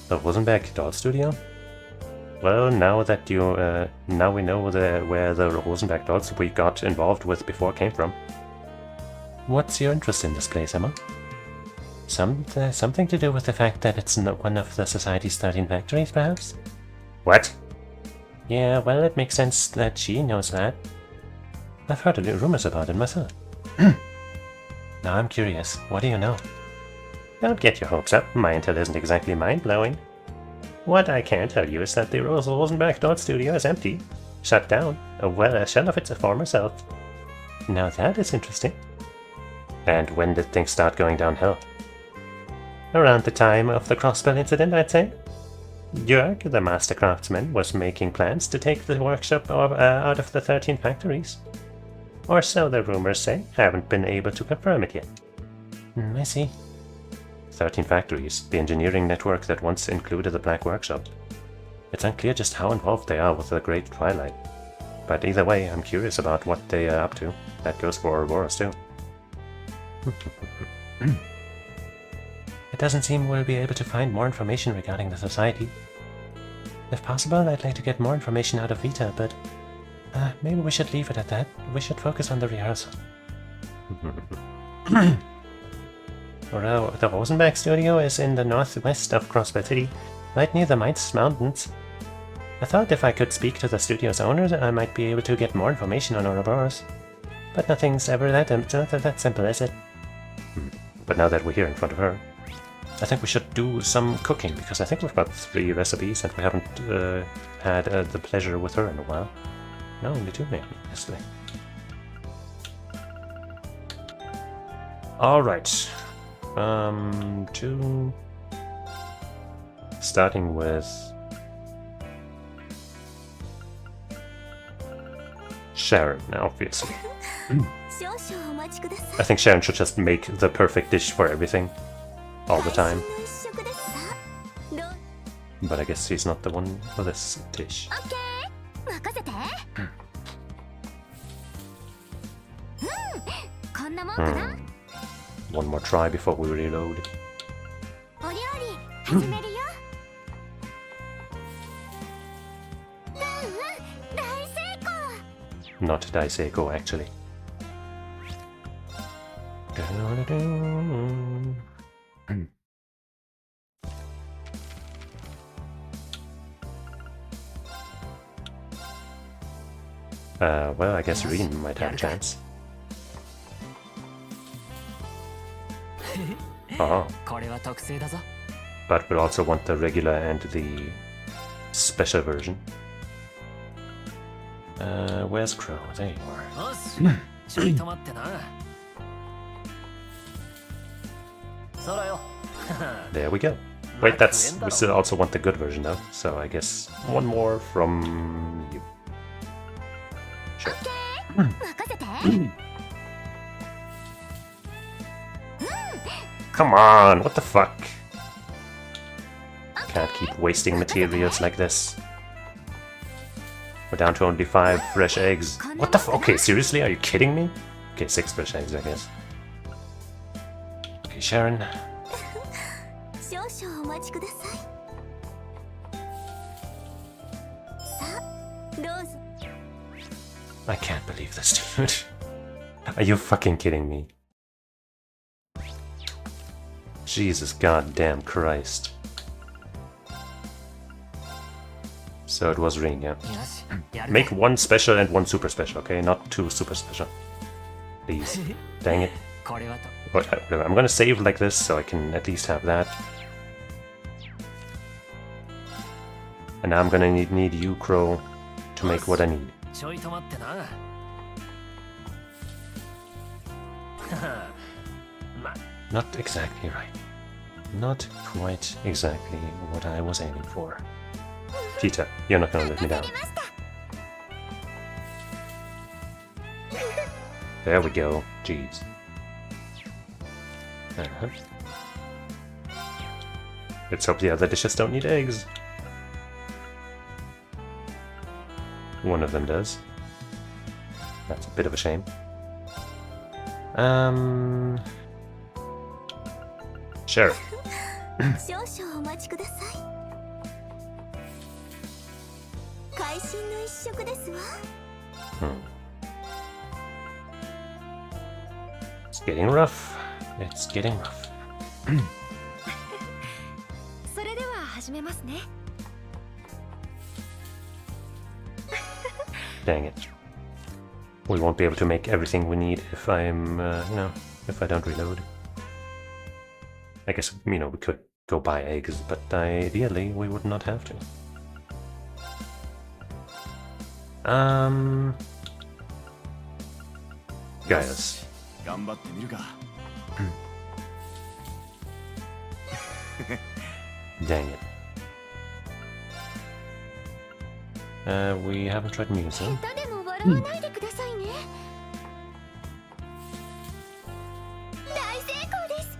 The Rosenberg doll studio? Well, now that now we know where the Rosenberg dolls we got involved with before came from. What's your interest in this place, Emma? Something to do with the fact that it's not one of the Society's 13 factories, perhaps? What? Yeah, well, it makes sense that she knows that. I've heard rumors about it myself. Now I'm curious, what do you know? Don't get your hopes up, my intel isn't exactly mind-blowing. What I can tell you is that the Rosenberg doll studio is empty. Shut down. A shell of its former self. Now that is interesting. And when did things start going downhill? Around the time of the crossbell incident, I'd say. Jörg, the master craftsman, was making plans to take the workshop out of the 13 factories. Or so the rumors say. Haven't been able to confirm it yet. I see. 13 factories, the engineering network that once included the Black Workshop. It's unclear just how involved they are with the Great Twilight. But either way, I'm curious about what they are up to. That goes for Ouroboros too. It doesn't seem we'll be able to find more information regarding the Society. If possible, I'd like to get more information out of Vita, but maybe we should leave it at that. We should focus on the rehearsal. The Rosenberg studio is in the northwest of Crossbell City, right near the Mainz Mountains. I thought if I could speak to the studio's owner, I might be able to get more information on Ouroboros. But nothing's ever that simple, is it? But now that we're here in front of her, I think we should do some cooking, because I think we've got 3 recipes and we haven't had the pleasure with her in a while. No, only 2 maybe, yesterday. Alright. Starting with Sharon, obviously. 少々お待ちくださ I think Sharon should just make the perfect dish for everything. All the い time. 会心の一食ですさどう But I guess she's not the one for this dish. オッケー任せてこんなもんかな One more try before we reload. お料理始めるよ大成功 Not Daiseiko, actually. Well, I guess Rin might have a chance. Oh, これは特製だぞ but we'll also want the regular and the special version. Where's Crow? There you are. よしちょい止まってなそらよ There we go. Wait, that's... we still also want the good version though, so I guess one more from you. Sure. 任せて Come on, what the fuck? Can't keep wasting materials like this. We're down to only 5 fresh eggs. What the okay, seriously? Are you kidding me? Okay, 6 fresh eggs, I guess. Okay, Sharon. 少々お待ちくださいさあどうぞ I can't believe this, dude. Are you fucking kidding me? Jesus goddamn Christ. So it was Ring, yeah. よしやる Make one special and one super special, okay? Not 2 super special. Please. Dang it. これはと Whatever. I'm gonna save like this so I can at least have that. And now I'm gonna need you, Crow, to make what I need. ちょい止まってなま Not exactly right. Not quite exactly what I was aiming for. Tita, you're not gonna let me down. りました There we go. Jeez. Uh-huh. Let's hope the other dishes don't need eggs. One of them does. That's a bit of a shame. Sure. 少々お待ちください会心の一食ですわ It's getting rough. It's getting rough. それでは始めますね Dang it. We won't be able to make everything we need if I'm, if I don't reload. I guess, we could go buy eggs, but ideally we would not have to. Guys. 頑張ってみるか Dang it. We haven't tried music. 下手でも笑わないでくださいね大成功です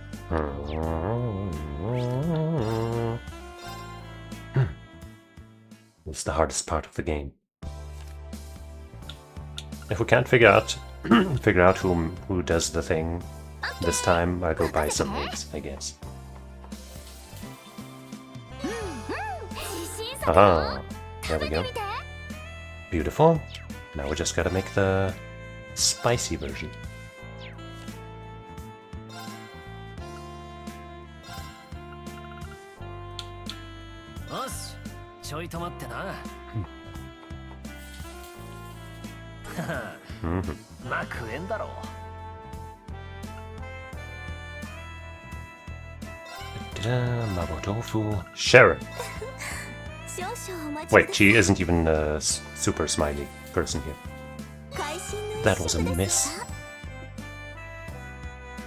It's the hardest part of the game. If we can't figure out who does the thing this time, I'll go buy some eggs, I guess. 自信作 Ah, there we 食べて go. みて Beautiful. Now we just gotta make the spicy version. よしちょい止まってなまあ食えんだろう Mabo tofu. Sharon. 少々お待ちくだ Wait, さい she isn't even a super smiley person here. 会心の一 That was a 食 miss. ですわ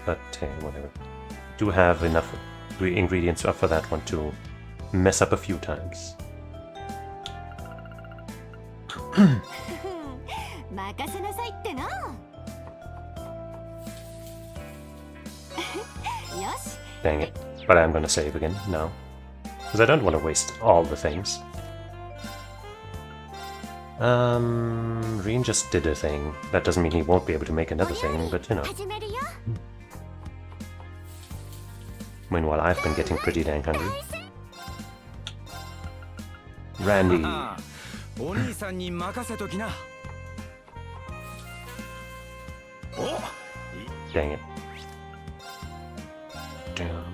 But hey, whatever. Do have enough ingredients for that one to mess up a few times. 毎任せなさいってな。よし。 Dang it. But I'm gonna save again now. Because I don't want to waste all the things. Reen just did a thing. That doesn't mean he won't be able to make another thing, but you know. 始めるよ。 Meanwhile, I've been getting pretty dang hungry. Randy. お兄さんに任せときな。お、 Dang it. Damn.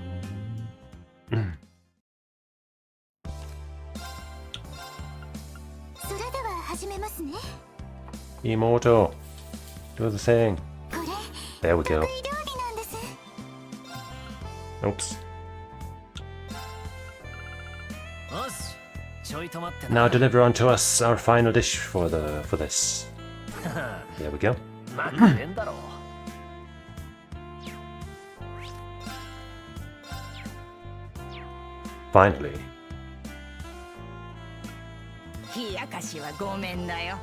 それでは始めますね。 Emoto. Do the thing. これ There we go. 得意料理なんです。 Oops. よしちょいと待って Now deliver unto us our final dish for this. There we go. なくねえんだろう Finally. 冷やかしはごめんだよ。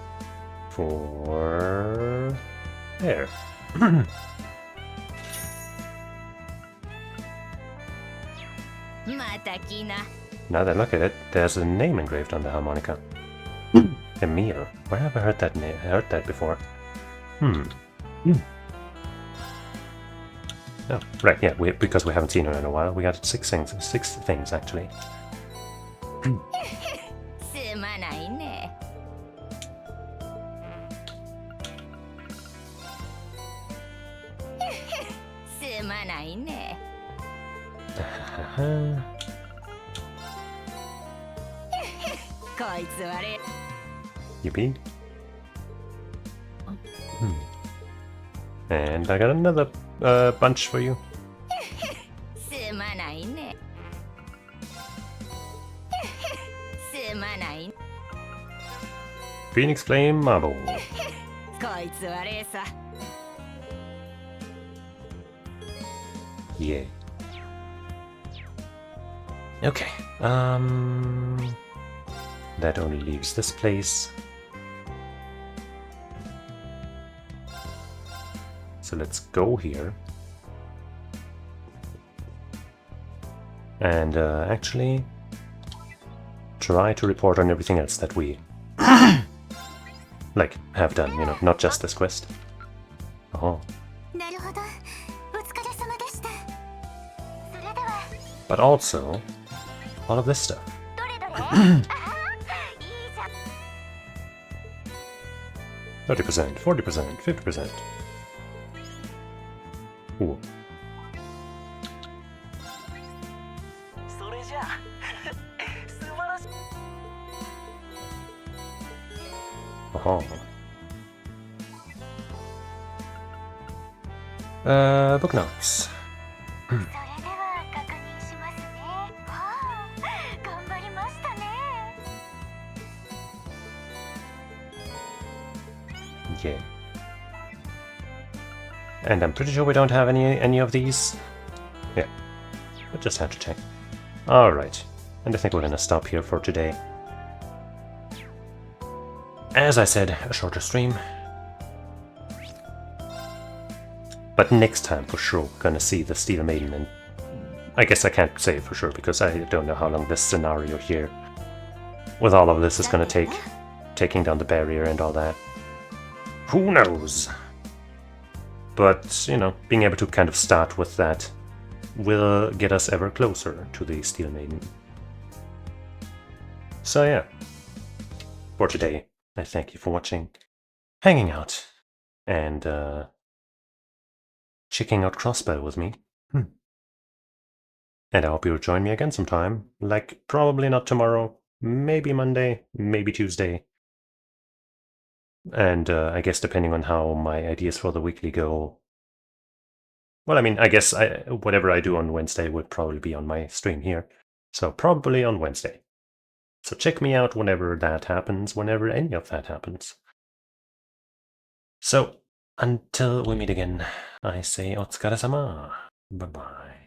For... There. また来な。 Now that I look at it, there's a name engraved on the harmonica. Emil. Where have I heard that name? Heard that before? Oh, right, yeah, because we haven't seen her in a while, we got six things actually. すまないね。すまないね。こいつはれ。 Yippee. And I got another bunch for you. すまないね。すまない。 Phoenix Flame Marble. こいつはれさ。 Yay. Okay. That only leaves this place. So let's go here. And actually try to report on everything else that we like have done, you know, not just this quest. Oh. なるほど。お疲れ様でした。それでは。 But also all of this stuff. どれどれ。あはいいじゃん。 30%, 40%, 50%. Ooh. それじゃあ素晴らしい Oh. Book notes. それでは確認しますね。はあ、頑張りましたね。 Yeah. And I'm pretty sure we don't have any of these. Yeah. But just had to check. Alright. And I think we're gonna stop here for today. As I said, a shorter stream. But next time, for sure, we're gonna see the Steel Maiden. And I guess I can't say for sure, because I don't know how long this scenario here with all of this is gonna take. Taking down the barrier and all that. Who knows? But, you know, being able to kind of start with that will get us ever closer to the Steel Maiden. So yeah, for today, I thank you for watching, hanging out, and checking out Crossbow with me. And I hope you'll join me again sometime, like probably not tomorrow, maybe Monday, maybe Tuesday. And I guess depending on how my ideas for the weekly go. Well, I mean, I guess whatever I do on Wednesday would probably be on my stream here. So probably on Wednesday. So check me out whenever that happens, whenever any of that happens. So, until we meet again, I say otsukaresama. Bye-bye.